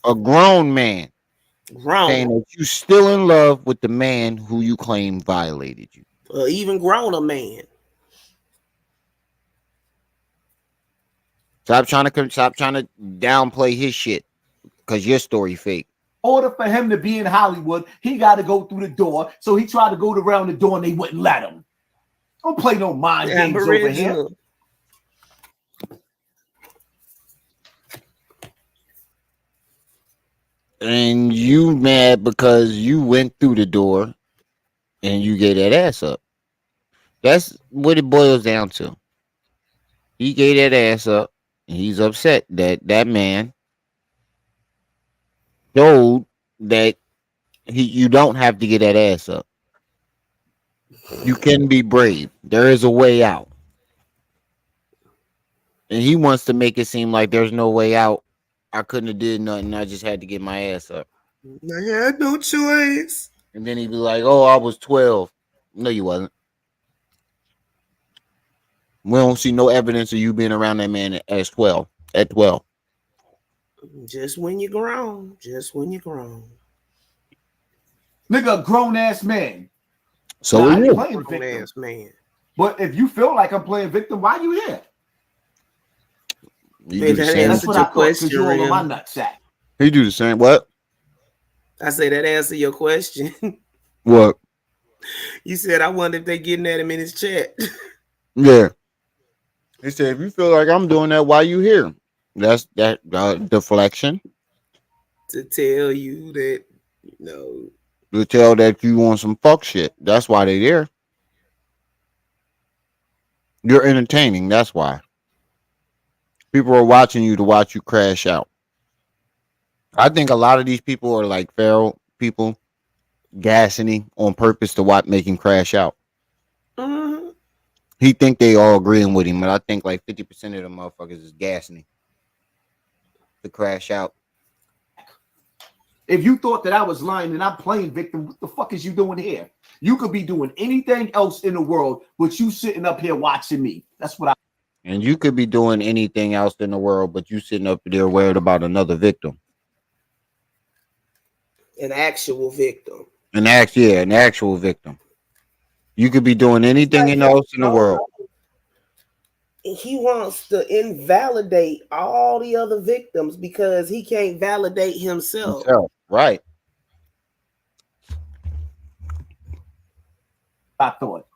A grown man. Saying that you still in love with the man who you claim violated you. Even grown a man. Stop trying to downplay his shit because your story fake. In order for him to be in Hollywood, he got to go through the door. So he tried to go around the door and they wouldn't let him. Don't play no mind games over here. And you mad because you went through the door and you gave that ass up. That's what it boils down to. He gave that ass up and he's upset that that man showed that you don't have to get that ass up. You can be brave. There is a way out. And he wants to make it seem like there's no way out. I couldn't have did nothing. I just had to get my ass up. I had no choice. And then he'd be like, oh, I was 12. No, you wasn't. We don't see no evidence of you being around that man at 12. At 12. Just when you're grown. Just when you're grown. Nigga, a grown-ass man. So I ain't playing grown-ass man. But if you feel like I'm playing victim, why you here? That's what I thought, because you're all on my nutsack. He do the same. What? I say that answer your question. What? You said, I wonder if they getting at him in his chat. Yeah. He said, if you feel like I'm doing that, why you here? That's that deflection. To tell you that, you know. To tell that you want some fuck shit. That's why they there. You're entertaining. That's why. People are watching you to watch you crash out. I think a lot of these people are like feral people gassing him on purpose to make him crash out. Mm-hmm. He think they all agreeing with him, but I think like 50% of the motherfuckers is gassing him to crash out. If you thought that I was lying and I'm playing victim, what the fuck is you doing here? You could be doing anything else in the world, but you sitting up here watching me. That's what I. And you could be doing anything else in the world, but you sitting up there worried about another victim. An actual victim. An actual victim. You could be doing anything else in the world. He wants to invalidate all the other victims because he can't validate himself. Right. I thought.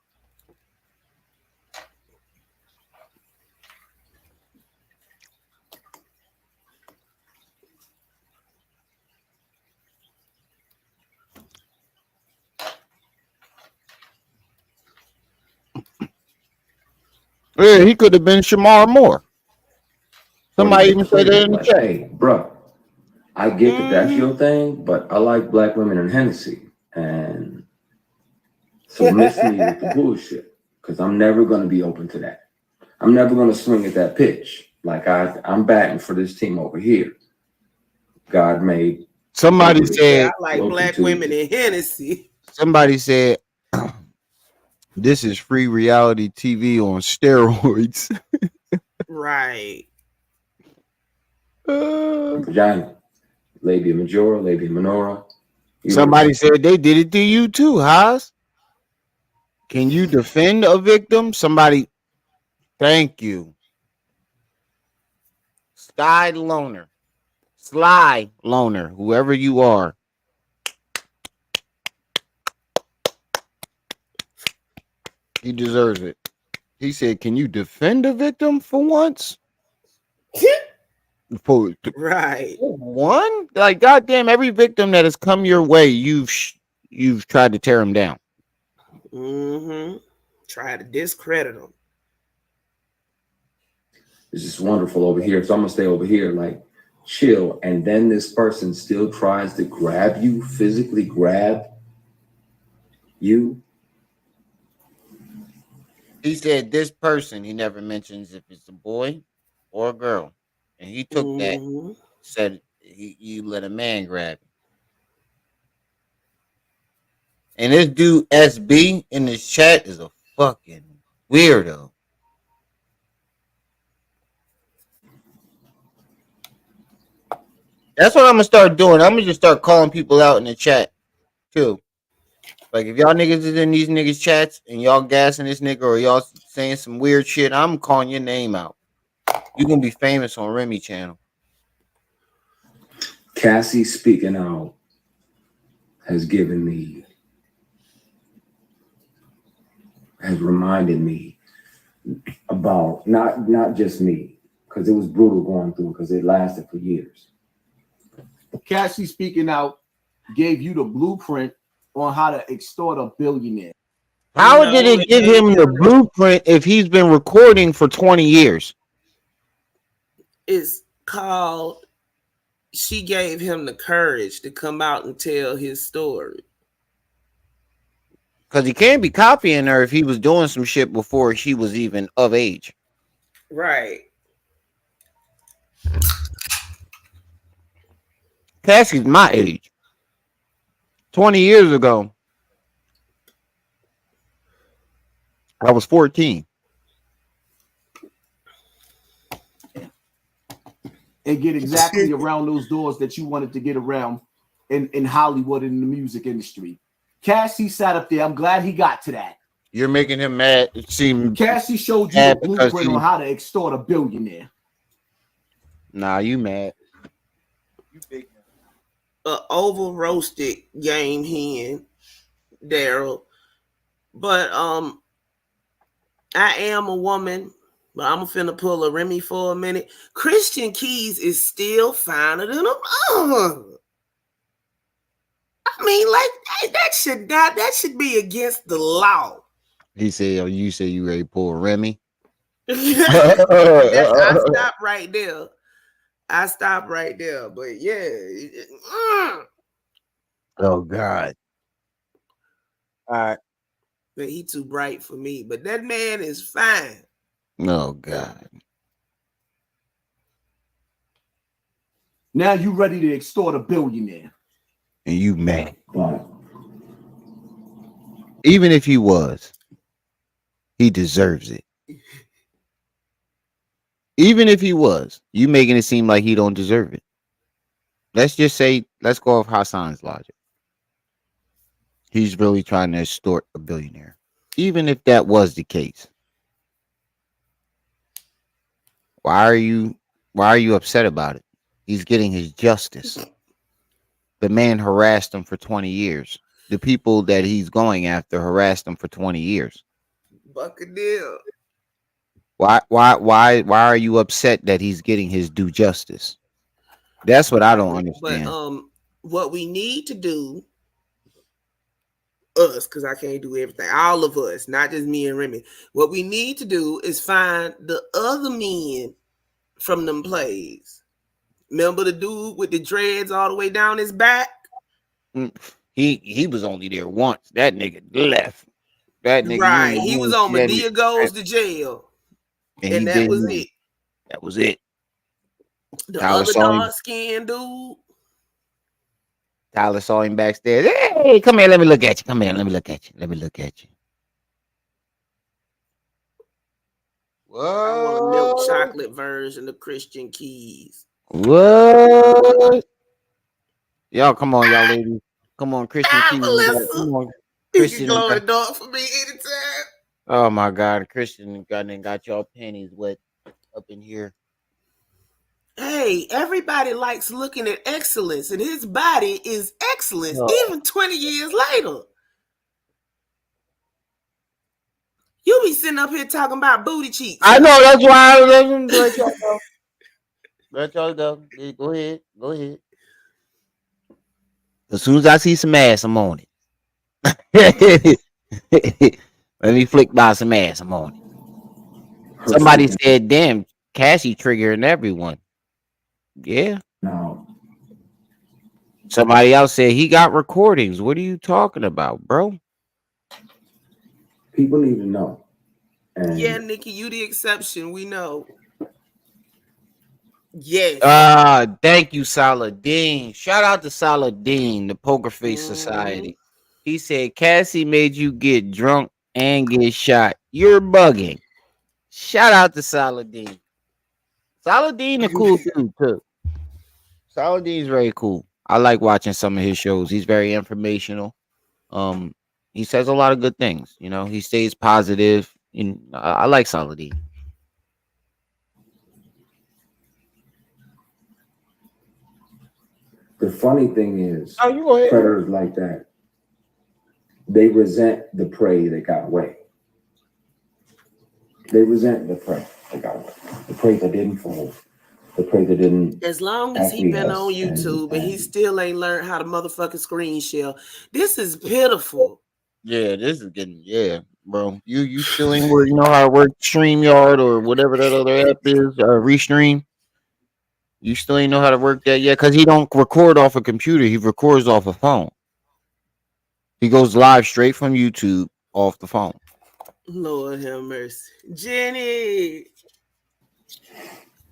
Yeah, he could have been Shamar Moore. Somebody even said that in the chat. Hey, bro, I get that that's your thing, but I like black women and Hennessy. And so miss me with the bullshit, because I'm never going to be open to that. I'm never going to swing at that pitch. Like I'm batting for this team over here. God made. Somebody said, I like black women and Hennessy. Somebody said, this is free reality TV on steroids. Right. Vagina. Labia majora, labia minora. Somebody said they did it to you too, Haas. Can you defend a victim? Somebody, thank you. Sly Loner, whoever you are. He deserves it. He said, can you defend a victim for once? Right. One, like goddamn, every victim that has come your way, you've tried to tear him down. Mm-hmm. Try to discredit him. It's just wonderful over here. So I'm gonna stay over here, like chill. And then this person still tries to grab you, physically grab you. He said this person, he never mentions if it's a boy or a girl. And he took that, said you let a man grab you. And this dude SB in this chat is a fucking weirdo. That's what I'm gonna start doing. I'm gonna just start calling people out in the chat too. Like if y'all niggas is in these niggas chats and y'all gassing this nigga or y'all saying some weird shit, I'm calling your name out. You gonna be famous on Remy channel. Cassie speaking out has reminded me about not just me, because it was brutal going through, because it lasted for years. Cassie speaking out gave you the blueprint on how to extort a billionaire. How did it give him the blueprint if he's been recording for 20 years? It's called, she gave him the courage to come out and tell his story. Because he can't be copying her if he was doing some shit before she was even of age. Right. Cassie's my age. 20 years ago, I was 14. And get exactly around those doors that you wanted to get around in Hollywood and in the music industry. Cassie sat up there. I'm glad he got to that. You're making him mad. It seemed Cassie showed you a blueprint on how to extort a billionaire. Nah, you mad. Over roasted game hen, Daryl. But I am a woman, but I'm finna pull a Remy for a minute. Christian Keys is still finer than a I mean, like that should be against the law. He said, "Oh, you say you ready to pull Remy?" I stopped right there. But yeah. Oh God. All right. But he too bright for me. But that man is fine. Oh God. Now you ready to extort a billionaire. And you mad. Even if he was, he deserves it. Even if he was, you making it seem like he don't deserve it. Let's just say, let's go off Hassan's logic. He's really trying to extort a billionaire. Even if that was the case, why are you upset about it? He's getting his justice. The man harassed him for 20 years. The people that he's going after harassed him for 20 years. Buccaneer. Why are you upset that he's getting his due justice? That's what I don't understand. But what we need to do, us, because I can't do everything, all of us, not just me and Remy. What we need to do is find the other men from them plays. Remember the dude with the dreads all the way down his back? He was only there once. That nigga left. That nigga, right. He was on Medea Goes to Jail. And that was it. That was it. The other dark-skinned dude. Tyler saw him backstairs. Hey, come here. Let me look at you. Come here. Let me look at you. Let me look at you. Whoa. I want a milk chocolate version of Christian Keys. What? Y'all, come on, y'all ladies. Come on, Christian Keys. Come on. Christian, you can glow in the dark for me anytime. Oh my God, Christian got y'all panties wet up in here. Hey, everybody likes looking at excellence, and his body is excellence, even 20 years later. You be sitting up here talking about booty cheeks. I know, that's why I let y'all know. Let y'all go. Yeah, go ahead. Go ahead. As soon as I see some ass, I'm on it. Let me flick by some ass. I'm on it. Her Somebody statement. said, "Damn, Cassie triggering everyone." Yeah. Now, Somebody else said he got recordings. What are you talking about, bro? people need to know. Yeah, And Nikki, you the exception. We know. Yes. Thank you, Saladin. Shout out to Saladin, the Poker Face Society. He said Cassie made you get drunk and get shot. You're bugging. Shout out to Saladin. Saladin a cool dude too. Saladin's very cool. I like watching some of his shows. He's very informational. Um, he says a lot of good things. You know, he stays positive. And I like Saladin. the funny thing is, Oh, you go ahead. predators like that, they resent the prey that got away. They resent the prey that got away. The prey that didn't fall. The prey that didn't. As long as he been on acquiesce YouTube and he and still ain't learned how to motherfucking screen share. This is pitiful. Yeah, this is getting bro. You still ain't work, you know how to work StreamYard or whatever that other app is, Restream. You still ain't know how to work that yet, because he don't record off a computer. He records off a phone. He goes live straight from YouTube off the phone. Lord have mercy. Jenny.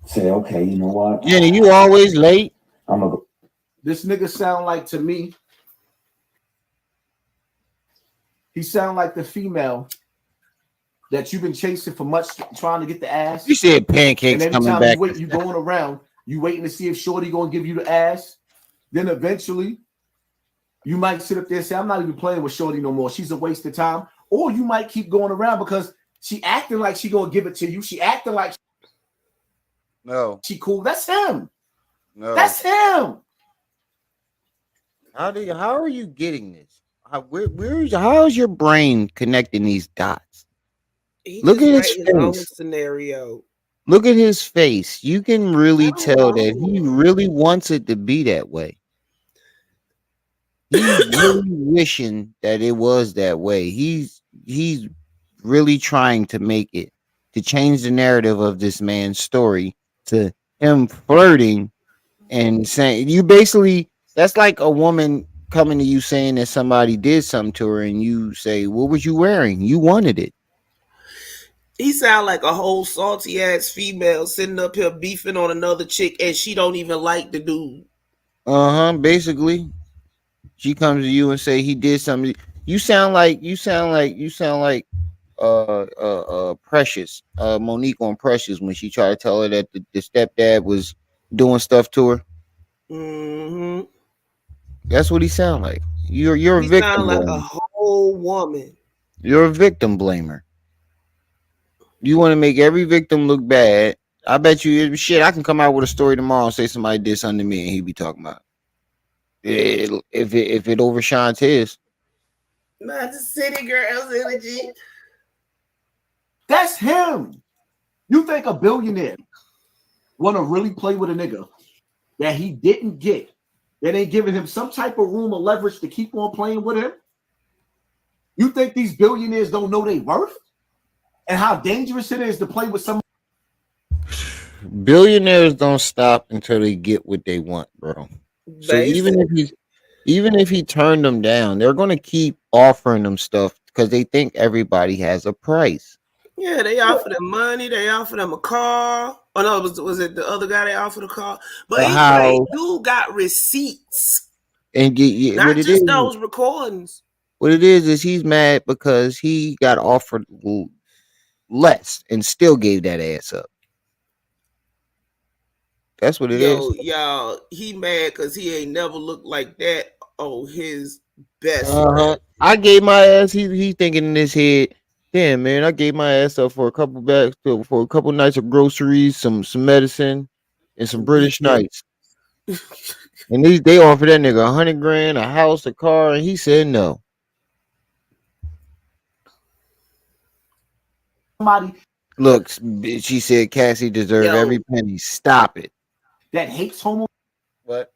say, okay, you know what? Jenny, you always late. I'm gonna go. This nigga sound like to me. He sound like the female that you've been chasing for much, trying to get the ass. You said pancakes And every coming time back. you going around, you waiting to see if Shorty gonna give you the ass. Then eventually, you might sit up there and say, "I'm not even playing with Shorty no more. She's a waste of time." Or you might keep going around because she acting like she gonna give it to you. She acting like No, she cool. That's him. no. That's him. How are you getting this? How's your brain connecting these dots? He Look just at write his his own face. scenario. Look at his face. You can really I don't tell that know. he really wants it to be that way. He's really wishing that it was that way. He's really trying to make it, to change the narrative of this man's story to him flirting and saying, you basically, that's like a woman coming to you saying that somebody did something to her and you say, "What was you wearing? You wanted it." He sound like a whole salty ass female sitting up here beefing on another chick and she don't even like the dude. Basically, she comes to you and say he did something. You sound like Precious, Monique on Precious, when she tried to tell her that the stepdad was doing stuff to her. Mm-hmm. That's what he sound like. You're a He victim sound like a blamer. whole woman. You're a victim blamer. You want to make every victim look bad. I bet you shit. I can come out with a story tomorrow and say somebody did something to me, and he be talking about it. If it overshines his. Not the city girls energy. That's him. You think a billionaire want to really play with a nigga that he didn't get, that ain't giving him some type of room or leverage to keep on playing with him? You think these billionaires don't know their worth and how dangerous it is to play with someone? Billionaires don't stop until they get what they want, bro. So Basically. even if he turned them down, they're gonna keep offering them stuff because they think everybody has a price. Yeah, they offered them money. They offered them a car. Oh no, was it the other guy they offered a car? But A anyway, house, dude got receipts, and not just those recordings. what it is he's mad because he got offered less and still gave that ass up. That's what it is. Yo, y'all, he mad because he ain't never looked like that on his best friend. I gave my ass. He thinking in his head, damn man, I gave my ass up for a couple bags, for a couple nights of groceries, some medicine, and some British nights. And they offered that nigga $100,000, a house, a car, and he said no. Somebody Look, she said Cassie deserved every penny. Stop it. that hates homo. What?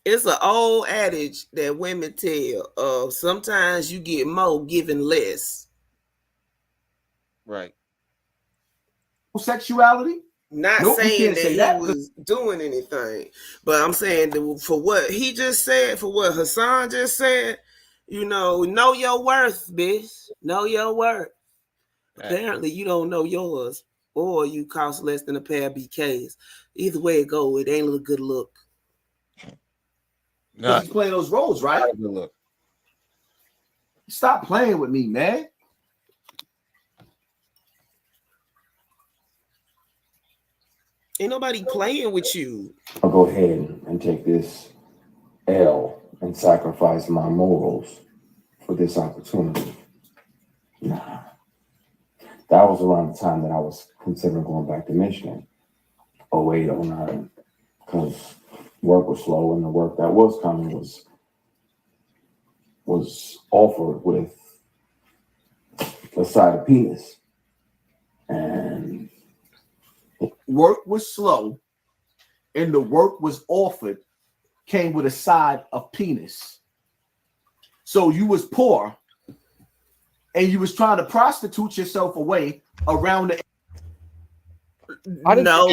It's an old adage that women tell. Sometimes you get more giving less. Right. Homosexuality? Not Nope, we saying can't that say he that. was doing anything, but I'm saying that for what he just said, for what Hassan just said, know your worth, bitch. Know your worth. Right. Apparently, you don't know yours, or you cost less than a pair of BKs. Either way it go, it ain't a good look. Because he's playing those roles, right? Not a good look. Stop playing with me, man. Ain't nobody playing with you. I'll go ahead and take this L and sacrifice my morals for this opportunity. Nah. That was around the time that I was considering going back to Michigan. 08, 09. Because work was slow and the work that was coming was offered with a side of penis. And work was slow and the work was offered came with a side of penis. So you was poor and you was trying to prostitute yourself away around the. No,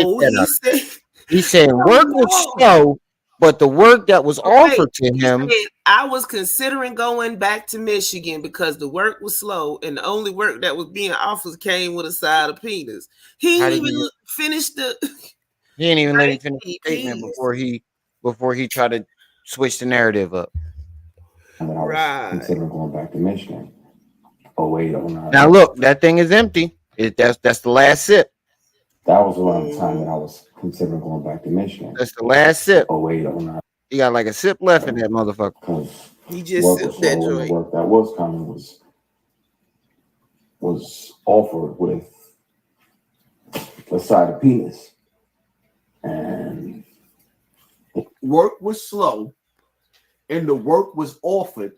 he said work was slow, but the work that was offered to him. I was considering going back to Michigan because the work was slow and the only work that was being offered came with a side of penis. He didn't even finish the. He didn't even let him finish the statement before he tried to switch the narrative up. Right. Considering going back to Michigan. 08, 09. Now look, that thing is empty. That's the last sip. That was around the time that I was considering going back to Michigan. That's the last sip. 08, 09. He got like a sip left in that motherfucker. Because he just work was slow and the work that was coming was offered with a side of penis. And work was slow and the work was offered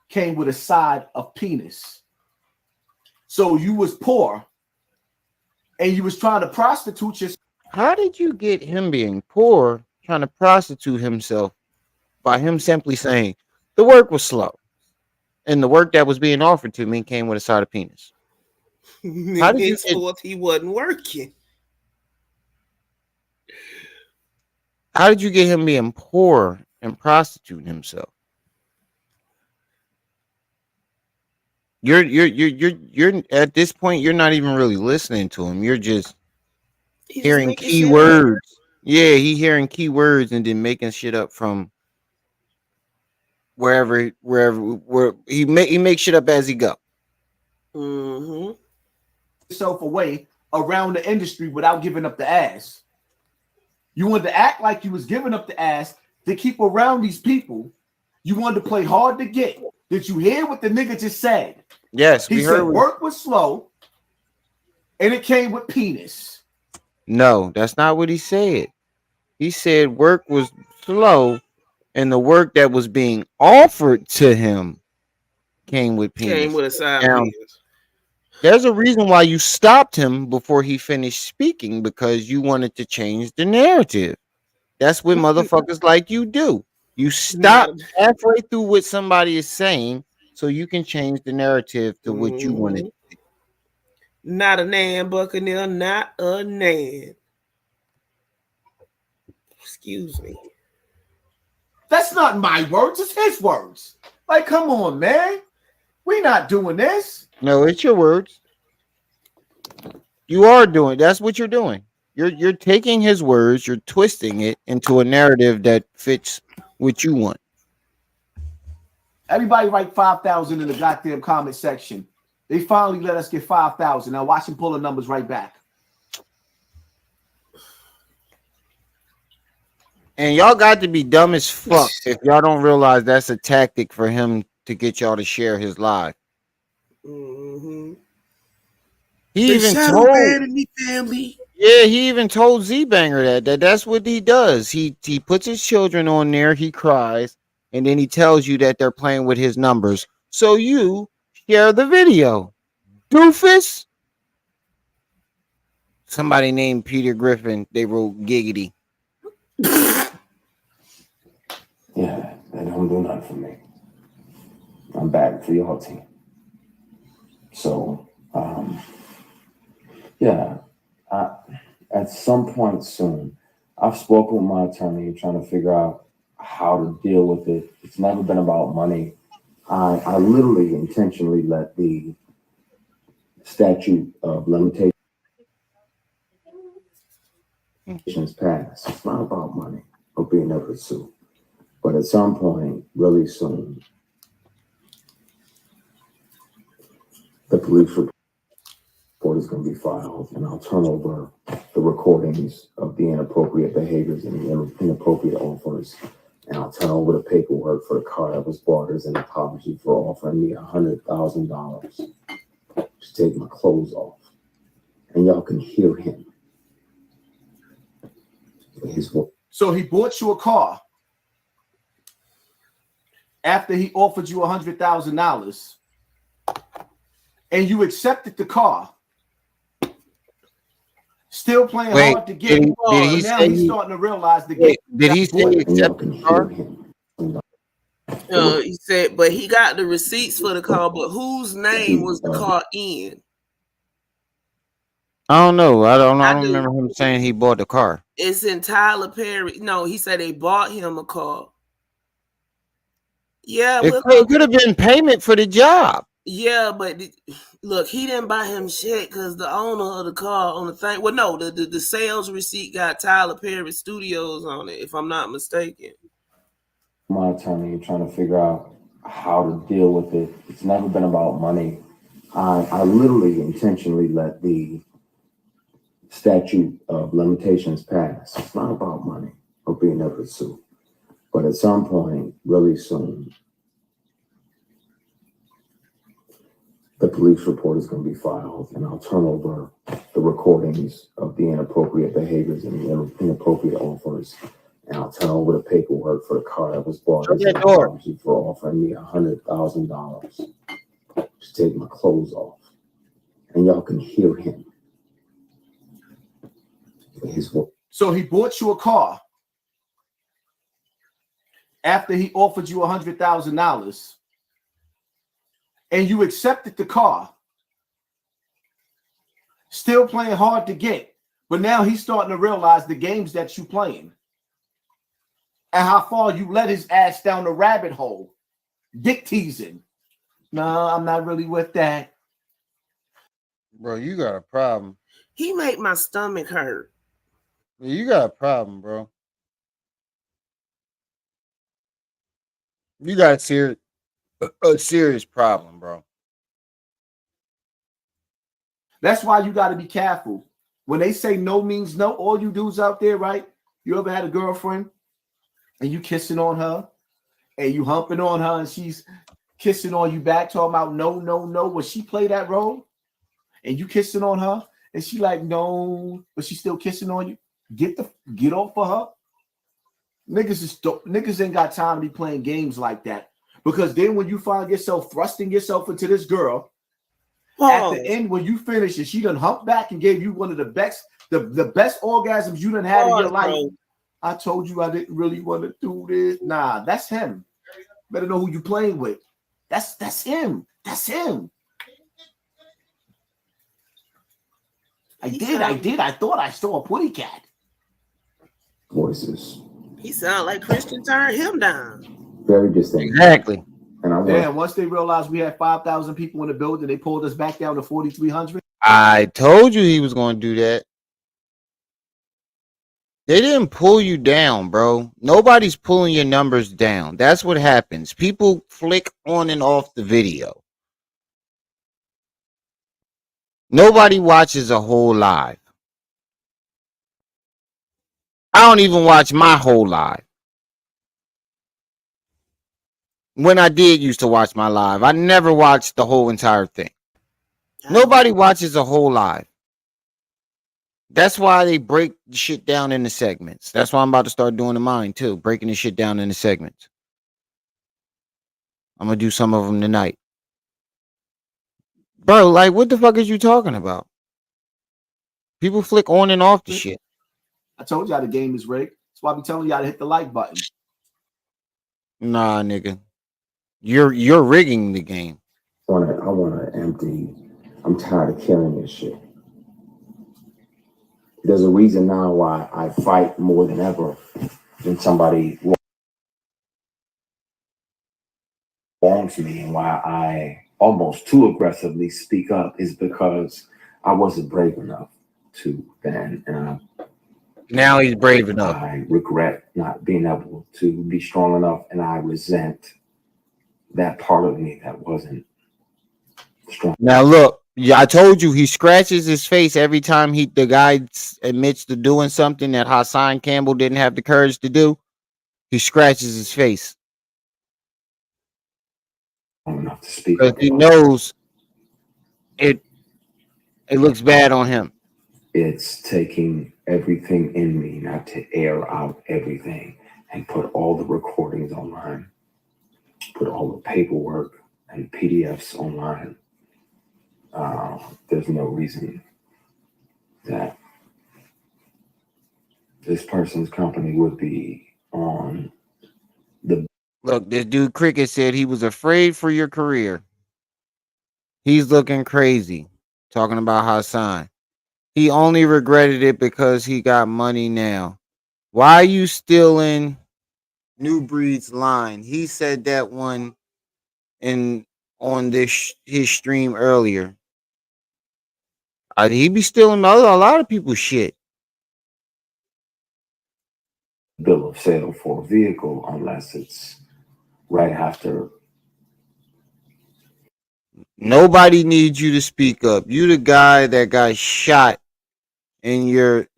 came with a side of penis. So you was poor and you was trying to prostitute yourself. How did you get him being poor trying to prostitute himself by him simply saying the work was slow and the work that was being offered to me came with a side of penis? How did you thought he wasn't working? How did you get him being poor and prostituting himself? You're at this point, you're not even really listening to him. You're just hearing keywords. Yeah, he hearing keywords and then making shit up from where he makes shit up as he go. Mm-hmm. Yourself away around the industry without giving up the ass. You wanted to act like you was giving up the ass to keep around these people. You wanted to play hard to get. Did you hear what the nigga just said? Yes, he said work was slow and it came with penis. No, that's not what he said. He said work was slow and the work that was being offered to him came with penis. Came with a side of penis. There's a reason why you stopped him before he finished speaking, because you wanted to change the narrative. That's what motherfuckers like you do. You stop halfway through what somebody is saying so you can change the narrative to what you wanted. Not a nan, Buccaneer. Not a nan. Excuse me. That's not my words. It's his words. Like, come on, man. We not doing this. No, it's your words. You are doing. That's what you're doing. You're taking his words. You're twisting it into a narrative that fits what you want. Everybody write 5,000 in the goddamn comment section. They finally let us get 5,000. Now watch him pull the numbers right back. And y'all got to be dumb as fuck if y'all don't realize that's a tactic for him to get y'all to share his live. Mm-hmm. He even told family. Yeah, he even told Z-Banger that's what he does. He puts his children on there, he cries, and then he tells you that they're playing with his numbers. So you share the video. Doofus. Somebody named Peter Griffin, they wrote giggity. Yeah, that don't do nothing for me. I'm bad for your team. So, yeah, at some point soon, I've spoken with my attorney trying to figure out how to deal with it. It's never been about money. I literally intentionally let the statute of limitations pass. It's not about money or being able to sue. But at some point, really soon, the police report is going to be filed, and I'll turn over the recordings of the inappropriate behaviors and the inappropriate offers, and I'll turn over the paperwork for the car that was bought as an apology for offering me $100,000 to take my clothes off, and y'all can hear him. So he bought you a car after he offered you $100,000, and you accepted the car. Still playing hard to get. Did he now say he's starting to realize the game. Did he say he accepted the car? He said, but he got the receipts for the car, but whose name was the car in? I don't know. I don't do. remember him saying he bought the car. It's in Tyler Perry. No, he said they bought him a car. Yeah, it could have been payment for the job. Yeah, but look, he didn't buy him shit because the owner of the car on the thing. Well, no, the sales receipt got Tyler Perry Studios on it, if I'm not mistaken. My attorney trying to figure out how to deal with it. It's never been about money. I literally intentionally let the statute of limitations pass. It's not about money or being able to sue. But at some point, really soon, the police report is going to be filed, and I'll turn over the recordings of the inappropriate behaviors and the inappropriate offers, and I'll turn over the paperwork for the car that was bought as an apology for offering me $100,000 to take my clothes off, and y'all can hear him. So he bought you a car after he offered you $100,000, and you accepted the car. Still playing hard to get, but now he's starting to realize the games that you playing and how far you let his ass down the rabbit hole. Dick teasing. No, I'm not really with that. Bro, you got a problem. He made my stomach hurt. You got a problem, bro. You got a serious problem, bro. That's why you got to be careful. When they say no means no, all you dudes out there, right? You ever had a girlfriend and you kissing on her and you humping on her and she's kissing on you back, talking about no, no, no. Will she play that role? And you kissing on her and she like, no, but she's still kissing on you. Get off of her. Niggas ain't got time to be playing games like that. Because then when you find yourself thrusting yourself into this girl, at the end, when you finish and she done humped back and gave you one of the best orgasms you done had in your life. I told you I didn't really want to do this. Nah, that's him. Better know who you playing with. That's him. That's him. I did. I thought I saw a putty cat. Voices. He sound like Christian turned him down. Very distinct. Exactly. And once they realized we had 5,000 people in the building, they pulled us back down to 4,300. I told you he was going to do that. They didn't pull you down, bro. Nobody's pulling your numbers down. That's what happens. People flick on and off the video. Nobody watches a whole live. I don't even watch my whole live. When I did used to watch my live, I never watched the whole entire thing. Nobody watches a whole live. That's why they break the shit down into segments. That's why I'm about to start doing the mine too, breaking the shit down into segments. I'm gonna do some of them tonight. Bro, like, what the fuck is you talking about? People flick on and off the shit. I told y'all the game is rigged. why I'm telling y'all to hit the like button. Nah, nigga. You're rigging the game. I wanna empty. I'm tired of carrying this shit. There's a reason now why I fight more than ever when somebody wrongs me, and why I almost too aggressively speak up is because I wasn't brave enough to then. And Now he's brave enough. I regret not being able to be strong enough, and I resent that part of me that wasn't strong. Now look, yeah, I told you he scratches his face every time the guy admits to doing something that Hassan Campbell didn't have the courage to do. He scratches his face Enough to speak because he knows it looks bad on him. It's taking everything in me not to air out everything and put all the recordings online, put all the paperwork and PDFs online. There's no reason that this person's company would be on the. Look, this dude Cricket said he was afraid for your career. He's looking crazy, talking about Hassan. He only regretted it because he got money now. Why are you still in New Breed's line? He said that one on this his stream earlier. He be stealing a lot of people's shit. Bill of sale for a vehicle unless it's right after. Nobody needs you to speak up. You the guy that got shot and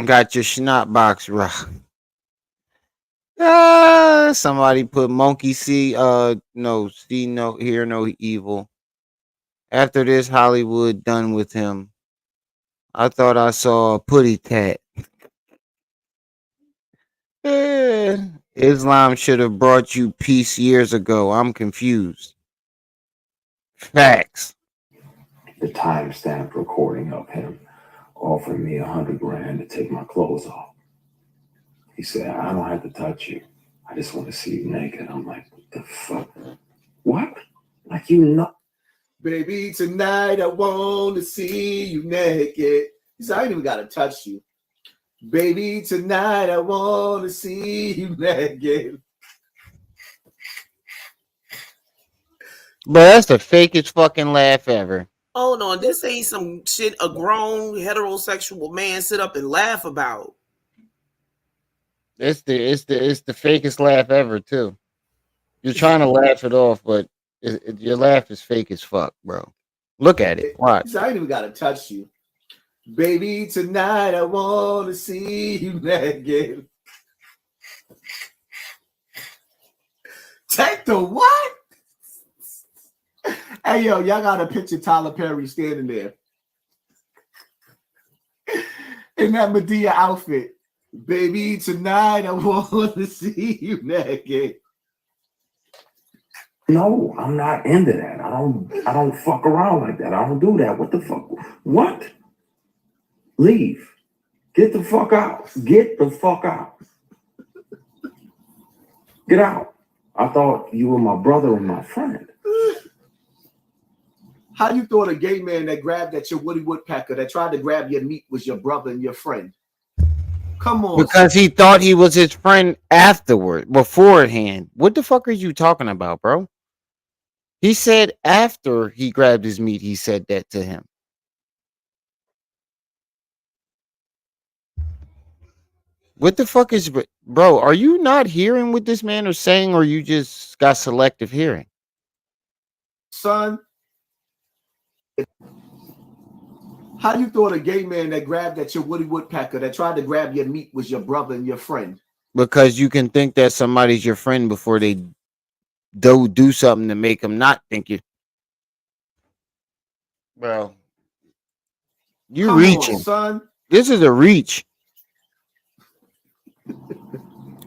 got your snot box rocked. Somebody put monkey see no hear no evil. After this, Hollywood done with him. I thought I saw a putty tat. Islam should have brought you peace years ago. I'm confused. Facts. The timestamp recording of him offering me $100,000 to take my clothes off. He said, I don't have to touch you. I just want to see you naked. I'm like, what the fuck? What? Like, you know. Baby, tonight I want to see you naked. He said, I ain't even got to touch you. Baby, tonight I want to see you naked. But that's the fakest fucking laugh ever. Hold on, this ain't some shit a grown heterosexual man sit up and laugh about. It's the fakest laugh ever too. You're trying to laugh it off, but your laugh is fake as fuck, bro. Look at it. Watch. He said, I ain't even got to touch you. Baby, tonight I want to see you naked. Take the what? Hey, yo, y'all got to picture Tyler Perry standing there in that Medea outfit. Baby, tonight I want to see you naked. No, I'm not into that. I don't fuck around like that. I don't do that. What the fuck? What? Leave. Get the fuck out. Get the fuck out. Get out. I thought you were my brother and my friend. How you thought a gay man that grabbed at your Woody Woodpecker, that tried to grab your meat, was your brother and your friend? Come on. Because he thought he was his friend afterward, beforehand. What the fuck are you talking about, bro? He said after he grabbed his meat, he said that to him. What the fuck is, bro? Are you not hearing what this man is saying, or you just got selective hearing? Son, how you thought a gay man that grabbed at your Woody Woodpecker, that tried to grab your meat, was your brother and your friend? Because you can think that somebody's your friend before they do something to make them not think you. Bro, you reaching, son. This is a reach.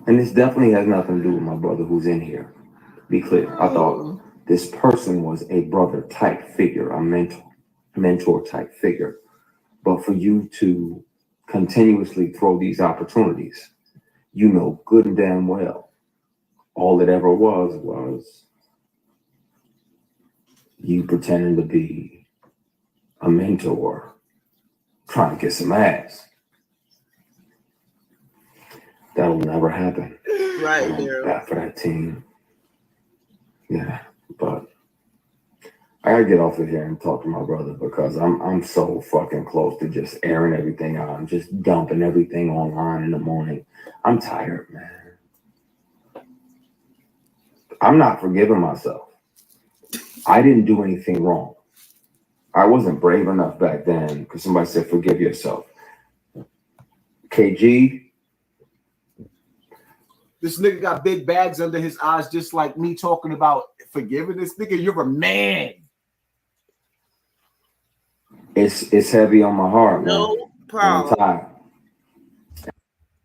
And this definitely has nothing to do with my brother who's in here. Be clear. I thought this person was a brother type figure, a mentor type figure. But for you to continuously throw these opportunities, you know good and damn well all it ever was you pretending to be a mentor trying to get some ass. That'll never happen. Right, Daryl. Bad for that team. Yeah, but I gotta get off of here and talk to my brother because I'm so fucking close to just airing everything out. I'm just dumping everything online in the morning. I'm tired, man. I'm not forgiving myself. I didn't do anything wrong. I wasn't brave enough back then because somebody said forgive yourself. KG. This nigga got big bags under his eyes, just like me talking about forgiving this nigga. You're a man. It's heavy on my heart, man. No problem. I'm tired.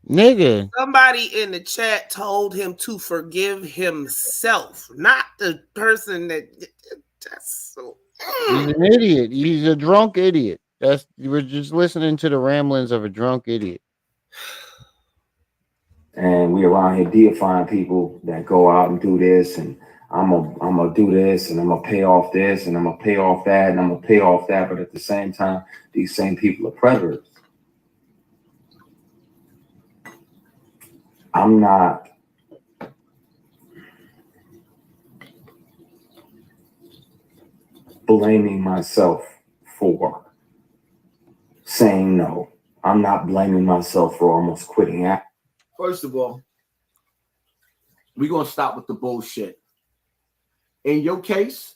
Nigga. Somebody in the chat told him to forgive himself, not the person that's so. He's an idiot. He's a drunk idiot. We're just listening to the ramblings of a drunk idiot. And we around here deifying people that go out and do this, and I'm gonna do this, and I'm gonna pay off this, and I'm gonna pay off that, and I'm gonna pay off that. But at the same time, these same people are predators. I'm not blaming myself for saying no. I'm not blaming myself for almost quitting acting. First of all, we're going to stop with the bullshit. In your case,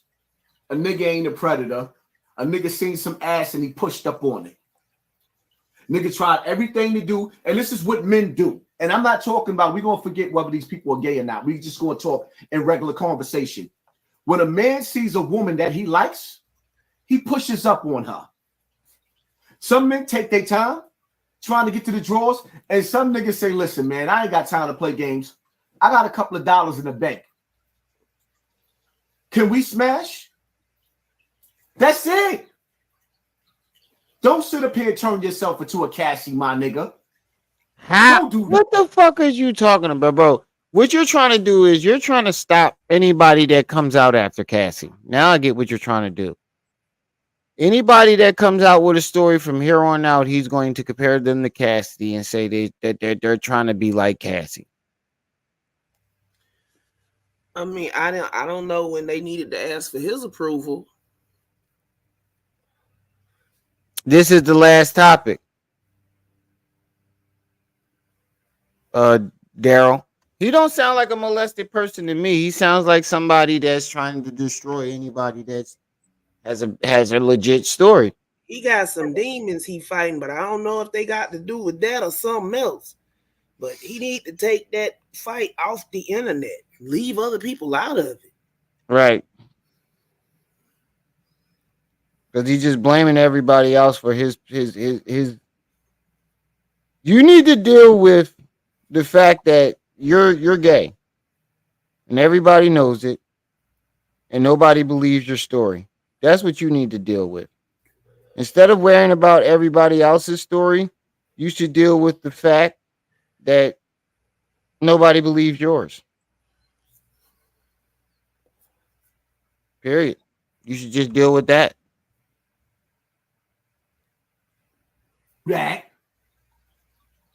a nigga ain't a predator. A nigga seen some ass and he pushed up on it. Nigga tried everything to do, and this is what men do. And I'm not talking about, we're going to forget whether these people are gay or not. We just going to talk in regular conversation. When a man sees a woman that he likes, he pushes up on her. Some men take their time trying to get to the drawers, and some niggas say, listen, man, I ain't got time to play games. I got a couple of dollars in the bank. Can we smash? That's it. Don't sit up here and turn yourself into a Cassie, my nigga. How? What the fuck is you talking about, bro? What you're trying to do is you're trying to stop anybody that comes out after Cassie. Now I get what you're trying to do. Anybody that comes out with a story from here on out, he's going to compare them to Cassidy and say that they're trying to be like Cassie. I mean, I don't know when they needed to ask for his approval. This is the last topic. Daryl. He don't sound like a molested person to me. He sounds like somebody that's trying to destroy anybody that's has a legit story. He got some demons he fighting, but I don't know if they got to do with that or something else. But he need to take that fight off the internet. Leave other people out of it. Right. Because he's just blaming everybody else for his. You need to deal with the fact that you're gay. And everybody knows it. And nobody believes your story. That's what you need to deal with. Instead of worrying about everybody else's story, you should deal with the fact that nobody believes yours. Period. You should just deal with that. That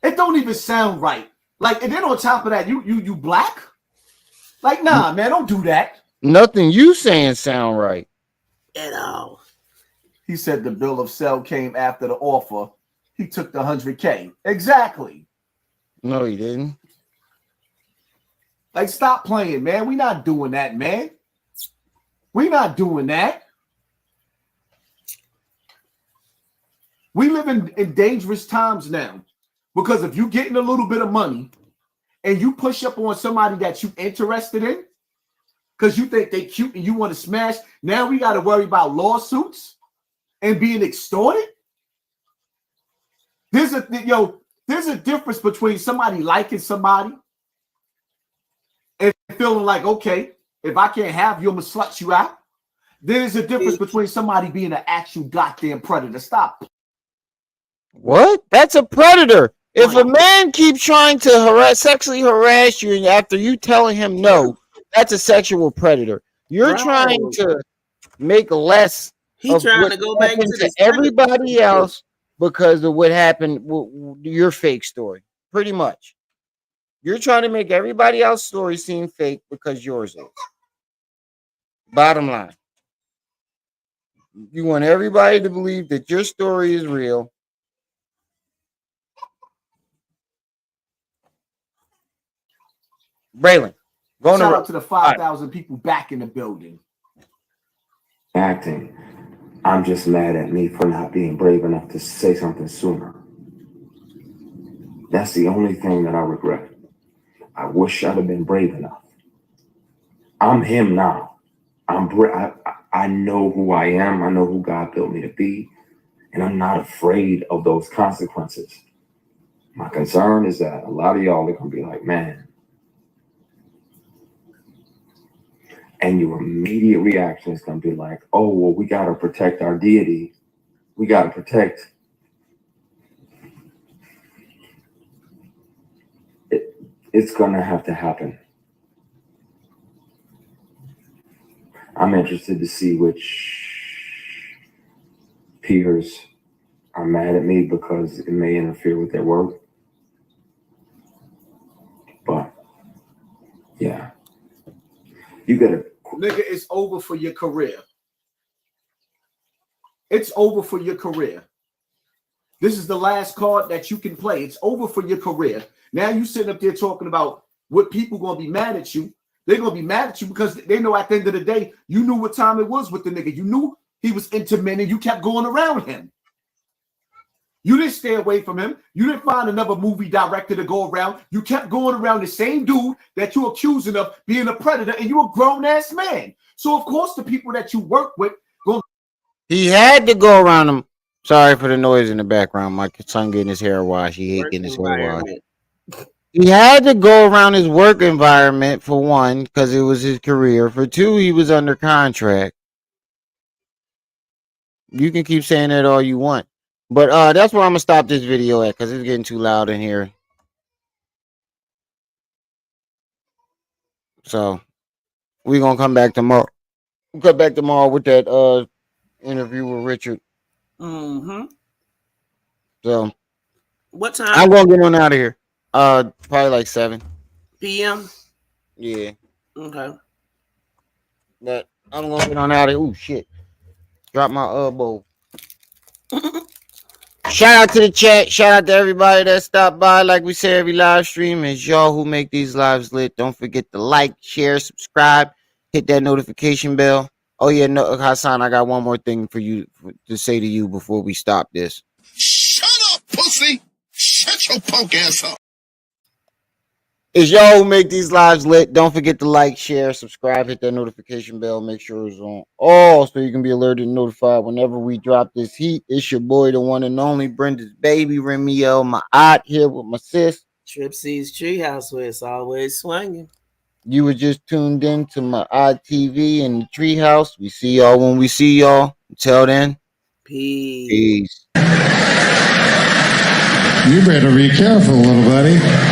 it don't even sound right. Like, and then on top of that, you black? Like, nah, man, don't do that. Nothing you saying sound right. At all. He said the bill of sale came after the offer. He took the 100K. Exactly. No, he didn't. Like, stop playing, man. We not doing that, man. We not doing that. We live in dangerous times now. Because if you getting a little bit of money and you push up on somebody that you interested in, because you think they cute and you want to smash, now we got to worry about lawsuits and being extorted. There's a difference between somebody liking somebody and feeling like, okay, if I can't have you, I'm gonna slut you out. There's a difference between somebody being an actual goddamn predator. Stop. What? That's a predator. If a man keeps trying to sexually harass you, and after you telling him no, that's a sexual predator. You're trying to make less of what to go back happened to to everybody else because of what happened with your fake story. Pretty much. You're trying to make everybody else's story seem fake because yours is. Bottom line. You want everybody to believe that your story is real. Braylon, shout out to the 5,000 people back in the building. Acting. I'm just mad at me for not being brave enough to say something sooner. That's the only thing that I regret. I wish I'd have been brave enough. I'm him now. I know who I am. I know who God built me to be. And I'm not afraid of those consequences. My concern is that a lot of y'all are going to be like, man. And your immediate reaction is going to be like, oh, well, we got to protect our deity. We got to protect. It's going to have to happen. I'm interested to see which peers are mad at me because it may interfere with their work. But, yeah. You gotta, nigga, it's over for your career. It's over for your career. This is the last card that you can play. It's over for your career. Now you sitting up there talking about what people gonna be mad at you. They're gonna be mad at you because they know at the end of the day, you knew what time it was with the nigga. You knew he was into men and you kept going around him. You didn't stay away from him. You didn't find another movie director to go around. You kept going around the same dude that you're accusing of being a predator, and you're a grown-ass man. So, of course, the people that you work with go. He had to go around him. Sorry for the noise in the background. My son getting his hair washed. He hate getting his hair washed. He had to go around his work environment, for one, because it was his career. For two, he was under contract. You can keep saying that all you want. But that's where I'm going to stop this video at because it's getting too loud in here. So we're going to come back tomorrow. We'll come back tomorrow with that interview with Richard. Mm-hmm. So what time? I'm going to get on out of here. Probably like 7 p.m. Yeah. Okay. But I'm going to get on out of here. Oh, shit. Drop my elbow. Shout out to the chat. Shout out to everybody that stopped by. Like we say, every live stream is y'all who make these lives lit. Don't forget to like, share, subscribe, hit that notification bell. Oh yeah, no, Hassan, I got one more thing for you to say to you before we stop this. Shut up, pussy! Shut your punk ass up! It's y'all who make these lives lit. Don't forget to like, share, subscribe, hit that notification bell. Make sure it's on all so you can be alerted and notified whenever we drop this heat. It's your boy, the one and only Brenda's baby, Remiel, my aunt here with my sis. Tripsy's Treehouse, where it's always swinging. You were just tuned in to my TV and the Treehouse. We see y'all when we see y'all. Until then, peace. You better be careful, little buddy.